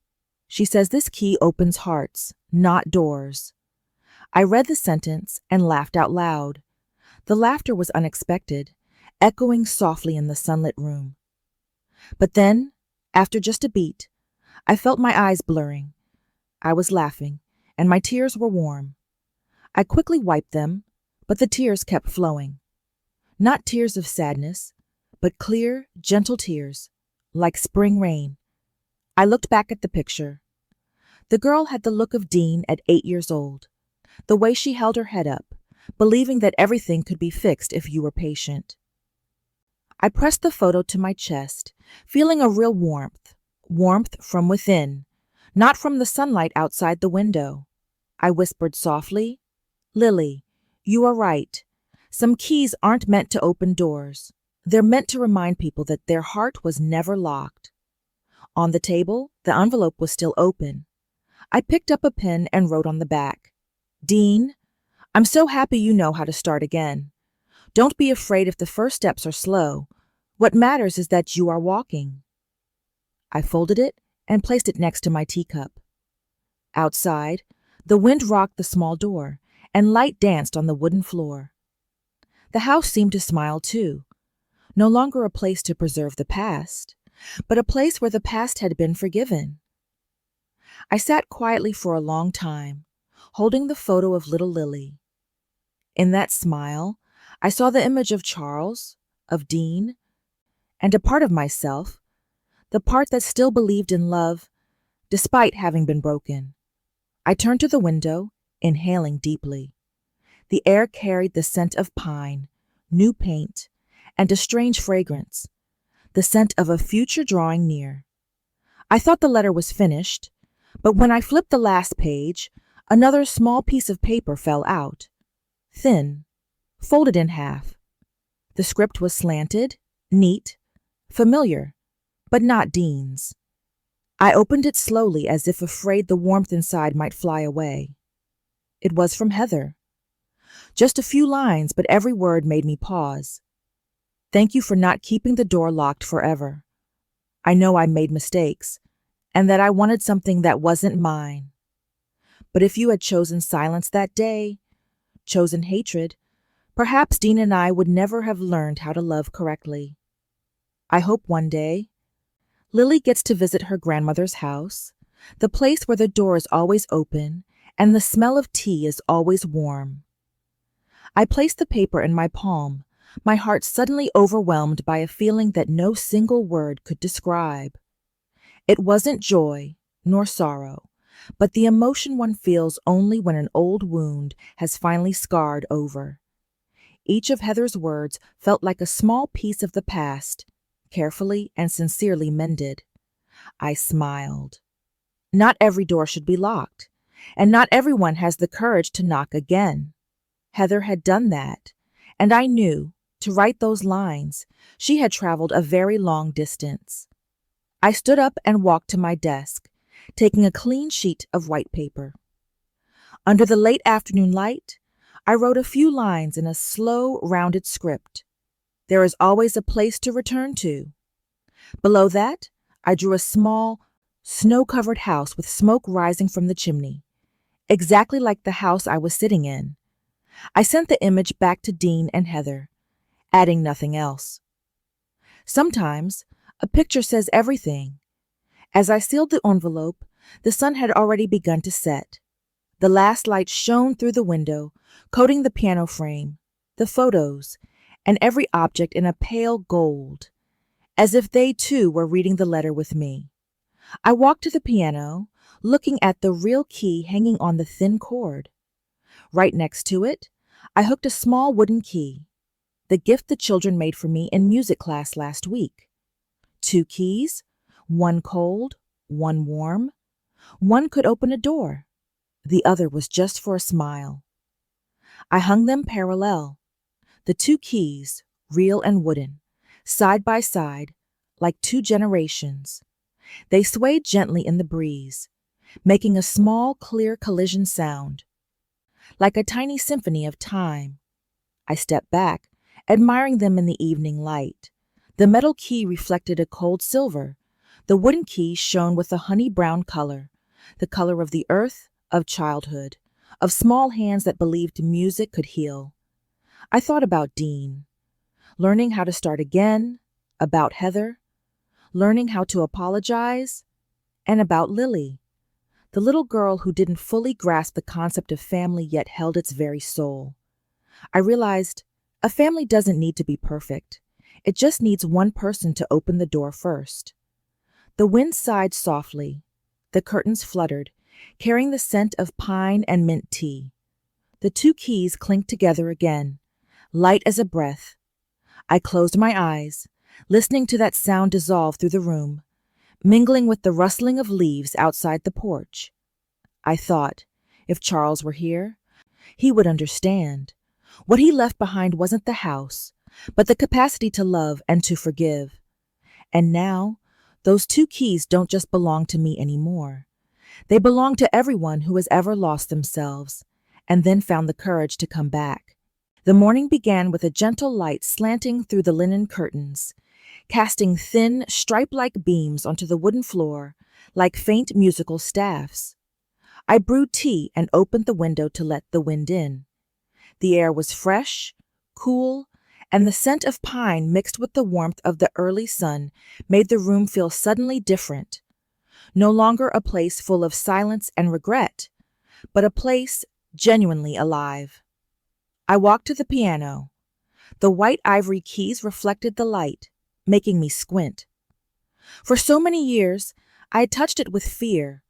She says this key opens hearts, not doors. I read the sentence and laughed out loud. The laughter was unexpected, echoing softly in the sunlit room. But then, after just a beat, I felt my eyes blurring. I was laughing, and my tears were warm. I quickly wiped them, but the tears kept flowing. Not tears of sadness, but clear, gentle tears, like spring rain. I looked back at the picture. The girl had the look of Dean at 8 years old. The way she held her head up, believing that everything could be fixed if you were patient. I pressed the photo to my chest, feeling a real warmth from within, not from the sunlight outside the window. I whispered softly, "Lily, you are right. Some keys aren't meant to open doors. They're meant to remind people that their heart was never locked." On the table, the envelope was still open. I picked up a pen and wrote on the back, "Dean, I'm so happy you know how to start again. Don't be afraid if the first steps are slow. What matters is that you are walking." I folded it and placed it next to my teacup. Outside, the wind rocked the small door, and light danced on the wooden floor. The house seemed to smile too, no longer a place to preserve the past, but a place where the past had been forgiven. I sat quietly for a long time, holding the photo of little Lily. In that smile, I saw the image of Charles, of Dean, and a part of myself, the part that still believed in love, despite having been broken. I turned to the window, inhaling deeply. The air carried the scent of pine, new paint, and a strange fragrance, the scent of a future drawing near. I thought the letter was finished, but when I flipped the last page, another small piece of paper fell out, thin, folded in half. The script was slanted, neat, familiar, but not Dean's. I opened it slowly as if afraid the warmth inside might fly away. It was from Heather. Just a few lines, but every word made me pause. "Thank you for not keeping the door locked forever. I know I made mistakes, and that I wanted something that wasn't mine. But if you had chosen silence that day, chosen hatred, perhaps Dean and I would never have learned how to love correctly. I hope one day Lily gets to visit her grandmother's house, the place where the door is always open and the smell of tea is always warm." I placed the paper in my palm, my heart suddenly overwhelmed by a feeling that no single word could describe. It wasn't joy, nor sorrow, but the emotion one feels only when an old wound has finally scarred over. Each of Heather's words felt like a small piece of the past, carefully and sincerely mended. I smiled. Not every door should be locked, and not everyone has the courage to knock again. Heather had done that, and I knew, to write those lines, she had traveled a very long distance. I stood up and walked to my desk, taking a clean sheet of white paper. Under the late afternoon light, I wrote a few lines in a slow, rounded script. There is always a place to return to. Below that, I drew a small, snow-covered house with smoke rising from the chimney, exactly like the house I was sitting in. I sent the image back to Dean and Heather, adding nothing else. Sometimes, a picture says everything. As I sealed the envelope, the sun had already begun to set. The last light shone through the window, coating the piano frame, the photos, and every object in a pale gold, as if they too were reading the letter with me. I walked to the piano, looking at the real key hanging on the thin cord. Right next to it, I hooked a small wooden key, the gift the children made for me in music class last week. 2 keys, one cold, one warm. One could open a door. The other was just for a smile. I hung them parallel, the 2 keys, real and wooden, side by side, like 2 generations. They swayed gently in the breeze, making a small, clear collision sound, like a tiny symphony of time. I stepped back, admiring them in the evening light. The metal key reflected a cold silver. The wooden key shone with a honey-brown color, the color of the earth, of childhood, of small hands that believed music could heal. I thought about Dean, learning how to start again, about Heather, learning how to apologize, and about Lily, the little girl who didn't fully grasp the concept of family yet held its very soul. I realized a family doesn't need to be perfect. It just needs one person to open the door first. The wind sighed softly. The curtains fluttered, carrying the scent of pine and mint tea. The two keys clinked together again, light as a breath. I closed my eyes, listening to that sound dissolve through the room, mingling with the rustling of leaves outside the porch. I thought, if Charles were here, he would understand. What he left behind wasn't the house, but the capacity to love and to forgive. And now, those two keys don't just belong to me anymore. They belong to everyone who has ever lost themselves, and then found the courage to come back. The morning began with a gentle light slanting through the linen curtains, casting thin, stripe-like beams onto the wooden floor like faint musical staffs. I brewed tea and opened the window to let the wind in. The air was fresh, cool, and the scent of pine mixed with the warmth of the early sun made the room feel suddenly different. No longer a place full of silence and regret, but a place genuinely alive. I walked to the piano. The white ivory keys reflected the light, making me squint. For so many years, I had touched it with fear.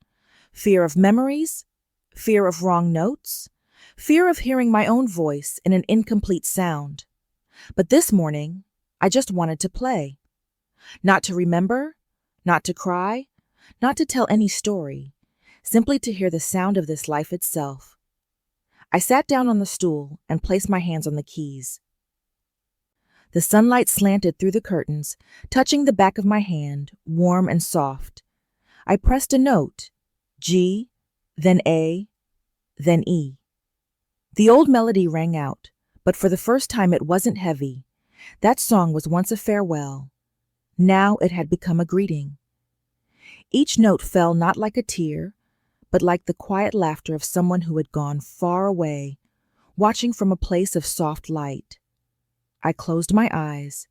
Fear of memories, fear of wrong notes, fear of hearing my own voice in an incomplete sound. But this morning, I just wanted to play. Not to remember, not to cry, not to tell any story, simply to hear the sound of this life itself. I sat down on the stool and placed my hands on the keys. The sunlight slanted through the curtains, touching the back of my hand, warm and soft. I pressed a note, G, then A, then E. The old melody rang out, but for the first time it wasn't heavy. That song was once a farewell. Now it had become a greeting. Each note fell not like a tear, but like the quiet laughter of someone who had gone far away, watching from a place of soft light. I closed my eyes.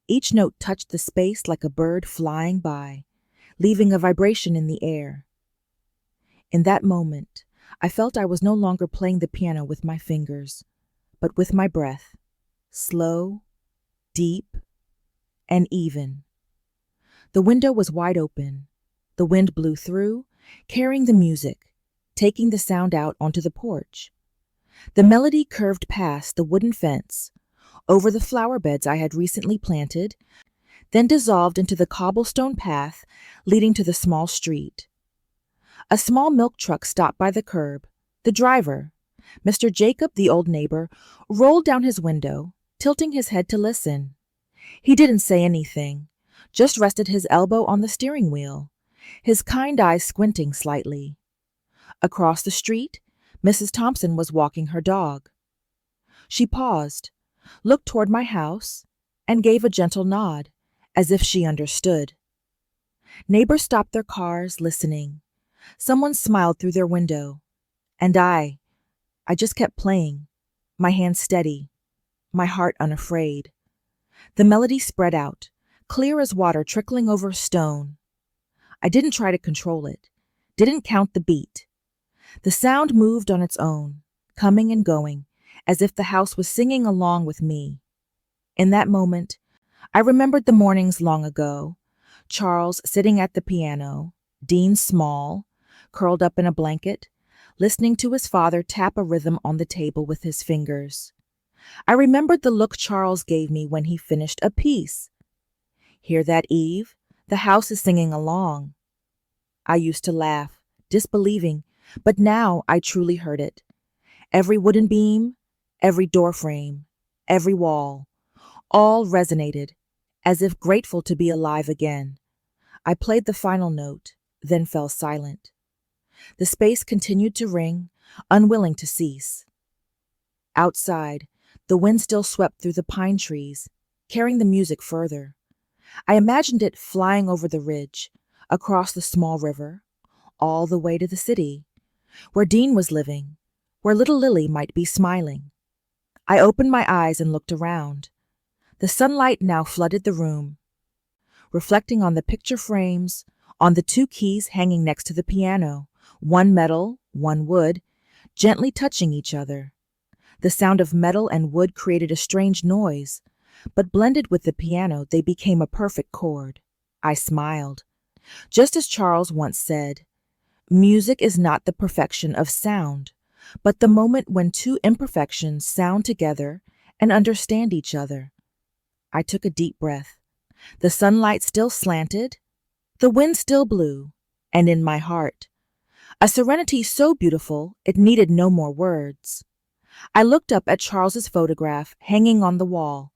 Each note touched the space like a bird flying by, leaving a vibration in the air. In that moment, I felt I was no longer playing the piano with my fingers, but with my breath, slow, deep, and even. The window was wide open. The wind blew through, carrying the music, taking the sound out onto the porch. The melody curved past the wooden fence, over the flower beds I had recently planted, then dissolved into the cobblestone path leading to the small street. A small milk truck stopped by the curb. The driver, Mr. Jacob, the old neighbor, rolled down his window, tilting his head to listen. He didn't say anything, just rested his elbow on the steering wheel, his kind eyes squinting slightly. Across the street, Mrs. Thompson was walking her dog. She paused, looked toward my house, and gave a gentle nod, as if she understood. Neighbors stopped their cars, listening. Someone smiled through their window. And I just kept playing, my hands steady, my heart unafraid. The melody spread out, clear as water trickling over stone. I didn't try to control it, didn't count the beat. The sound moved on its own, coming and going, as if the house was singing along with me. In that moment, I remembered the mornings long ago, Charles sitting at the piano, Dean small, curled up in a blanket, listening to his father tap a rhythm on the table with his fingers. I remembered the look Charles gave me when he finished a piece. Hear that, Eve? The house is singing along. I used to laugh, disbelieving, but now I truly heard it. Every wooden beam, every door frame, every wall, all resonated, as if grateful to be alive again. I played the final note, then fell silent. The space continued to ring, unwilling to cease. Outside, the wind still swept through the pine trees, carrying the music further. I imagined it flying over the ridge, across the small river, all the way to the city, where Dean was living, where little Lily might be smiling. I opened my eyes and looked around. The sunlight now flooded the room, reflecting on the picture frames, on the two keys hanging next to the piano, one metal, one wood, gently touching each other. The sound of metal and wood created a strange noise, but blended with the piano, they became a perfect chord. I smiled. Just as Charles once said, music is not the perfection of sound, but the moment when two imperfections sound together and understand each other. I took a deep breath. The sunlight still slanted, the wind still blew, and in my heart, a serenity so beautiful it needed no more words. I looked up at Charles's photograph hanging on the wall,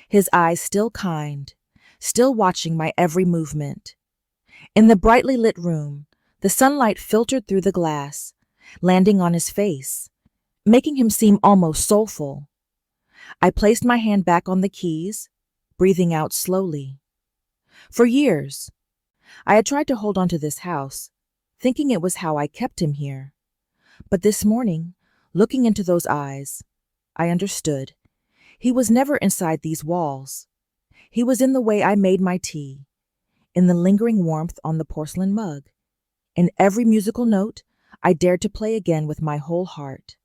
his eyes still kind, still watching my every movement. In the brightly lit room, the sunlight filtered through the glass, landing on his face, making him seem almost soulful. I placed my hand back on the keys, breathing out slowly. For years, I had tried to hold on to this house, thinking it was how I kept him here. But this morning, looking into those eyes, I understood. He was never inside these walls. He was in the way I made my tea, in the lingering warmth on the porcelain mug, in every musical note I dared to play again with my whole heart.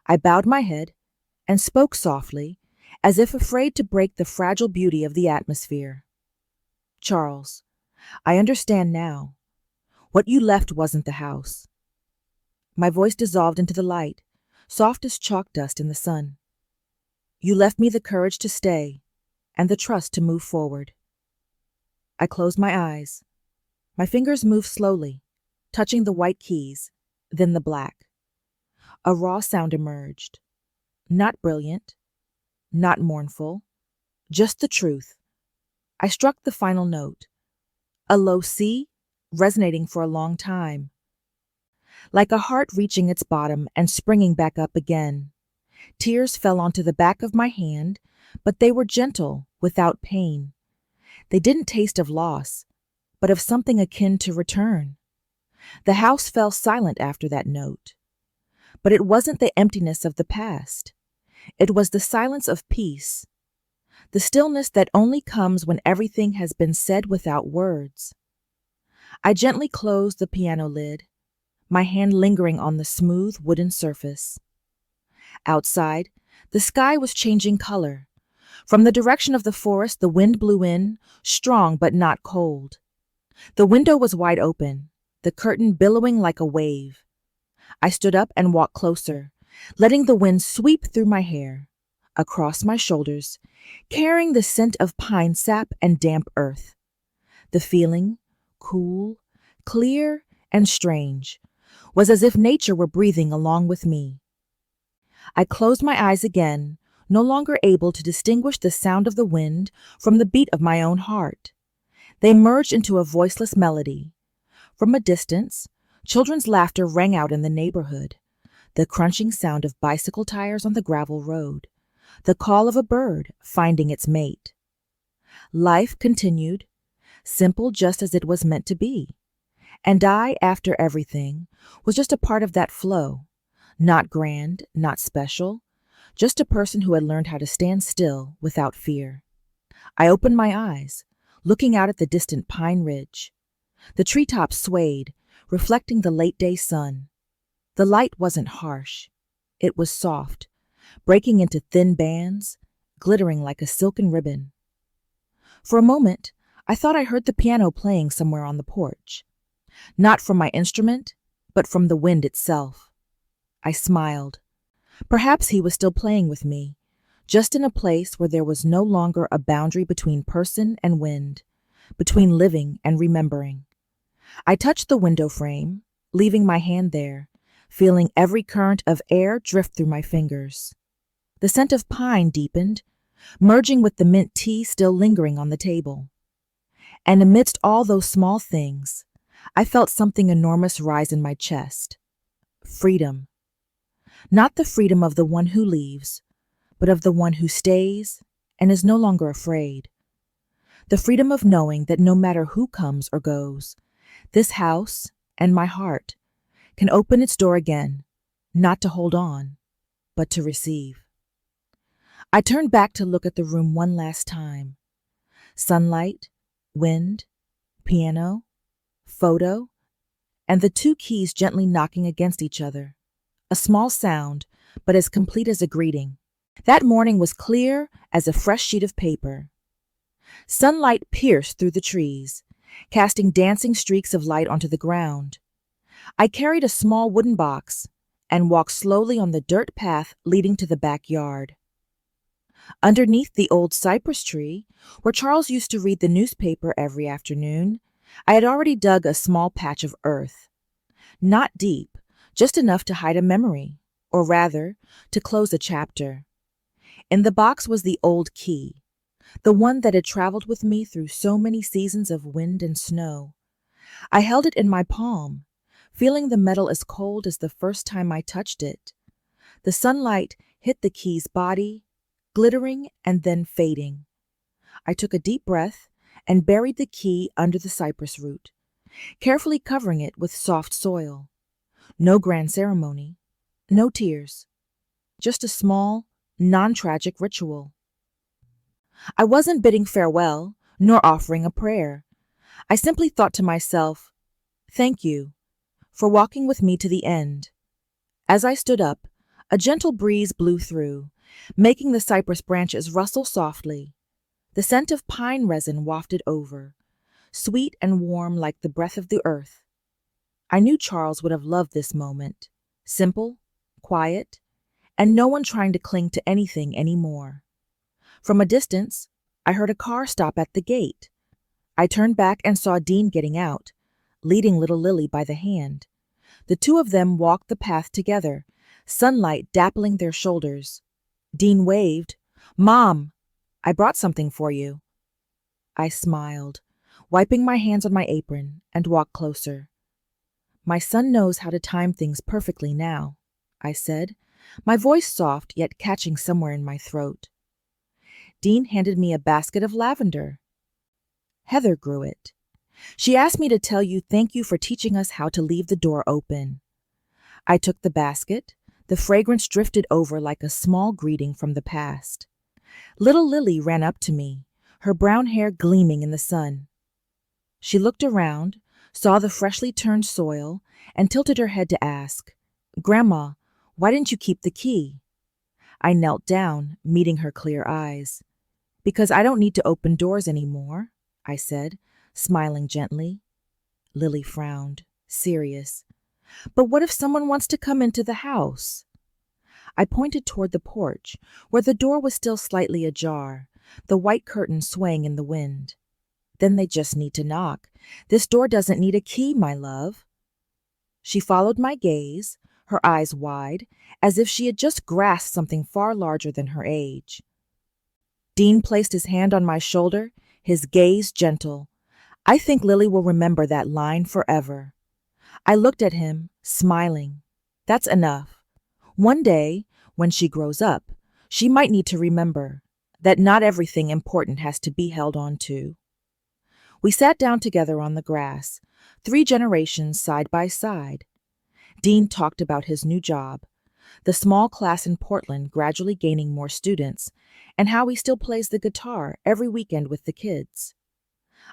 I bowed my head and spoke softly, as if afraid to break the fragile beauty of the atmosphere. Charles, I understand now. What you left wasn't the house. My voice dissolved into the light, soft as chalk dust in the sun. You left me the courage to stay and the trust to move forward. I closed my eyes. My fingers moved slowly, touching the white keys, then the black. A raw sound emerged. Not brilliant, not mournful, just the truth. I struck the final note, a low C, resonating for a long time. Like a heart reaching its bottom and springing back up again. Tears fell onto the back of my hand, but they were gentle, without pain. They didn't taste of loss, but of something akin to return. The house fell silent after that note. But it wasn't the emptiness of the past. It was the silence of peace, the stillness that only comes when everything has been said without words. I gently closed the piano lid, my hand lingering on the smooth wooden surface. Outside, the sky was changing color. From the direction of the forest, the wind blew in, strong but not cold. The window was wide open, the curtain billowing like a wave. I stood up and walked closer, letting the wind sweep through my hair, across my shoulders, carrying the scent of pine sap and damp earth. The feeling, cool, clear, and strange, was as if nature were breathing along with me. I closed my eyes again, no longer able to distinguish the sound of the wind from the beat of my own heart. They merged into a voiceless melody. From a distance, children's laughter rang out in the neighborhood, the crunching sound of bicycle tires on the gravel road, the call of a bird finding its mate. Life continued, simple just as it was meant to be. And I, after everything, was just a part of that flow, not grand, not special, just a person who had learned how to stand still without fear. I opened my eyes, looking out at the distant pine ridge. The treetops swayed, reflecting the late-day sun. The light wasn't harsh. It was soft, breaking into thin bands, glittering like a silken ribbon. For a moment, I thought I heard the piano playing somewhere on the porch. Not from my instrument, but from the wind itself. I smiled. Perhaps he was still playing with me, just in a place where there was no longer a boundary between person and wind, between living and remembering. I touched the window frame, leaving my hand there, feeling every current of air drift through my fingers. The scent of pine deepened, merging with the mint tea still lingering on the table. And amidst all those small things, I felt something enormous rise in my chest. Freedom. Not the freedom of the one who leaves, but of the one who stays and is no longer afraid. The freedom of knowing that no matter who comes or goes, this house and my heart can open its door again, not to hold on, but to receive. I turned back to look at the room one last time. Sunlight, wind, piano, photo, and the two keys gently knocking against each other. A small sound, but as complete as a greeting. That morning was clear as a fresh sheet of paper. Sunlight pierced through the trees, casting dancing streaks of light onto the ground. I carried a small wooden box, and walked slowly on the dirt path leading to the backyard. Underneath the old cypress tree, where Charles used to read the newspaper every afternoon, I had already dug a small patch of earth. Not deep, just enough to hide a memory, or rather, to close a chapter. In the box was the old key, the one that had traveled with me through so many seasons of wind and snow. I held it in my palm, feeling the metal as cold as the first time I touched it. The sunlight hit the key's body, glittering and then fading. I took a deep breath and buried the key under the cypress root, carefully covering it with soft soil. No grand ceremony, no tears, just a small, non-tragic ritual. I wasn't bidding farewell, nor offering a prayer. I simply thought to myself, thank you for walking with me to the end. As I stood up, a gentle breeze blew through, making the cypress branches rustle softly. The scent of pine resin wafted over, sweet and warm like the breath of the earth. I knew Charles would have loved this moment. Simple, quiet, and no one trying to cling to anything anymore. From a distance, I heard a car stop at the gate. I turned back and saw Dean getting out, leading little Lily by the hand. The two of them walked the path together, sunlight dappling their shoulders. Dean waved. "Mom, I brought something for you." I smiled, wiping my hands on my apron, and walked closer. "My son knows how to time things perfectly now," I said, my voice soft yet catching somewhere in my throat. Dean handed me a basket of lavender. "Heather grew it. She asked me to tell you thank you for teaching us how to leave the door open." I took the basket. The fragrance drifted over like a small greeting from the past. Little Lily ran up to me, her brown hair gleaming in the sun. She looked around, saw the freshly turned soil, and tilted her head to ask, "Grandma, why didn't you keep the key?" I knelt down, meeting her clear eyes. "Because I don't need to open doors anymore," I said, smiling gently. Lily frowned, serious. "But what if someone wants to come into the house?" I pointed toward the porch, where the door was still slightly ajar, the white curtain swaying in the wind. "Then they just need to knock. This door doesn't need a key, my love." She followed my gaze, her eyes wide, as if she had just grasped something far larger than her age. Dean placed his hand on my shoulder, his gaze gentle. I think Lily will remember that line forever. I looked at him, smiling. That's enough. One day, when she grows up, she might need to remember that not everything important has to be held on to. We sat down together on the grass, 3 generations side by side. Dean talked about his new job, the small class in Portland gradually gaining more students, and how he still plays the guitar every weekend with the kids.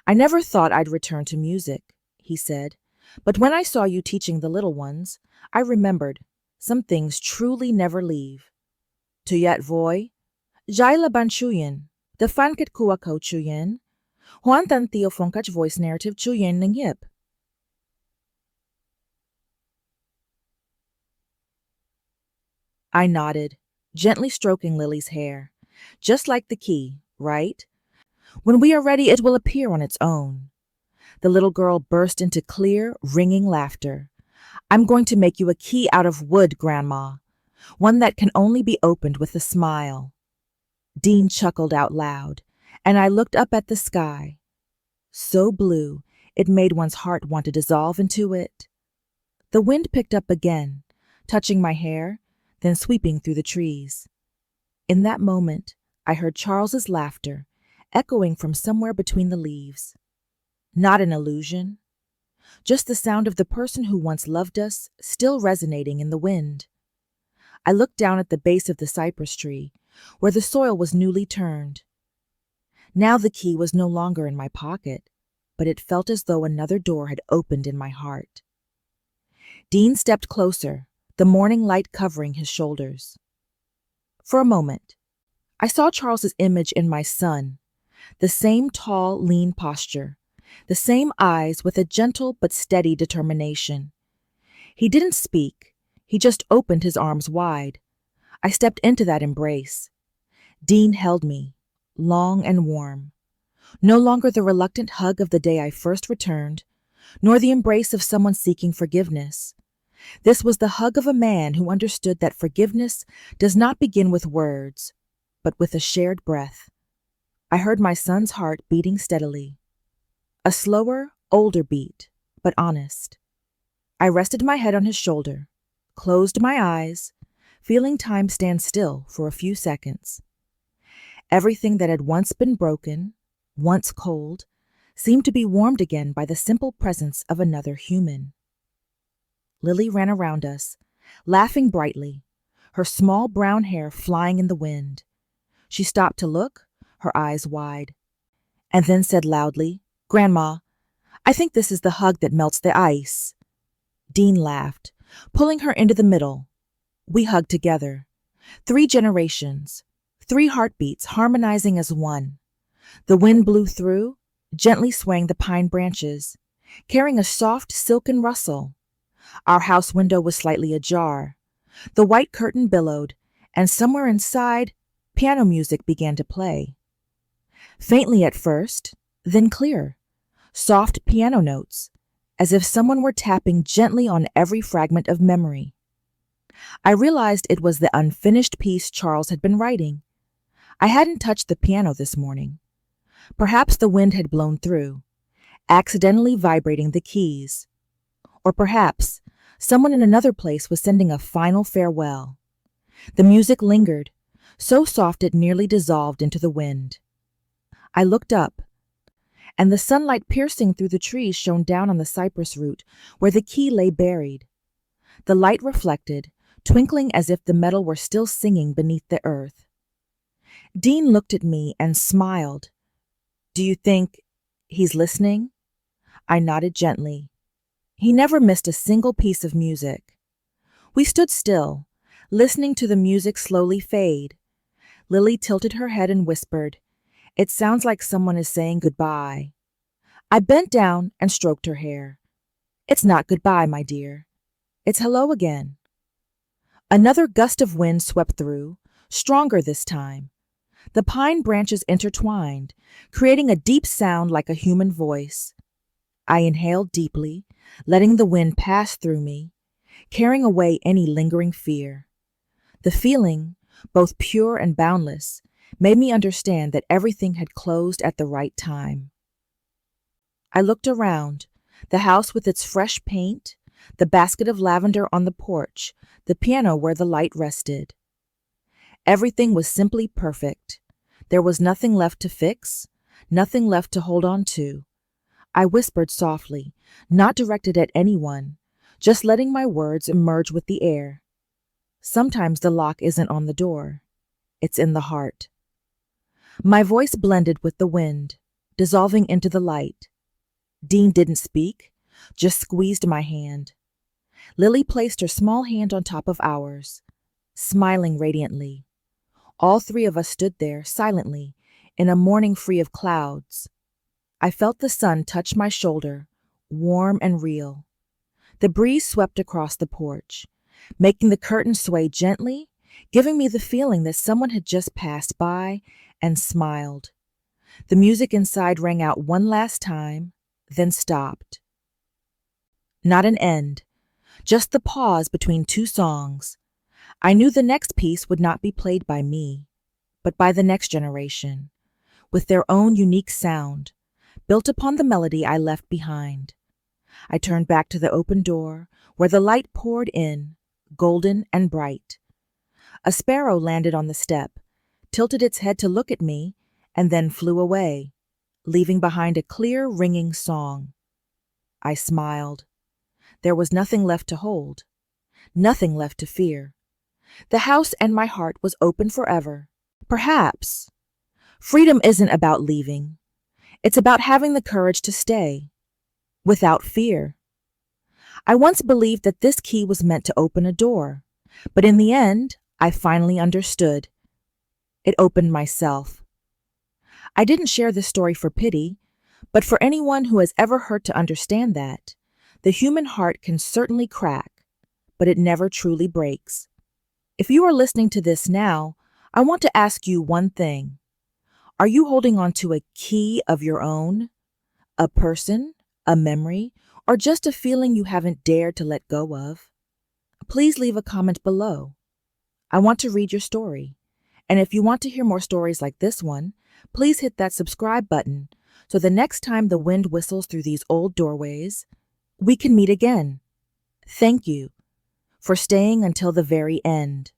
"I never thought I'd return to music," he said, "but when I saw you teaching the little ones, I remembered some things truly never leave. Tuyat voy, jai laban chuyen, the fanket kuwa ko chuyen, huan tan theo fonkach voice narrative chuyen ng hip." I nodded, gently stroking Lily's hair. "Just like the key, right? When we are ready, it will appear on its own." The little girl burst into clear, ringing laughter. "I'm going to make you a key out of wood, Grandma, one that can only be opened with a smile." Dean chuckled out loud, and I looked up at the sky. So blue, it made one's heart want to dissolve into it. The wind picked up again, touching my hair, then sweeping through the trees. In that moment, I heard Charles's laughter, echoing from somewhere between the leaves. Not an illusion, just the sound of the person who once loved us still resonating in the wind. I looked down at the base of the cypress tree, where the soil was newly turned. Now the key was no longer in my pocket, but it felt as though another door had opened in my heart. Dean stepped closer, the morning light covering his shoulders. For a moment, I saw Charles's image in my son, the same tall, lean posture, the same eyes with a gentle but steady determination. He didn't speak, He just opened his arms wide. I stepped into that embrace. Dean held me, long and warm. No longer the reluctant hug of the day I first returned, nor the embrace of someone seeking forgiveness. This was the hug of a man who understood that forgiveness does not begin with words, but with a shared breath. I heard my son's heart beating steadily. A slower, older beat, but honest. I rested my head on his shoulder, closed my eyes, feeling time stand still for a few seconds. Everything that had once been broken, once cold, seemed to be warmed again by the simple presence of another human. Lily ran around us, laughing brightly, her small brown hair flying in the wind. She stopped to look, her eyes wide, and then said loudly, "Grandma, I think this is the hug that melts the ice." Dean laughed, pulling her into the middle. We hugged together. 3 generations, 3 heartbeats harmonizing as one. The wind blew through, gently swaying the pine branches, carrying a soft silken rustle. Our house window was slightly ajar. The white curtain billowed, and somewhere inside, piano music began to play. Faintly at first, then clear. Soft piano notes, as if someone were tapping gently on every fragment of memory. I realized it was the unfinished piece Charles had been writing. I hadn't touched the piano this morning. Perhaps the wind had blown through, accidentally vibrating the keys. Or perhaps someone in another place was sending a final farewell. The music lingered, so soft it nearly dissolved into the wind. I looked up, and the sunlight piercing through the trees shone down on the cypress root where the key lay buried. The light reflected, twinkling as if the metal were still singing beneath the earth. Dean looked at me and smiled. "Do you think he's listening?" I nodded gently. He never missed a single piece of music. We stood still, listening to the music slowly fade. Lily tilted her head and whispered, "It sounds like someone is saying goodbye." I bent down and stroked her hair. "It's not goodbye, my dear. It's hello again." Another gust of wind swept through, stronger this time. The pine branches intertwined, creating a deep sound like a human voice. I inhaled deeply, letting the wind pass through me, carrying away any lingering fear. The feeling, both pure and boundless, made me understand that everything had closed at the right time. I looked around, the house with its fresh paint, the basket of lavender on the porch, the piano where the light rested. Everything was simply perfect. There was nothing left to fix, nothing left to hold on to. I whispered softly, not directed at anyone, just letting my words emerge with the air. Sometimes the lock isn't on the door. It's in the heart. My voice blended with the wind, dissolving into the light. Dean didn't speak, just squeezed my hand. Lily placed her small hand on top of ours, smiling radiantly. All 3 of us stood there silently, in a morning free of clouds. I felt the sun touch my shoulder, warm and real. The breeze swept across the porch, making the curtain sway gently, giving me the feeling that someone had just passed by and smiled. The music inside rang out one last time, then stopped. Not an end, just the pause between 2 songs. I knew the next piece would not be played by me, but by the next generation, with their own unique sound, built upon the melody I left behind. I turned back to the open door, where the light poured in, golden and bright. A sparrow landed on the step, tilted its head to look at me, and then flew away, leaving behind a clear, ringing song. I smiled. There was nothing left to hold, nothing left to fear. The house and my heart was open forever. Perhaps. Freedom isn't about leaving. It's about having the courage to stay, without fear. I once believed that this key was meant to open a door, but in the end, I finally understood. It opened myself. I didn't share this story for pity, but for anyone who has ever hurt to understand that, the human heart can certainly crack, but it never truly breaks. If you are listening to this now, I want to ask you one thing. Are you holding on to a key of your own? A person, a memory, or just a feeling you haven't dared to let go of? Please leave a comment below. I want to read your story. And if you want to hear more stories like this one, please hit that subscribe button so the next time the wind whistles through these old doorways, we can meet again. Thank you for staying until the very end.